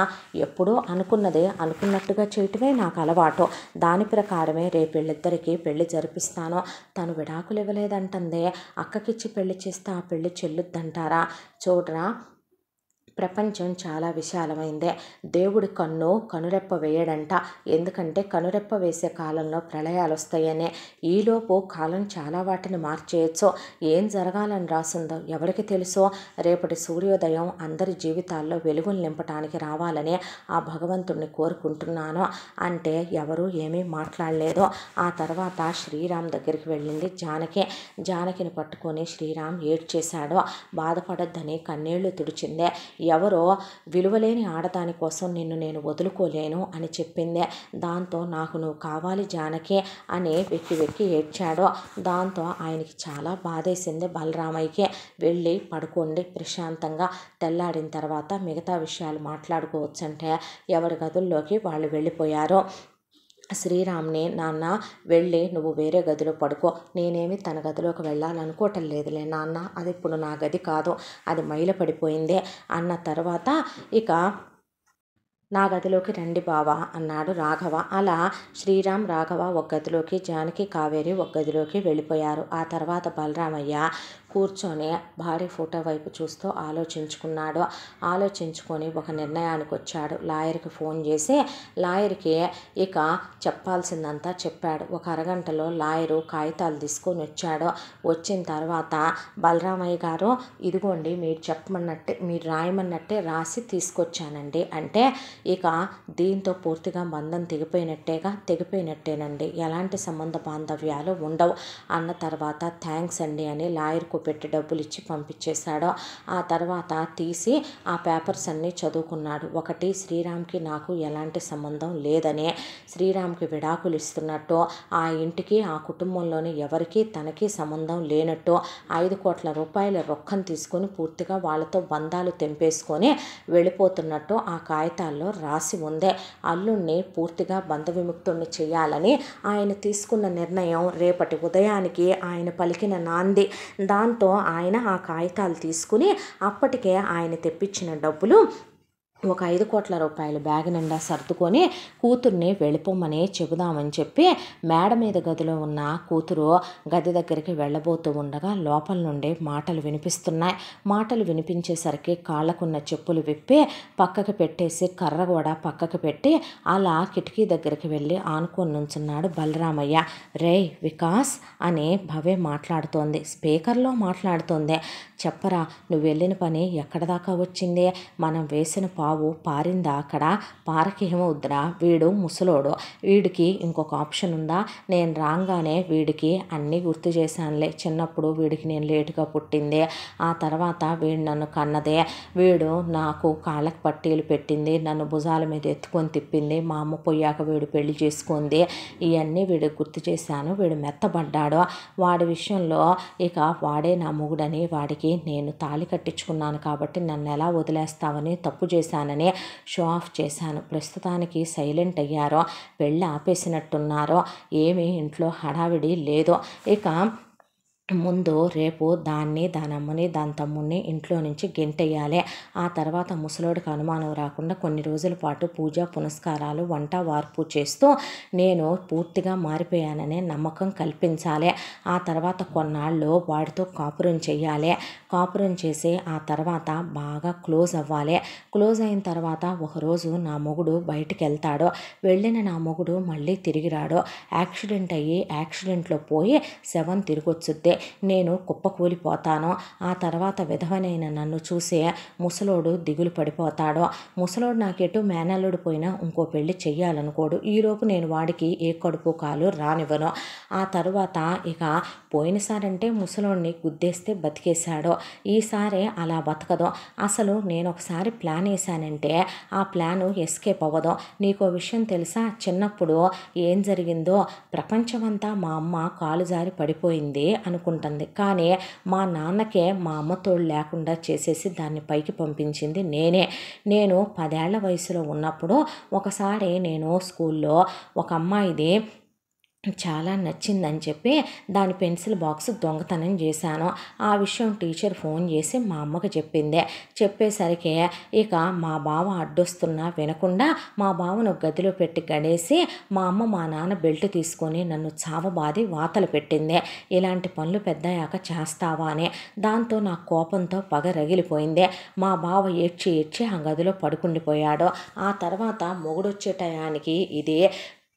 ఎప్పుడూ అనుకున్నదే అనుకున్నట్టుగా చేయటమే నాకు అలవాటు. దాని ప్రకారమే రేపు వీళ్ళిద్దరికీ పెళ్లి జరిపిస్తాను. తను విడాకులు ఇవ్వలేదంటుందే, అక్కకిచ్చి పెళ్లి చేస్తే ఆ పెళ్లి చెల్లుద్దంటారా? చూడరా, ప్రపంచం చాలా విశాలమైందే. దేవుడి కనురెప్ప వేయడంట. ఎందుకంటే కనురెప్ప వేసే కాలంలో ప్రళయాలు వస్తాయనే. ఈలోపు కాలం చాలా వాటిని మార్చేయచ్చు. ఏం జరగాలని రాసిందో ఎవరికి తెలుసో. రేపటి సూర్యోదయం అందరి జీవితాల్లో వెలుగులు నింపటానికి రావాలని ఆ భగవంతుడిని కోరుకుంటున్నాను అంటే ఎవరూ ఏమీ మాట్లాడలేదు. ఆ తర్వాత శ్రీరామ్ దగ్గరికి వెళ్ళింది జానకి. జానకిని పట్టుకొని శ్రీరామ్ ఏడ్చేశాడు. బాధపడొద్దని కన్నీళ్లు తుడిచిందే. ఎవరో విలువలేని ఆడదాని కోసం నిన్ను నేను వదులుకోలేను అని చెప్పిందే. దాంతో నాకు నువ్వు కావాలి జానకి అని వెక్కి వెక్కి ఏడ్చాడు. దాంతో ఆయనకి చాలా బాధేసింది బలరామయ్యకి. వెళ్ళి పడుకోండి ప్రశాంతంగా, తెల్లాడిన తర్వాత మిగతా విషయాలు మాట్లాడుకోవచ్చంటే ఎవరి గదుల్లోకి వాళ్ళు వెళ్ళిపోయారు. శ్రీరామ్ని, నాన్న వెళ్ళి నువ్వు వేరే గదిలో పడుకో, నేనేమి తన గదిలోకి వెళ్ళాలనుకోవటం లేదులే నాన్న, అది ఇప్పుడు నా గది కాదు, అది మైల పడిపోయిందే అన్న తర్వాత ఇక నా గదిలోకి రండి బావా అన్నాడు రాఘవ. అలా శ్రీరామ్, రాఘవ ఒక గదిలోకి, జానకి, కావేరి ఒక గదిలోకి వెళ్ళిపోయారు. ఆ తర్వాత బలరామయ్య కూర్చొని భార్య ఫోటో వైపు చూస్తూ ఆలోచించుకున్నాడు. ఆలోచించుకొని ఒక నిర్ణయానికి వచ్చాడు. లాయర్కి ఫోన్ చేసి లాయర్కి ఇక చెప్పాల్సిందంతా చెప్పాడు. ఒక అరగంటలో లాయరు కాగితాలు తీసుకొని వచ్చాడు. వచ్చిన తర్వాత బలరామయ్య గారు, ఇదిగోండి మీరు చెప్పమన్నట్టే, మీరు రాయమన్నట్టే రాసి తీసుకొచ్చానండి అంటే, ఇక దీంతో పూర్తిగా బంధం తెగిపోయినట్టేనండి, ఎలాంటి సంబంధ బాంధవ్యాలు ఉండవు అన్న తర్వాత థ్యాంక్స్ అండి అని లాయర్కు పెట్టి డబ్బులు ఇచ్చి పంపించేశాడు. ఆ తర్వాత తీసి ఆ పేపర్స్ అన్నీ చదువుకున్నాడు. ఒకటి, శ్రీరామ్కి నాకు ఎలాంటి సంబంధం లేదని, శ్రీరామ్కి విడాకులు ఇస్తున్నట్టు, ఆ ఇంటికి ఆ కుటుంబంలోని ఎవరికి తనకి సంబంధం లేనట్టు, 5 కోట్ల రూపాయల రొక్కం తీసుకొని పూర్తిగా వాళ్ళతో బంధాలు తెంపేసుకొని వెళ్ళిపోతున్నట్టు ఆ కాగితాల్లో రాసి ఉందే. అల్లుణ్ణి పూర్తిగా బంధ విముక్తుణ్ణి చేయాలని ఆయన తీసుకున్న నిర్ణయం రేపటి ఉదయానికి ఆయన పలికిన నాంది. దాంతో ఆయన ఆ కాగితాలు తీసుకుని అప్పటికే ఆయన తెప్పించిన డబ్బులు ఒక 5 కోట్ల రూపాయలు బ్యాగ్ నిండా సర్దుకొని కూతుర్ని వెళ్ళిపోమని చెబుదామని చెప్పి మేడ మీద గదిలో ఉన్న కూతురు గది దగ్గరికి వెళ్ళబోతూ ఉండగా లోపల నుండి మాటలు వినిపిస్తున్నాయి. మాటలు వినిపించేసరికి కాళ్ళకున్న చెప్పులు విప్పి పక్కకి పెట్టేసి కర్ర కూడా పక్కకి పెట్టి అలా కిటికీ దగ్గరికి వెళ్ళి ఆనుకొని నుంచున్నాడు బలరామయ్య. రేయ్ వికాస్ అని భవే మాట్లాడుతోంది, స్పీకర్లో మాట్లాడుతోంది. చెప్పరా, నువ్వు వెళ్ళిన పని ఎక్కడ దాకా వచ్చింది? మనం వేసిన పావు పారిందా? అక్కడ పారకేమవుద్దురా, వీడు ముసలోడు, వీడికి ఇంకొక ఆప్షన్ ఉందా? నేను రాగానే వీడికి అన్నీ గుర్తు చేశానులే. చిన్నప్పుడు వీడికి నేను లేటుగా పుట్టింది, ఆ తర్వాత వీడు నన్ను కన్నదే, వీడు నాకు కాళ్ళకి పట్టీలు పెట్టింది, నన్ను భుజాల మీద ఎత్తుకొని తిప్పింది, మా అమ్మ పోయాక వీడు పెళ్లి చేసుకుంది, ఇవన్నీ వీడికి గుర్తు చేశాను. వీడు మెత్తబడ్డాడు. వాడి విషయంలో ఇక వాడే నా మొగుడని, వాడికి నేను తాళి కట్టించుకున్నాను కాబట్టి నన్ను ఎలా వదిలేస్తావని తప్పు చేశానని షో ఆఫ్ చేశాను. ప్రస్తుతానికి సైలెంట్ అయ్యారో, పెళ్ళి ఆపేసినట్టున్నారో, ఏమీ ఇంట్లో హడావిడి లేదో. ఇక ముందు రేపు దాన్ని, దాని అమ్మని, దాని తమ్ముడిని ఇంట్లో నుంచి గెంటెయ్యాలి. ఆ తర్వాత ముసలోడికి అనుమానం రాకుండా కొన్ని రోజుల పాటు పూజ పునస్కారాలు, వంట వార్పు చేస్తూ నేను పూర్తిగా మారిపోయాననే నమ్మకం కల్పించాలి. ఆ తర్వాత కొన్నాళ్ళు వాడితో కాపురం చెయ్యాలి. కాపురం చేసి ఆ తర్వాత బాగా క్లోజ్ అవ్వాలి. క్లోజ్ అయిన తర్వాత ఒకరోజు నా మొగుడు బయటికి వెళ్తాడు. వెళ్ళిన నా మొగుడు మళ్ళీ తిరిగి రాడు. యాక్సిడెంట్ అయ్యి యాక్సిడెంట్లో పోయి శవం తిరిగొచ్చుద్ది. నేను కుప్పకూలిపోతాను. ఆ తర్వాత విధవనైన నన్ను చూసే ముసలోడు దిగులు పడిపోతాడు. ముసలోడు నాకెటు మేనల్లుడు పోయినా ఇంకో పెళ్లి చెయ్యాలనుకోడు. ఈలోపు నేను వాడికి ఏ కడుపు కాలు రానివ్వను. ఆ తరువాత ఇక పోయినసారంటే ముసలోడిని గుద్దేస్తే బతికేశాడు, ఈసారి అలా బతకదు. అసలు నేను ఒకసారి ప్లాన్ వేసానంటే ఆ ప్లాను ఎస్కేప్ అవ్వదు. నీకో విషయం తెలుసా, చిన్నప్పుడు ఏం జరిగిందో? ప్రపంచమంతా మా అమ్మ కాలు జారి పడిపోయింది అనుకుంటుంది, కానీ మా నాన్నకే మా అమ్మ తోడు లేకుండా చేసేసి దాన్ని పైకి పంపించింది నేనే. నేను 10 ఏళ్ల వయసులో ఉన్నప్పుడు ఒకసారి నేను స్కూల్లో ఒక అమ్మాయిది చాలా నచ్చిందని చెప్పి దాని పెన్సిల్ బాక్స్ దొంగతనం చేశాను. ఆ విషయం టీచర్ ఫోన్ చేసి మా అమ్మకు చెప్పింది. చెప్పేసరికి ఇక మా బావ అడ్డొస్తున్నా వినకుండా మా బావను గదిలో పెట్టి గడేసి మా అమ్మ మా నాన్న బెల్ట్ తీసుకొని నన్ను చావబాది వాతలు పెట్టింది. ఇలాంటి పనులు పెద్దయ్యాక చేస్తావా అని. దాంతో నా కోపంతో పగ రగిలిపోయింది. మా బావ ఏడ్చి ఆ గదిలో పడుకుండిపోయాడు. ఆ తర్వాత మొగుడొచ్చే టయానికి ఇది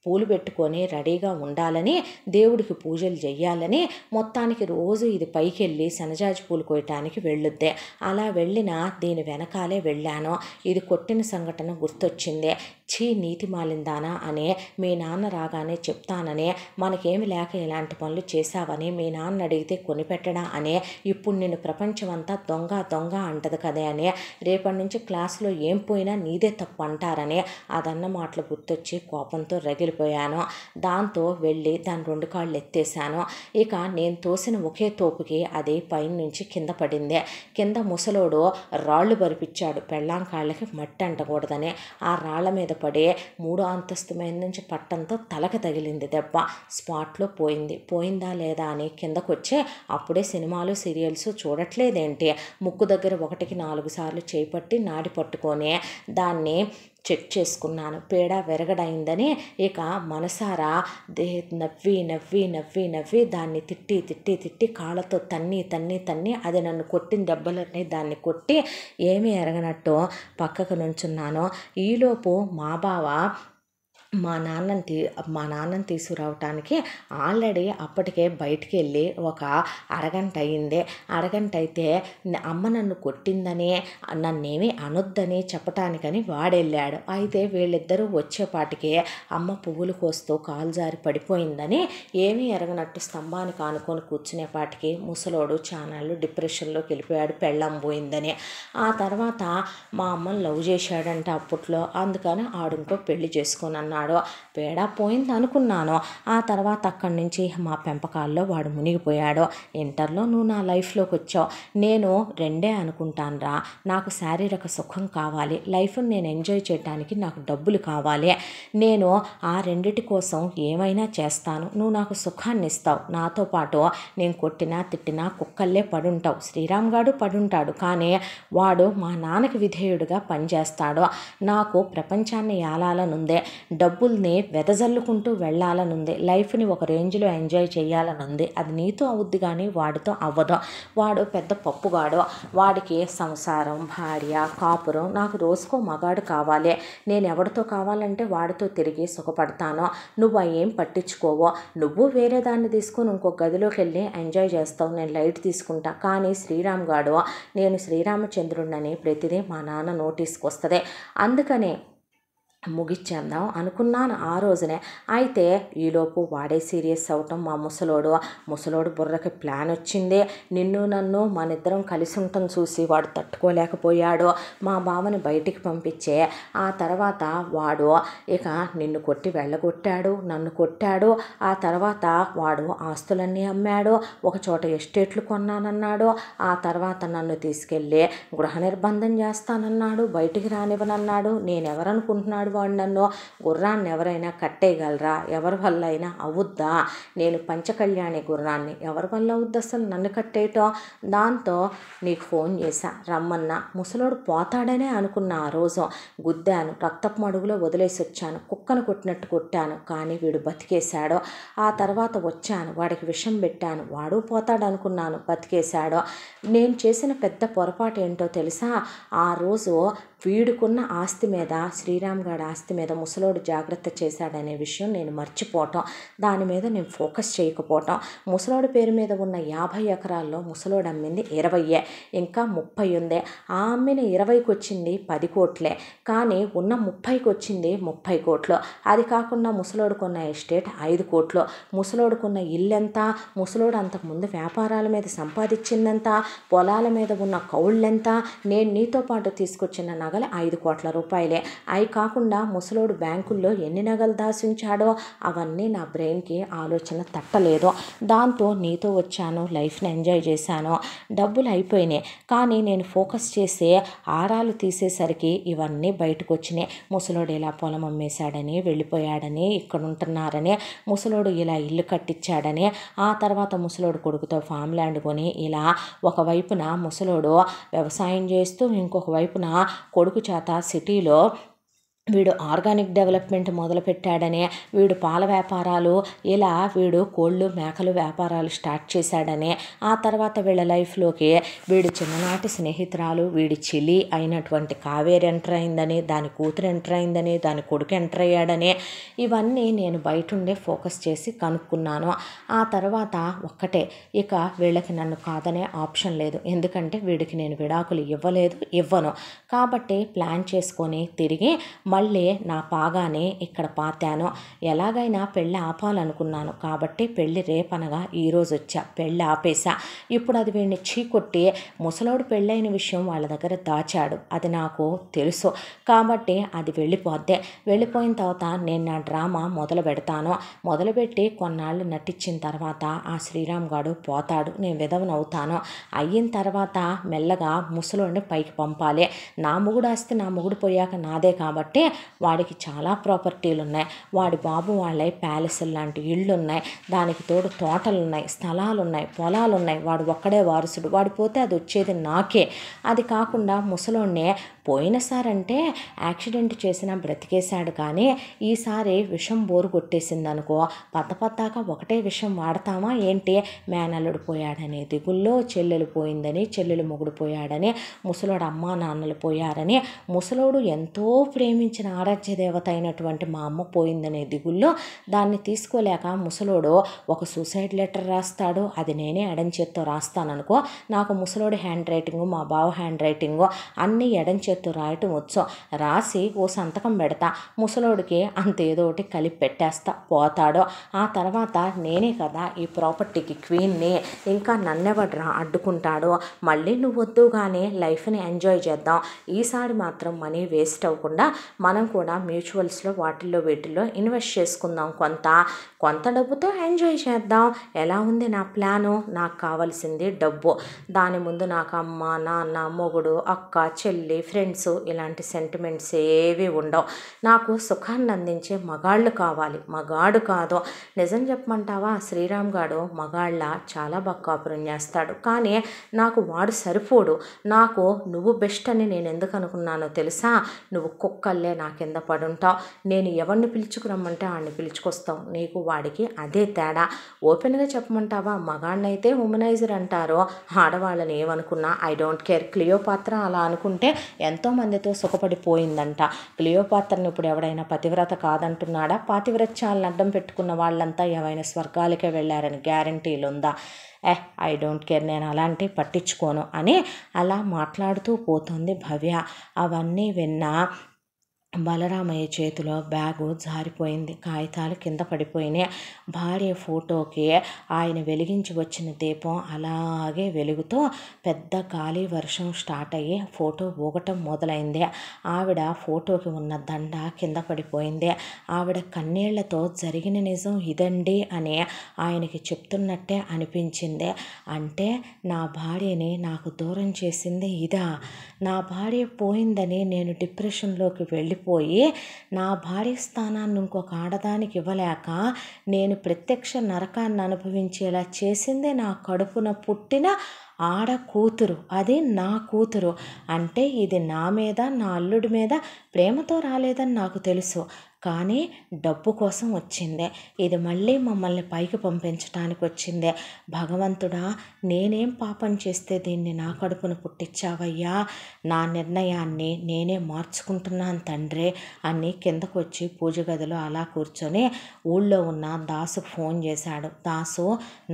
పూలు పెట్టుకొని రెడీగా ఉండాలని, దేవుడికి పూజలు చెయ్యాలని, మొత్తానికి రోజు ఇది పైకి వెళ్ళి శనజాజి పూలు కోయటానికి వెళ్ళుద్దే. అలా వెళ్ళినా దీని వెనకాలే వెళ్ళాను. ఇది కొట్టిన సంఘటన గుర్తొచ్చింది. ఛీ నీతి మాలిందానా అని మీ నాన్న రాగానే చెప్తానని, మనకేమి లేక ఇలాంటి పనులు చేశావని మీ నాన్న అడిగితే కొనిపెట్టడా అని, ఇప్పుడు నేను ప్రపంచమంతా దొంగ దొంగ అంటది కదే అని, రేపటి నుంచి క్లాసులో ఏం పోయినా నీదే తప్పు అంటారని అదన్న మాటలు గుర్తొచ్చి కోపంతో రగిలిపోయాను. దాంతో వెళ్ళి దాని 2 కాళ్ళు ఎత్తేసాను. ఇక నేను తోసిన ఒకే తోపుకి అది పైన నుంచి కింద పడింది. కింద ముసలోడు రాళ్ళు బరిపించాడు పెళ్ళాం కాళ్ళకి మట్టి అంటకూడదని. ఆ రాళ్ల మీద పడి 3వ అంతస్తు మీద నుంచి పట్టంతో తలకు తగిలింది దెబ్బ. స్పాట్లో పోయింది. పోయిందా లేదా అని కిందకొచ్చి అప్పుడే సినిమాలు సీరియల్స్ చూడట్లేదేంటి, ముక్కు దగ్గర 1కి 4 సార్లు చేపట్టి నాడి పట్టుకొని దాన్ని చెక్ చేసుకున్నాను. పేడ విరగడైందని ఇక మనసారా నవ్వి నవ్వి నవ్వి నవ్వి దాన్ని తిట్టి తిట్టి తిట్టి కాళ్ళతో తన్ని అది నన్ను కొట్టిన దెబ్బలన్నీ దాన్ని కొట్టి ఏమీ ఎరగనట్టు పక్కకు నుంచున్నాను. ఈలోపు మా బావ మా నాన్నని తీసుకురావటానికి ఆల్రెడీ అప్పటికే బయటికి వెళ్ళి ఒక అరగంట అయింది. అరగంట అయితే అమ్మ నన్ను కొట్టిందని, నన్నేమీ అనొద్దని చెప్పటానికని వాడెళ్ళాడు. అయితే వీళ్ళిద్దరూ వచ్చేపాటికి అమ్మ పువ్వులు కోస్తూ కాలు జారి పడిపోయిందని ఏమీ ఎరగనట్టు స్తంభానికి ఆనుకొని కూర్చునేపాటికి ముసలోడు చానాళ్ళు డిప్రెషన్లోకి వెళ్ళిపోయాడు, పెళ్ళం పోయిందని. ఆ తర్వాత మా అమ్మని లవ్ చేశాడంటే అప్పట్లో, అందుకని ఆడింకో పెళ్లి చేసుకొని అన్నాడు. పేడా పోయింది అనుకున్నాను. ఆ తర్వాత అక్కడి నుంచి మా పెంపకాల్లో వాడు మునిగిపోయాడు. ఇంటర్లో నువ్వు నా లైఫ్లోకి వచ్చావు. నేను 2 అనుకుంటానురా, నాకు శారీరక సుఖం కావాలి, లైఫ్ని నేను ఎంజాయ్ చేయడానికి నాకు డబ్బులు కావాలి. నేను ఆ 2 కోసం ఏమైనా చేస్తాను. నువ్వు నాకు సుఖాన్ని ఇస్తావు. నాతో పాటు నేను కొట్టినా తిట్టినా కుక్కల్లే పడుంటావు. శ్రీరామ్ గాడు పడుంటాడు, కానీ వాడు మా నాన్నకి విధేయుడిగా పనిచేస్తాడు. నాకు ప్రపంచాన్ని ఏలాలనుందే, డబ్బుల్ని వెదజల్లుకుంటూ వెళ్ళాలనుంది, లైఫ్ని ఒక రేంజ్లో ఎంజాయ్ చేయాలనుంది. అది నీతో అవుద్ది కానీ వాడితో అవ్వదు. వాడు పెద్ద పప్పుగాడు. వాడికి సంసారం, భార్య, కాపురం. నాకు రోజుకో మగాడు కావాలి. నేను ఎవరితో కావాలంటే వాడితో తిరిగి సుఖపడతాను. నువ్వు ఏం పట్టించుకోవో. నువ్వు వేరే దాన్ని తీసుకొని ఇంకో గదిలోకి వెళ్ళి ఎంజాయ్ చేస్తావు, నేను లైట్ తీసుకుంటా. కానీ శ్రీరామ్ గాడు, నేను శ్రీరామచంద్రుడిని ప్రతిదీ మా నాన్న నోటీస్కి వస్తుంది. అందుకనే ముగిచ్చేద్దాం అనుకున్నాను ఆ రోజునే. అయితే ఈలోపు వాడే సీరియస్ అవటం మా ముసలోడు బుర్రకి ప్లాన్ వచ్చింది. నిన్ను నన్ను మనిద్దరం కలిసి ఉంటాం చూసి వాడు తట్టుకోలేకపోయాడు. మా బావని బయటికి పంపించే ఆ తర్వాత వాడు ఇక నిన్ను కొట్టి వెళ్ళగొట్టాడు, నన్ను కొట్టాడు. ఆ తర్వాత వాడు ఆస్తులన్నీ అమ్మాడు, ఒక చోట ఎస్టేట్లు కొన్నానన్నాడు. ఆ తర్వాత నన్ను తీసుకెళ్ళి గృహ నిర్బంధం చేస్తానన్నాడు, బయటికి రానివ్వనన్నాడు. నేనెవరనుకుంటున్నాడు వాడు నన్ను? గుర్రాన్ని ఎవరైనా కట్టేయగలరా? ఎవరి వల్ల అయినా అవుద్దా? నేను పంచకళ్యాణి గుర్రాన్ని, ఎవరి వల్ల అవుద్ది అసలు నన్ను కట్టేయటం? దాంతో నీకు ఫోన్ చేశా, రమ్మన్నా. ముసలోడు పోతాడనే అనుకున్నా. ఆ రోజు గుద్దాను, రక్తపు మడుగులో వదిలేసి వచ్చాను, కుక్కను కొట్టినట్టు కొట్టాను, కానీ వీడు బతికేశాడు. ఆ తర్వాత వచ్చాను, వాడికి విషం పెట్టాను, వాడు పోతాడు అనుకున్నాను, బతికేశాడు. నేను చేసిన పెద్ద పొరపాటు ఏంటో తెలుసా? ఆ రోజు వీడుకున్న ఆస్తి మీద, శ్రీరామ్ గారి ఆస్తి మీద ముసలోడు జాగ్రత్త చేశాడనే విషయం నేను మర్చిపోవటం, దాని మీద నేను ఫోకస్ చేయకపోవటం. ముసలోడి పేరు మీద ఉన్న 50 ఎకరాల్లో ముసలోడు అమ్మింది 20, ఇంకా 30 ఉంది. ఆ అమ్మిన 20కి వచ్చింది 10 కోట్లే, కానీ ఉన్న 30కి వచ్చింది 30 కోట్లు. అది కాకుండా ముసలోడుకున్న ఎస్టేట్ 5 కోట్లు. ముసలోడుకున్న ఇల్లెంత, ముసలోడు అంతకుముందు వ్యాపారాల మీద సంపాదించిందంత, పొలాల మీద ఉన్న కౌళ్ళెంత, నేను నీతో పాటు తీసుకొచ్చిన నగలు 5 కోట్ల రూపాయలే. అవి కాకుండా ముసలోడు బ్యాంకుల్లో ఎన్ని నగలు దాచుంచాడో అవన్నీ నా బ్రెయిన్కి ఆలోచన తట్టలేదు. దాంతో నీతో వచ్చాను, లైఫ్ని ఎంజాయ్ చేశాను, డబ్బులు అయిపోయినాయి. కానీ నేను ఫోకస్ చేసే ఆరాలు తీసేసరికి ఇవన్నీ బయటకు వచ్చినాయి. ముసలోడు ఇలా పొలం అమ్మేశాడని, వెళ్ళిపోయాడని, ఇక్కడ ఉంటున్నారని, ముసలోడు ఇలా ఇల్లు కట్టించాడని, ఆ తర్వాత ముసలోడు కొడుకుతో ఫామ్ ల్యాండ్ కొని ఇలా ఒకవైపున ముసలోడు వ్యవసాయం చేస్తూ ఇంకొక వైపున కొడుకు చేత సిటీలో వీడు ఆర్గానిక్ డెవలప్మెంట్ మొదలుపెట్టాడని, వీడు పాల వ్యాపారాలు, ఇలా వీడు కోళ్ళు మేకలు వ్యాపారాలు స్టార్ట్ చేశాడని, ఆ తర్వాత వీళ్ళ లైఫ్లోకి వీడి చిన్ననాటి స్నేహితురాలు, వీడి చెల్లి అయినటువంటి కావేరి ఎంటర్ అయిందని, దాని కూతురు ఎంటర్ అయిందని, దాని కొడుకు ఎంటర్ అయ్యాడని, ఇవన్నీ నేను బయట ఉండే ఫోకస్ చేసి కనుక్కున్నాను. ఆ తర్వాత ఒక్కటే, ఇక వీళ్ళకి నన్ను కాదనే ఆప్షన్ లేదు. ఎందుకంటే వీడికి నేను విడాకులు ఇవ్వను. కాబట్టి ప్లాన్ చేసుకొని తిరిగి మళ్ళీ నా పాగానే ఇక్కడ పాతాను. ఎలాగైనా పెళ్ళి ఆపాలనుకున్నాను కాబట్టి పెళ్ళి రేపనగా ఈరోజు వచ్చా, పెళ్ళి ఆపేశా. ఇప్పుడు అది వీడిని చీకొట్టి ముసలోడు పెళ్ళైన విషయం వాళ్ళ దగ్గర దాచాడు, అది నాకు తెలుసు. కాబట్టి అది వెళ్ళిపోయిన తర్వాత నేను నా డ్రామా మొదలు పెడతాను. మొదలుపెట్టి కొన్నాళ్ళు నటించిన తర్వాత ఆ శ్రీరామ్ గాడు పోతాడు, నేను విధవనవుతాను. అయిన తర్వాత మెల్లగా ముసలోడిని పైకి పంపాలి. నా మొగుడు ఆస్తి నా మొగుడు పోయాక నాదే కాబట్టి వాడికి చాలా ప్రాపర్టీలు ఉన్నాయి. వాడి బాబు వాళ్ళే ప్యాలెస్లు లాంటి ఇళ్ళు ఉన్నాయి, దానికి తోడు తోటలు ఉన్నాయి, స్థలాలు ఉన్నాయి, పొలాలు ఉన్నాయి. వాడు ఒక్కడే వారసుడు, వాడు పోతే అది వచ్చేది నాకే. అది కాకుండా ముసలోడినే పోయినసారంటే యాక్సిడెంట్ చేసినా బ్రతికేశాడు, కానీ ఈసారి విషం బోరు కొట్టేసిందనుకో, పద్దపద్దాక ఒకటే విషం వాడతామా ఏంటి? మేనల్లుడు పోయాడని దిగుల్లో, చెల్లెలు పోయిందని, చెల్లెలు మొగుడు పోయాడని, ముసలోడు అమ్మా నాన్నలు పోయారని, ముసలోడు ఎంతో ప్రేమించిన ఆరాధ్య దేవత అయినటువంటి మా అమ్మ పోయిందనే దిగుల్లో దాన్ని తీసుకోలేక ముసలోడు ఒక సూసైడ్ లెటర్ రాస్తాడు. అది నేనే ఎడం చేత్తో రాస్తాననుకో. నాకు ముసలోడి హ్యాండ్ రైటింగు, మా బావ హ్యాండ్ రైటింగు అన్నీ ఎడం చేత్తో రాయటం వచ్చు. రాసి ఓ సంతకం పెడతా, ముసలోడికి అంతేదో ఒకటి కలిపి పెట్టేస్తా, పోతాడు. ఆ తర్వాత నేనే కదా ఈ ప్రాపర్టీకి క్వీన్ని, ఇంకా నన్నెవడ్రా అడ్డుకుంటాడు? మళ్ళీ నువ్వు వద్దు కానీ లైఫ్ని ఎంజాయ్ చేద్దాం. ఈసారి మాత్రం మనీ వేస్ట్ అవ్వకుండా మనం కూడా మ్యూచువల్స్లో వీటిల్లో ఇన్వెస్ట్ చేసుకుందాం. కొంత డబ్బుతో ఎంజాయ్ చేద్దాం. ఎలా ఉంది నా ప్లాను? నాకు కావాల్సింది డబ్బు. దాని ముందు నాకు అమ్మ నాన్న, మొగుడు, అక్క, చెల్లి, ఫ్రెండ్స్ ఇలాంటి సెంటిమెంట్స్ ఏవి ఉండవు. నాకు సుఖాన్ని అందించే మగాళ్ళు కావాలి, మగాడు కాదు. నిజం చెప్పమంటావా, శ్రీరామ్ గాడు మగాళ్ళ చాలా బాగా కాపురం చేస్తాడు, కానీ నాకు వాడు సరిపోడు. నాకు నువ్వు బెస్ట్ అని నేను ఎందుకు అనుకున్నానో తెలుసా? నువ్వు కుక్కల్లే నా కింద పడుంటావు. నేను ఎవరిని పిలుచుకురమ్మంటే వాడిని పిలుచుకొస్తావు. నీకు వాడికి అదే తేడా. ఓపెన్గా చెప్పమంటావా, మగాడినైతే హ్యూమనైజర్ అంటారు, ఆడవాళ్ళని ఏమనుకున్నా ఐ డోంట్ కేర్. క్లియోపాత్ర అలా అనుకుంటే ఎంతోమందితో సుఖపడిపోయిందంట. క్లియోపాత్రను ఇప్పుడు ఎవడైనా పతివ్రత కాదంటున్నాడా? పాతివ్రత్యాలను అడ్డం పెట్టుకున్న వాళ్ళంతా ఏవైనా స్వర్గాలకే వెళ్ళారని గ్యారంటీలు ఉందా? ఐ డోంట్ కేర్, నేను అలాంటివి పట్టించుకోను అని అలా మాట్లాడుతూ పోతుంది భవ్య. అవన్నీ విన్నా బలరామయ్య చేతిలో బ్యాగు జారిపోయింది, కాగితాలు కింద పడిపోయినాయి. భార్య ఫోటోకి ఆయన వెలిగించి వచ్చిన దీపం అలాగే వెలుగుతూ పెద్ద గాలి వర్షం స్టార్ట్ అయ్యి ఫోటో ఊగటం మొదలైంది. ఆవిడ ఫోటోకి ఉన్న దండ కింద పడిపోయింది. ఆవిడ కన్నీళ్లతో జరిగిన నిజం ఇదండి అని ఆయనకి చెప్తున్నట్టే అనిపించింది. అంటే నా భార్యని నాకు దూరం చేసింది ఇదా? నా భార్య పోయిందని నేను డిప్రెషన్లోకి వెళ్ళిపోయి నా భార్య స్థానాన్ని ఇంకొక ఆడదానికి ఇవ్వలేక నేను ప్రత్యక్ష నరకాన్ని అనుభవించేలా చేసిందే నా కడుపున పుట్టిన ఆడ కూతురు, అది నా కూతురు. అంటే ఇది నా మీద, నా అల్లుడి మీద ప్రేమతో రాలేదని నాకు తెలుసు, కానీ డబ్బు కోసం వచ్చిందే, ఇది మళ్ళీ మమ్మల్ని పైకి పంపించడానికి వచ్చిందే. భగవంతుడా, నేనేం పాపం చేస్తే దీన్ని నా కడుపున పుట్టించావయ్యా, నా నిర్ణయాన్ని నేనే మార్చుకుంటున్నాను తండ్రి అని కిందకు వచ్చి పూజ గదిలో అలా కూర్చొని ఊళ్ళో ఉన్న దాసుకు ఫోన్ చేశాడు. దాసు,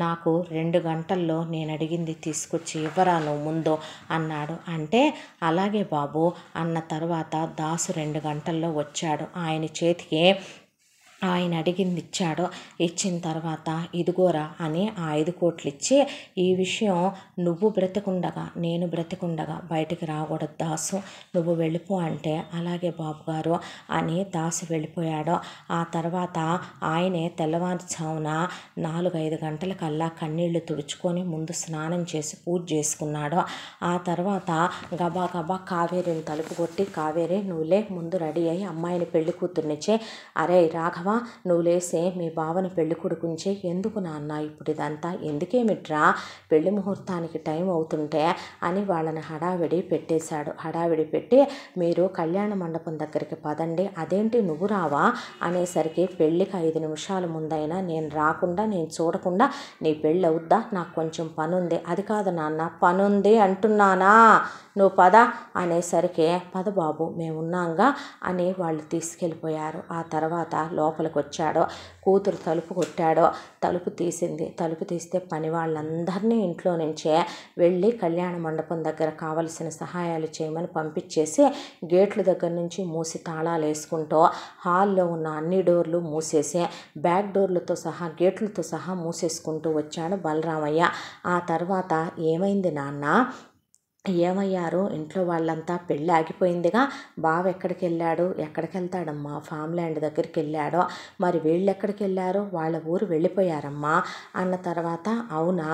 నాకు 2 గంటల్లో నేను అడిగింది తీసుకొచ్చి ఇవ్వరా నువ్వు ముందు అన్నాడు. అంటే అలాగే బాబు అన్న తర్వాత దాసు 2 గంటల్లో వచ్చాడు. ఆయన చేతికి ఆయన అడిగింది ఇచ్చాడు. ఇచ్చిన తర్వాత ఇదిగోరా అని ఆ 5 కోట్లు ఇచ్చి, ఈ విషయం నువ్వు బ్రతికుండగా నేను బ్రతికుండగా బయటికి రాకూడదు దాసు, నువ్వు వెళ్ళిపో అంటే అలాగే బాబు గారు అని దాసు వెళ్ళిపోయాడు. ఆ తర్వాత ఆయనే తెల్లవారుజామున 4-5 గంటలకల్లా కన్నీళ్లు తుడుచుకొని ముందు స్నానం చేసి పూజ చేసుకున్నాడు. ఆ తర్వాత గబా గబా కావేరిని తలుపు కొట్టి, కావేరి నువ్వులే ముందు రెడీ అయ్యి అమ్మాయిని పెళ్లి కూతుర్నిచ్చే, అరే రాఘవ నువ్వు లేసే మీ బావని పెళ్లి కొడుకుంచే. ఎందుకు నాన్న ఇప్పుడు ఇదంతా, ఎందుకేమిట్రా పెళ్లి ముహూర్తానికి టైం అవుతుంటే అని వాళ్ళని హడావిడి పెట్టేశాడు. హడావిడి పెట్టి మీరు కళ్యాణ మండపం దగ్గరికి పదండి. అదేంటి నువ్వు రావా అనేసరికి పెళ్ళికి 5 నిమిషాల ముందైనా నేను రాకుండా నేను చూడకుండా నీ పెళ్ళి అవుద్దా, నాకు కొంచెం పనుంది. అది కాదు నాన్న, పనుంది అంటున్నానా, నువ్వు పద అనేసరికి పద బాబు మేమున్నాంగా అని వాళ్ళు తీసుకెళ్ళిపోయారు. ఆ తర్వాత లోపలికి వచ్చాడో, కూతురు తలుపు కొట్టాడో, తలుపు తీసింది. తలుపు తీస్తే పని వాళ్ళందరినీ ఇంట్లో నుంచే వెళ్ళి కళ్యాణ మండపం దగ్గర కావలసిన సహాయాలు చేయమని పంపించేసి గేట్ల దగ్గర నుంచి మూసి తాళాలు వేసుకుంటూ హాల్లో ఉన్న అన్ని డోర్లు మూసేసి బ్యాక్ డోర్లతో సహా గేట్లతో సహా మూసేసుకుంటూ వచ్చాడు బలరామయ్య. ఆ తర్వాత ఏమైంది నాన్న, ఏమయ్యారు ఇంట్లో వాళ్ళంతా, పెళ్ళి ఆగిపోయిందిగా, బావ ఎక్కడికి వెళ్ళాడు, ఎక్కడికి వెళ్తాడమ్మా, ఫామ్ ల్యాండ్ దగ్గరికి వెళ్ళాడో, మరి వీళ్ళు ఎక్కడికి వెళ్ళారు, వాళ్ళ ఊరు వెళ్ళిపోయారమ్మా అన్న తర్వాత అవునా,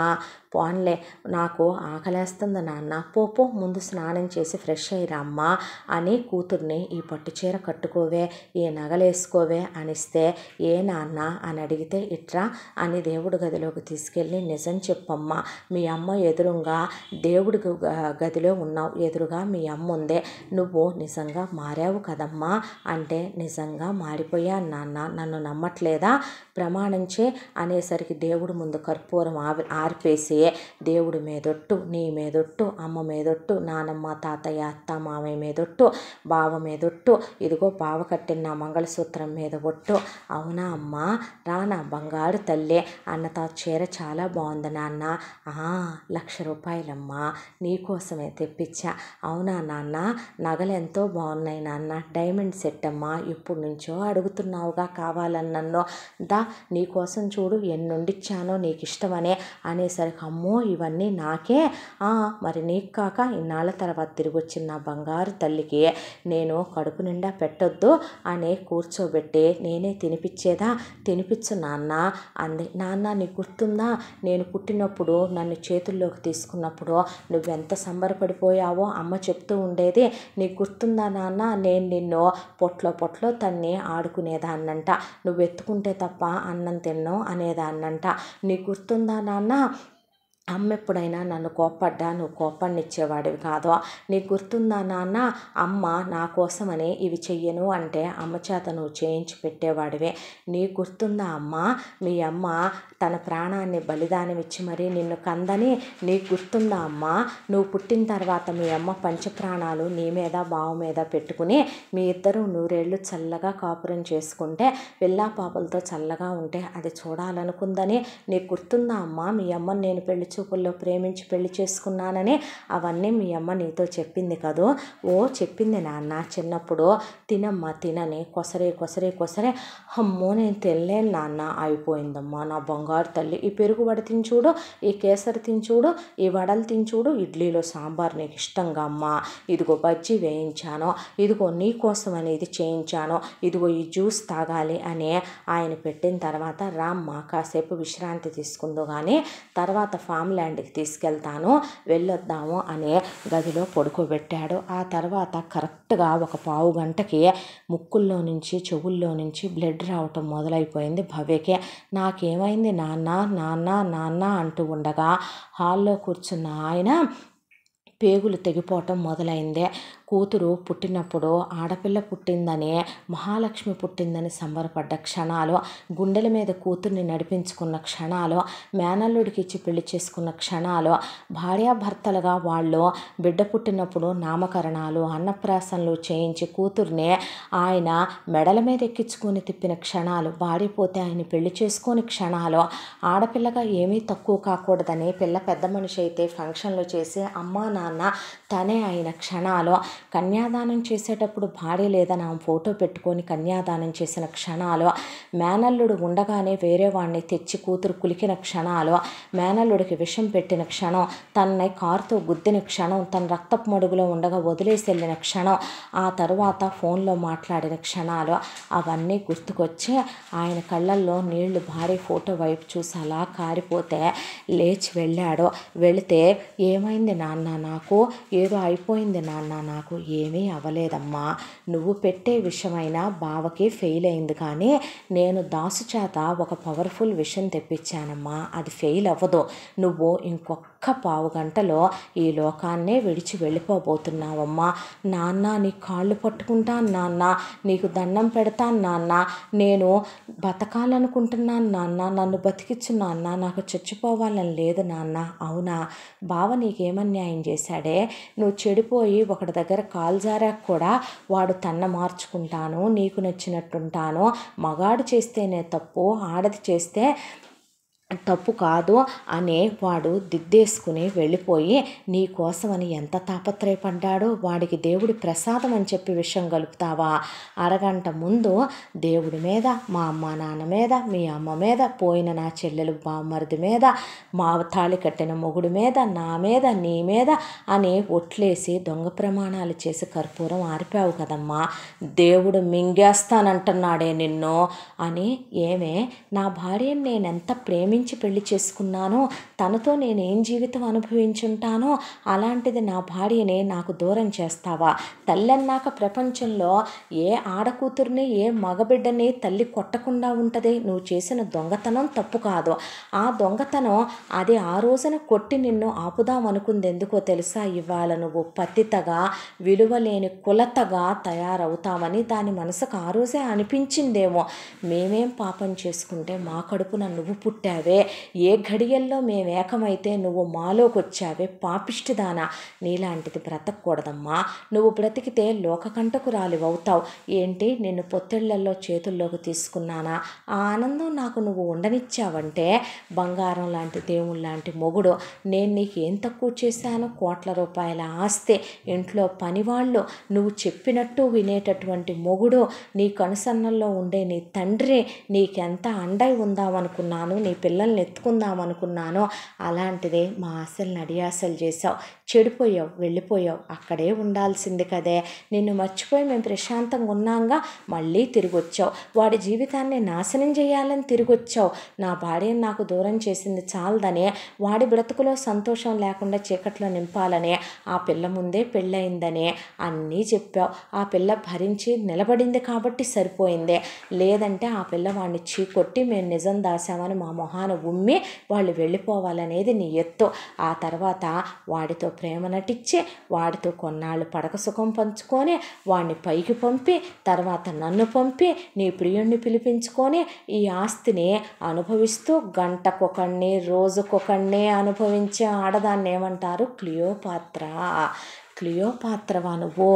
పోన్లే నాకు ఆకలేస్తుంది నాన్న, పోపో ముందు స్నానం చేసి ఫ్రెష్ అయ్యిరా అమ్మా అని కూతుర్ని ఈ పట్టు చీర కట్టుకోవే, ఈ నగలేసుకోవే అనిస్తే ఏ నాన్న అని అడిగితే ఇట్రా అని దేవుడి గదిలోకి తీసుకెళ్ళి నిజం చెప్పమ్మా, మీ అమ్మ ఎదురుగా దేవుడి గదిలో ఉన్నావు, ఎదురుగా మీ అమ్మ ఉందే, నువ్వు నిజంగా మారావు కదమ్మా అంటే నిజంగా మారిపోయాను నాన్న, నన్ను నమ్మట్లేదా, ప్రమాణించే అనేసరికి దేవుడి ముందు కర్పూరం ఆర్పేసి దేవుడి మీదొట్టు, నీ మీదొట్టు, అమ్మ మీదొట్టు, నానమ్మ తాతయ్య అత్త మామయ్య మీదొట్టు, బావ మీదొట్టు, ఇదిగో బావ కట్టిన నా మంగళసూత్రం మీద ఒట్టు, అవునా అమ్మా రానా బంగారు తల్లి అన్న చీర చాలా బాగుంది నాన్న, 1,00,000 రూపాయలమ్మా నీకోసమే తెప్పించా, అవునా నాన్న నగలు ఎంతో బాగున్నాయి నాన్న, డైమండ్ సెట్ అమ్మా, ఇప్పుడు నుంచో అడుగుతున్నావుగా కావాలని నన్ను, దా నీకోసం చూడు ఎన్నుండిచ్చానో నీకు ఇష్టమనే అనేసరికి అమ్మో ఇవన్నీ నాకే, మరి నీకు కాక ఇన్నాళ్ళ తర్వాత తిరిగి వచ్చిన నా బంగారు తల్లికి నేను కడుపు నిండా పెట్టొద్దు అని కూర్చోబెట్టి నేనే తినిపించేదా, తినిపించు నాన్న అంది. నాన్న నీకు గుర్తుందా, నేను పుట్టినప్పుడు నన్ను చేతుల్లోకి తీసుకున్నప్పుడు నువ్వెంత సంబరపడిపోయావో అమ్మ చెప్తూ ఉండేది, నీకు గుర్తుందా నాన్న, నేను నిన్ను పొట్లో తన్ని ఆడుకునేదాన్నంట, నువ్వు ఎత్తుకుంటే తప్ప అన్నం తిన్నో అనేదాన్నంట, నీకు గుర్తుందా నాన్న, అమ్మ ఎప్పుడైనా నన్ను కోప్పడ్డా నువ్వు కోపాన్ని ఇచ్చేవాడివి కాదు, నీకు గుర్తుందా నాన్న, అమ్మ నా కోసమని ఇవి చెయ్యను అంటే అమ్మ చేత నువ్వు చేయించి పెట్టేవాడివే, నీకు గుర్తుందా అమ్మ, మీ అమ్మ తన ప్రాణాన్ని బలిదానమిచ్చి మరీ నిన్ను కందని, నీకు గుర్తుందా అమ్మ, నువ్వు పుట్టిన తర్వాత మీ అమ్మ పంచప్రాణాలు నీ మీద బావ మీద పెట్టుకుని మీ ఇద్దరు 100 ఏళ్ళు చల్లగా కాపురం చేసుకుంటే పిల్లా పాపలతో చల్లగా ఉంటే అది చూడాలనుకుందని, నీకు గుర్తుందా అమ్మ, మీ అమ్మని నేను పెళ్లి చూపుల్లో ప్రేమించి పెళ్లి చేసుకున్నానని, అవన్నీ మీ అమ్మ నీతో చెప్పింది కదూ, చెప్పింది నాన్న చిన్నప్పుడు, తినమ్మా తినని కొసరే అమ్మో నేను తినలేను నాన్న, అయిపోయిందమ్మా నా బంగారు తల్లి, ఈ పెరుగు వడ తినచూడు, ఈ కేసరి తినచూడు, ఈ వడలు తినచూడు, ఇడ్లీలో సాంబార్ నీకు ఇష్టంగా అమ్మా, ఇదిగో బజ్జీ వేయించాను, ఇదిగో నీ కోసం అనేది చేయించాను, ఇదిగో ఈ జ్యూస్ తాగాలి అని ఆయన పెట్టిన తర్వాత రామ్మ కాసేపు విశ్రాంతి తీసుకుందో కానీ తర్వాత ఫామ్ ల్యాండ్కి తీసుకెళ్తాను వెళ్ళొద్దాము అనే గదిలో పడుకోబెట్టాడు. ఆ తర్వాత కరెక్ట్గా ఒక పావు గంటకి ముక్కుల్లో నుంచి చెవుల్లో నుంచి బ్లడ్ రావటం మొదలైపోయింది భవ్యకే. నాకేమైంది నాన్న నాన్న నాన్న అంటూ ఉండగా హాల్లో కూర్చున్న ఆయన పేగులు తెగిపోవటం మొదలైందే. కూతురు పుట్టినప్పుడు ఆడపిల్ల పుట్టిందని, మహాలక్ష్మి పుట్టిందని సంబరపడ్డ క్షణాలు, గుండెల మీద కూతుర్ని నడిపించుకున్న క్షణాలు, మేనల్లుడికి ఇచ్చి పెళ్లి చేసుకున్న క్షణాలు, భార్యాభర్తలుగా వాళ్ళు బిడ్డ పుట్టినప్పుడు నామకరణాలు, అన్నప్రాసనలు చేయించి కూతుర్ని ఆయన మెడల మీద ఎక్కించుకొని తిప్పిన క్షణాలు, భార్య పోతే ఆయన్ని పెళ్లి చేసుకొని క్షణాలు, ఆడపిల్లగా ఏమీ తక్కువ కాకూడదని పిల్ల పెద్ద మనిషి అయితే ఫంక్షన్లు చేసి అమ్మా నాన్న తనే అయిన క్షణాలు, కన్యాదానం చేసేటప్పుడు భార్య లేదని ఆమె ఫోటో పెట్టుకొని కన్యాదానం చేసిన క్షణాలు, మేనల్లుడు ఉండగానే వేరే వాడిని తెచ్చి కూతురు కులికిన క్షణాలు, మేనల్లుడికి విషం పెట్టిన క్షణం, తనని కారుతో గుద్దిన క్షణం, తన రక్తపు మడుగులో ఉండగా వదిలేసి వెళ్ళిన క్షణం, ఆ తరువాత ఫోన్లో మాట్లాడిన క్షణాలు అవన్నీ గుర్తుకొచ్చి ఆయన కళ్ళల్లో నీళ్లు భార్య ఫోటో వైపు చూసి అలా కారిపోతే లేచి వెళ్ళాడు. వెళితే ఏమైంది నాన్న, నాకు ఏదో అయిపోయింది నాన్న, నాకు ఏమీ అవ్వలేదమ్మా, నువ్వు పెట్టే విషయమైనా బావకి ఫెయిల్ అయింది, కానీ నేను దాసు చేత ఒక పవర్ఫుల్ విషయం తెప్పించానమ్మా, అది ఫెయిల్ అవ్వదు, నువ్వు ఇంకొక పావు గంటలో ఈ లోకాన్నే విడిచి వెళ్ళిపోబోతున్నావమ్మా, నాన్న నీ కాళ్ళు పట్టుకుంటాను నాన్న, నీకు దండం పెడతాను నాన్న, నేను బతకాలనుకుంటున్నాను నాన్న, నన్ను బతికించు నాన్న, నాకు చచ్చిపోవాలని లేదు నాన్న. అవునా బావ నీకేమన్యాయం చేశాడే, నువ్వు చెడిపోయి ఒకటి దగ్గర కాలు జారాక కూడా వాడు తన్న మార్చుకుంటాను, నీకు నచ్చినట్టుంటాను, మగాడు చేస్తేనే తప్పు, ఆడది చేస్తే తప్పు కాదు అని వాడు దిద్దేసుకుని వెళ్ళిపోయి నీ కోసమని ఎంత తాపత్రయపడ్డాడో వాడికి దేవుడి ప్రసాదం అని చెప్పి విషయం కలుపుతావా? అరగంట ముందు దేవుడి మీద, మా అమ్మ నాన్న మీద, మీ అమ్మ మీద, పోయిన నా చెల్లెలు బామ్మరిది మీద, మా తాళి కట్టిన మొగుడి మీద, నా మీద, నీ మీద అని ఒట్లేసి దొంగ ప్రమాణాలు చేసి కర్పూరం ఆరిపావు కదమ్మా, దేవుడు మింగేస్తానంటున్నాడే నిన్ను అని. ఏమే నా భార్యని నేనెంత ప్రేమించి పెళ్లి చేసుకున్నానో, తనతో నేనేం జీవితం అనుభవించుంటానో అలాంటిది నా భార్యని నాకు దూరం చేస్తావా? తల్లన్నాక ప్రపంచంలో ఏ ఆడకూతుర్ని, ఏ మగబిడ్డని తల్లి కొట్టకుండా ఉంటుంది. నువ్వు చేసిన దొంగతనం తప్పు కాదు, ఆ దొంగతనం అది ఆ రోజున కొట్టి నిన్ను ఆపుదాం అనుకుంది ఎందుకో తెలుసా? ఇవాళ నువ్వు పతితగా, విలువలేని కులతగా తయారవుతామని దాని మనసుకు ఆ రోజే అనిపించిందేమో. మేమేం పాపం చేసుకుంటే మా కడుపున నువ్వు పుట్టావే, ఏ ఘడియల్లో మేము ఏకమైతే నువ్వు మాలోకి వచ్చావే పాపిష్టిదానా, నీలాంటిది బ్రతకూడదమ్మా, నువ్వు బ్రతికితే లోకకంటకురాలివి అవుతావు. ఏంటి నిన్ను పొత్తిళ్లలో చేతుల్లోకి తీసుకున్నానా, ఆ ఆనందం నాకు నువ్వు ఉండనిచ్చావంటే బంగారం లాంటి దేవుళ్ళ లాంటి మొగుడు, నేను నీకు ఏం తక్కువ చేశాను? కోట్ల రూపాయల ఆస్తి, ఇంట్లో పనివాళ్ళు, నువ్వు చెప్పినట్టు వినేటటువంటి మొగుడు, నీ కనుసన్నల్లో ఉండే నీ తండ్రి, నీకెంత అండై ఉందామనుకున్నాను, నీ పిల్లల్ని ఎత్తుకుందామనుకున్నాను, అలాంటిదే మా ఆశల్ని అడియాసలు చేసావు, చెడిపోయావు, వెళ్ళిపోయావు. అక్కడే ఉండాల్సింది కదే, నిన్ను మర్చిపోయి మేము ప్రశాంతంగా ఉన్నాంగా మళ్ళీ తిరిగి వచ్చావు, వాడి జీవితాన్ని నాశనం చేయాలని తిరిగి వచ్చావు. నా భార్యను నాకు దూరం చేసింది చాలదని, వాడి బ్రతుకులో సంతోషం లేకుండా చీకట్లో నింపాలని, ఆ పిల్ల ముందే పెళ్ళయిందని అన్నీ చెప్పావు. ఆ పిల్ల భరించి నిలబడింది కాబట్టి సరిపోయింది, లేదంటే ఆ పిల్ల వాడిని చీకొట్టి మేము నిజం దాసామని మా మొహాన ఉమ్మి వాళ్ళు వెళ్ళిపోవాలనేది నీ ఎత్తు. ఆ తర్వాత వాడితో ప్రేమ నటించి, వాడితో కొన్నాళ్ళు పడక సుఖం పంచుకొని, వాడిని పైకి పంపి, తర్వాత నన్ను పంపి, నీ ప్రియుణ్ణి పిలిపించుకొని ఈ ఆస్తిని అనుభవిస్తూ గంటకొకడిని, రోజుకొకడిని అనుభవించే ఆడదాన్ని ఏమంటారు? క్లియోపాత్ర. క్లియోపాత్రవా నువ్వు?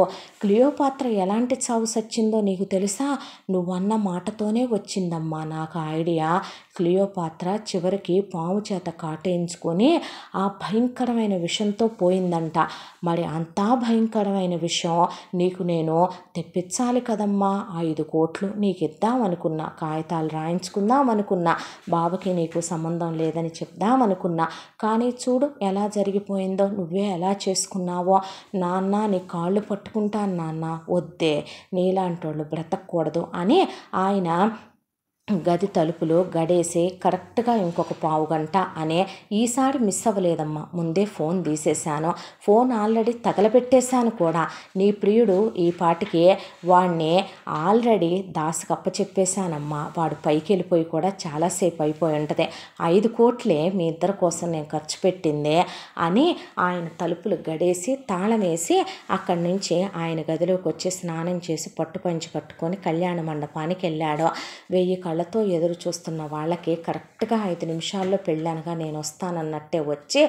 క్లియోపాత్ర ఎలాంటి చావు సచ్చిందో నీకు తెలుసా? నువ్వన్న మాటతోనే వచ్చిందమ్మా నాకు ఐడియా. క్లియోపాత్ర చివరికి పాము చేత కాటేయించుకొని ఆ భయంకరమైన విషంతో పోయిందంట. మరి అంతా భయంకరమైన విషయం నీకు నేను తెప్పించాలి కదమ్మా. 5 కోట్లు నీకు ఇద్దామనుకున్నా, కాగితాలు రాయించుకుందామనుకున్నా, బావకి నీకు సంబంధం లేదని చెప్దామనుకున్నా, కానీ చూడు ఎలా జరిగిపోయిందో, నువ్వే ఎలా చేసుకున్నావో. నాన్న నీ కాళ్ళు పట్టుకుంటాను నాన్న, వద్దే, నీలాంటోళ్ళు బ్రతకూడదు అని ఆయన గది తలుపులు గడేసి కరెక్ట్గా ఇంకొక పావు గంట అనే ఈసారి మిస్ అవ్వలేదమ్మా. ముందే ఫోన్ తీసేశాను, ఫోన్ ఆల్రెడీ తగలబెట్టేశాను కూడా. నీ ప్రియుడు ఈ పాటికి వాడిని ఆల్రెడీ దాసుకు అప్పచెప్పేశానమ్మా. వాడు పైకి వెళ్ళిపోయి కూడా చాలాసేపు అయిపోయి ఉంటుంది. 5 కోట్లే మీ ఇద్దరి కోసం నేను ఖర్చు పెట్టిందే అని ఆయన తలుపులు గడేసి తాళం వేసి అక్కడి నుంచి ఆయన గదిలోకి వచ్చి స్నానం చేసి పట్టు పంచి కట్టుకొని కళ్యాణ మండపానికి వెళ్ళాడు. 1000 కళ్ళతో ఎదురు చూస్తున్న వాళ్ళకి కరెక్ట్గా 5 నిమిషాల్లో పెళ్ళానుగా నేను వస్తానన్నట్టే వచ్చి,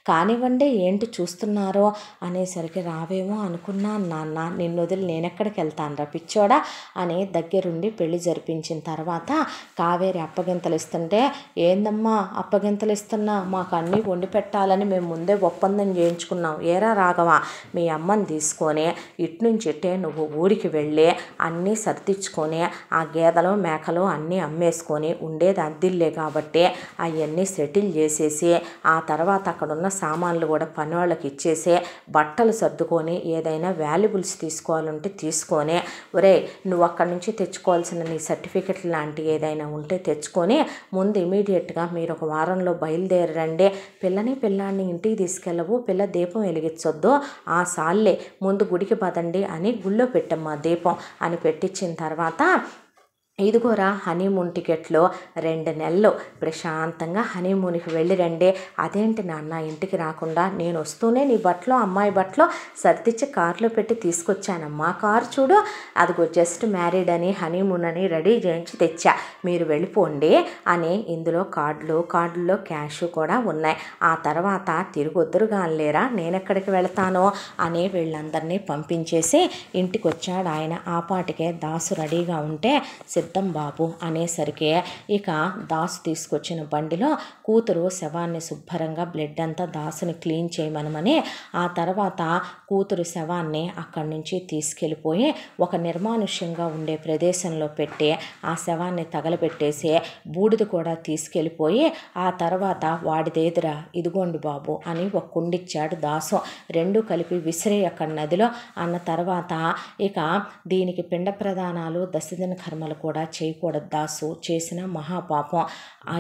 కానివ్వండి ఏంటి చూస్తున్నారో అనేసరికి, రావేమో అనుకున్నాను నాన్న, నిన్ను వదిలి నేనెక్కడికి వెళ్తాను రా పిచ్చోడా అని దగ్గరుండి పెళ్లి జరిపించిన తర్వాత కావేరి అప్పగింతలు ఇస్తుంటే, ఏందమ్మా అప్పగింతలు ఇస్తున్నా, మాకు అన్నీ వండి పెట్టాలని మేము ముందే ఒప్పందం చేయించుకున్నాం. ఏరా రాఘవ, మీ అమ్మని తీసుకొని ఇట్నుంచి ఇట్టే నువ్వు ఊరికి వెళ్ళి అన్నీ సర్దించుకొని ఆ గేదెలు మేకలు అన్నీ అమ్మేసుకొని ఉండేది అద్దిల్లే కాబట్టి అవన్నీ సెటిల్ చేసేసి ఆ తర్వాత అక్కడున్న సామాన్లు కూడా పని వాళ్ళకి ఇచ్చేసి బట్టలు సర్దుకొని ఏదైనా వాల్యుబుల్స్ తీసుకోవాలంటే తీసుకొని, ఒరే నువ్వు అక్కడి నుంచి తెచ్చుకోవాల్సిన నీ సర్టిఫికెట్ లాంటివి ఏదైనా ఉంటే తెచ్చుకొని ముందు ఇమీడియట్గా మీరు ఒక వారంలో బయలుదేరండి. పిల్లాడిని ఇంటికి తీసుకెళ్ళవు, పిల్ల దీపం వెలిగించొద్దు, ఆ సాల్లే ముందు గుడికి పదండి అని గుళ్ళో పెట్టమ్మా దీపం అని పెట్టించిన తర్వాత, ఇదిగోరా హనీమూన్ టికెట్లు 2 నెలలు ప్రశాంతంగా హనీమూన్కి వెళ్ళి రండి. అదేంటి నాన్న ఇంటికి రాకుండా, నేను వస్తూనే నీ బట్టలు అమ్మాయి బట్టలు సర్దిచ్చి కారులో పెట్టి తీసుకొచ్చానమ్మా. కారు చూడు, అదిగో జస్ట్ మ్యారీడ్ అని హనీమూన్ అని రెడీ చేయించి తెచ్చా, మీరు వెళ్ళిపోండి అని. ఇందులో కార్డుల్లో క్యాష్ కూడా ఉన్నాయి. ఆ తర్వాత తిరిగి వద్దురుగా లేరా, నేనెక్కడికి వెళతానో అని వీళ్ళందరినీ పంపించేసి ఇంటికి వచ్చాడు ఆయన. ఆ పాటికే దాసు రెడీగా ఉంటే, సిద్ధం బాబు అనేసరికి ఇక దాసు తీసుకొచ్చిన బండిలో కూతురు శవాన్ని శుభ్రంగా బ్లడ్ అంతా దాసుని క్లీన్ చేయమనమని, ఆ తర్వాత కూతురు శవాన్ని అక్కడి నుంచి తీసుకెళ్ళిపోయి ఒక నిర్మానుష్యంగా ఉండే ప్రదేశంలో పెట్టి ఆ శవాన్ని తగలబెట్టేసి బూడిద కూడా తీసుకెళ్ళిపోయి, ఆ తర్వాత వాడిదేదిరా ఇదిగోండి బాబు అని ఒక కుండిచ్చాడు దాసు. 2 కలిపి విసిరే అక్కడ నదిలో అన్న తర్వాత, ఇక దీనికి పిండ ప్రదానాలు దశదిన కర్మలు కూడా చేయకూడదు దాసు, చేసిన మహాపాపం,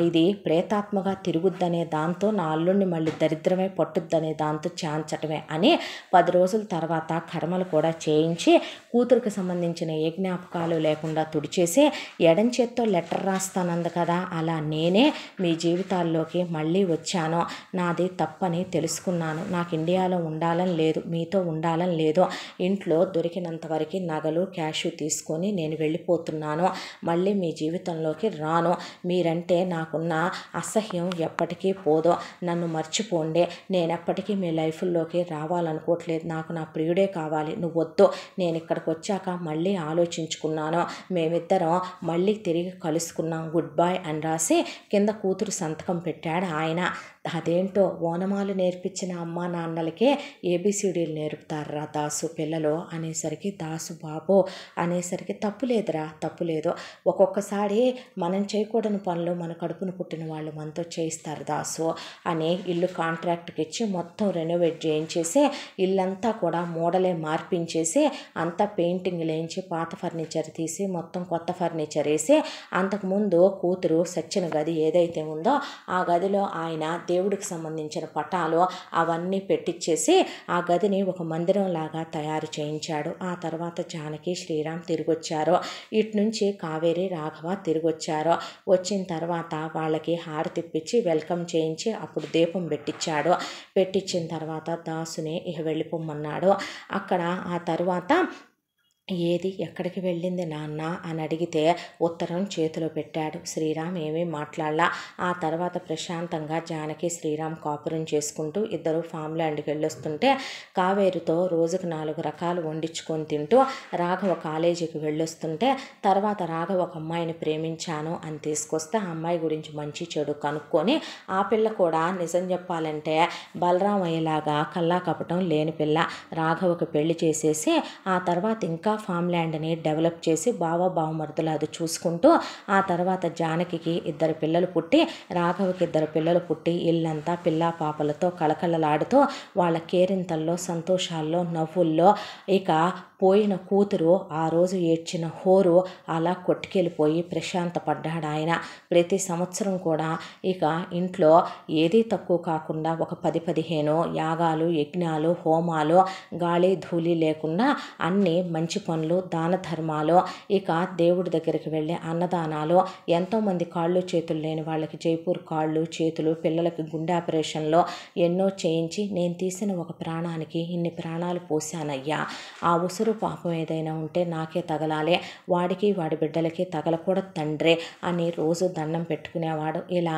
ఇది ప్రేతాత్మగా తిరుగుద్దనే దాంతో నా అల్లుడిని మళ్ళీ దరిద్రమే పట్టుద్దనే దాంతో చాంచటమే అని 10 రోజుల తర్వాత కర్మలు కూడా చేయించి కూతురికి సంబంధించిన ఏ జ్ఞాపకాలు లేకుండా తుడిచేసి ఎడం చేత్తో లెటర్ రాస్తానంది కదా, అలా నేనే మీ జీవితాల్లోకి మళ్ళీ వచ్చాను. నాది తప్పని తెలుసుకున్నాను. నాకు ఇండియాలో ఉండాలని లేదు, మీతో ఉండాలని లేదు. ఇంట్లో దొరికినంత వరకు నగలు క్యాష్ తీసుకొని నేను వెళ్ళిపోతున్నాను. మళ్ళీ మీ జీవితంలోకి రాను. మీరంటే నాకున్న అసహ్యం ఎప్పటికీ పోదో, నన్ను మర్చిపోండి. నేను ఎప్పటికీ మీ లైఫ్లోకి రావాలనుకోవట్లేదు. నాకు నా ప్రియుడే కావాలి. నువ్వు వద్దు, నేను ఇక్కడికి వచ్చాక మళ్ళీ ఆలోచించుకున్నాను. మేమిద్దరం మళ్ళీ తిరిగి కలుసుకున్నాం, గుడ్ బై అని రాసి కింద కూతురు సంతకం పెట్టాడు ఆయన. అదేంటో ఓనమాలు నేర్పించిన అమ్మా నాన్నలకే ఏబిసిడీలు నేర్పుతారా దాసు పిల్లలు అనేసరికి, దాసు బాబో అనేసరికి, తప్పులేదురా తప్పులేదు, ఒక్కొక్కసారి మనం చేయకూడని పనులు మన కడుపును పుట్టిన వాళ్ళు మనతో చేయిస్తారు దాసు అని ఇల్లు కాంట్రాక్ట్కి ఇచ్చి మొత్తం రెనోవేట్ చేయించేసి ఇల్లంతా కూడా మోడలే మార్పించేసి అంతా పెయింటింగ్ లేయించి పాత ఫర్నిచర్ తీసి మొత్తం కొత్త ఫర్నిచర్ వేసి, అంతకుముందు కూతురు సచ్చిన గది ఏదైతే ఉందో ఆ గదిలో ఆయన దేవుడికి సంబంధించిన పటాలు అవన్నీ పెట్టించేసి ఆ గదిని ఒక మందిరం లాగా తయారు చేయించాడు. ఆ తర్వాత జానకి శ్రీరామ్ తిరిగొచ్చారు. ఇటు నుంచి కావేరి రాఘవ తిరిగొచ్చారు. వచ్చిన తర్వాత వాళ్ళకి హారతి ఇప్పించి వెల్కమ్ చేయించి అప్పుడు దీపం పెట్టించాడు. పెట్టించిన తర్వాత దాసుని ఇక వెళ్ళిపోమన్నాడు. అక్కడ ఆ తర్వాత ఏది ఎక్కడికి వెళ్ళింది నాన్న అని అడిగితే ఉత్తరం చేతిలో పెట్టాడు. శ్రీరామ్ ఏమీ మాట్లాడలా. ఆ తర్వాత ప్రశాంతంగా జానకి శ్రీరామ్ కాపురం చేసుకుంటూ ఇద్దరు ఫామ్ ల్యాండ్కి వెళ్ళొస్తుంటే కావేరితో రోజుకు 4 రకాలు వండించుకొని తింటూ రాఘవ కాలేజీకి వెళ్ళొస్తుంటే తర్వాత రాఘవ ఒక అమ్మాయిని ప్రేమించాను అని తీసుకొస్తే ఆ అమ్మాయి గురించి మంచి చెడు కనుక్కొని ఆ పిల్ల కూడా నిజం చెప్పాలంటే బలరాం అయ్యేలాగా కల్లా కపటం లేని పిల్ల. రాఘవకు పెళ్లి చేసేసి ఆ తర్వాత ఇంకా ఫామ్ ల్యాండ్ని డెవలప్ చేసి బావమరుదులు అది చూసుకుంటూ ఆ తర్వాత జానకికి 2 పిల్లలు పుట్టి రాఘవకి 2 పిల్లలు పుట్టి ఇల్లంతా పిల్లా పాపలతో కళకళలాడుతూ వాళ్ళ కేరింతల్లో సంతోషాల్లో నవ్వుల్లో ఇక పోయిన కూతురు ఆ రోజు ఏడ్చిన హోరు అలా కొట్టుకెళ్ళిపోయి ప్రశాంతపడ్డాడు ఆయన. ప్రతి సంవత్సరం కూడా ఇక ఇంట్లో ఏదీ తక్కువ కాకుండా ఒక 10-15 యాగాలు, యజ్ఞాలు, హోమాలు, గాలి ధూళి లేకుండా అన్నీ మంచి పనులు, దాన ధర్మాలు, ఇక దేవుడి దగ్గరికి వెళ్ళే అన్నదానాలు, ఎంతోమంది కాళ్ళు చేతులు లేని వాళ్ళకి జైపూర్ కాళ్ళు చేతులు, పిల్లలకి గుండె ఆపరేషన్లో ఎన్నో చేయించి నేను తీసిన ఒక ప్రాణానికి ఇన్ని ప్రాణాలు పోశానయ్యా. ఆ ఉసురు పాపం ఏదైనా ఉంటే నాకే తగలాలే, వాడికి వాడి బిడ్డలకి తగలకూడదు తండ్రే అని రోజు దండం పెట్టుకునేవాడు. ఇలా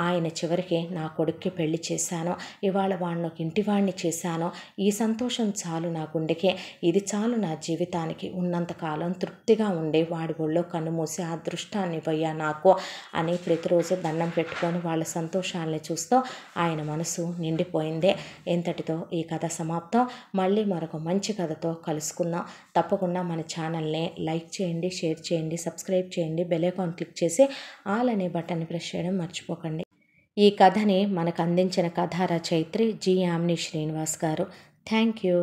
ఆయన చివరికి నా కొడుక్కి పెళ్లి చేశాను, ఇవాళ వాడిని ఒక ఇంటివాడిని చేశాను, ఈ సంతోషం చాలు నా గుండెకి, ఇది చాలు నా జీవితానికి, ఉన్నంతకాలం తృప్తిగా ఉండి వాడి ఒళ్ళో కన్నుమూసి ఆ అదృష్టాన్ని ఇవ్వయ్యా నాకు అని ప్రతిరోజు దండం పెట్టుకొని వాళ్ళ సంతోషాలని చూస్తూ ఆయన మనసు నిండిపోయింది. ఇంతటితో ఈ కథ సమాప్తం. మళ్ళీ మరొక మంచి కథతో కలుసుకుందాం. తప్పకుండా మన ఛానల్ని లైక్ చేయండి, షేర్ చేయండి, సబ్స్క్రైబ్ చేయండి, బెల్ ఐకాన్ క్లిక్ చేసి ఆల్ అనే బటన్ని ప్రెస్ చేయడం మర్చిపోకండి. ఈ కథని మనకు అందించిన కథా రచయిత్రి జి. యామిని శ్రీనివాస్ గారు. Thank you.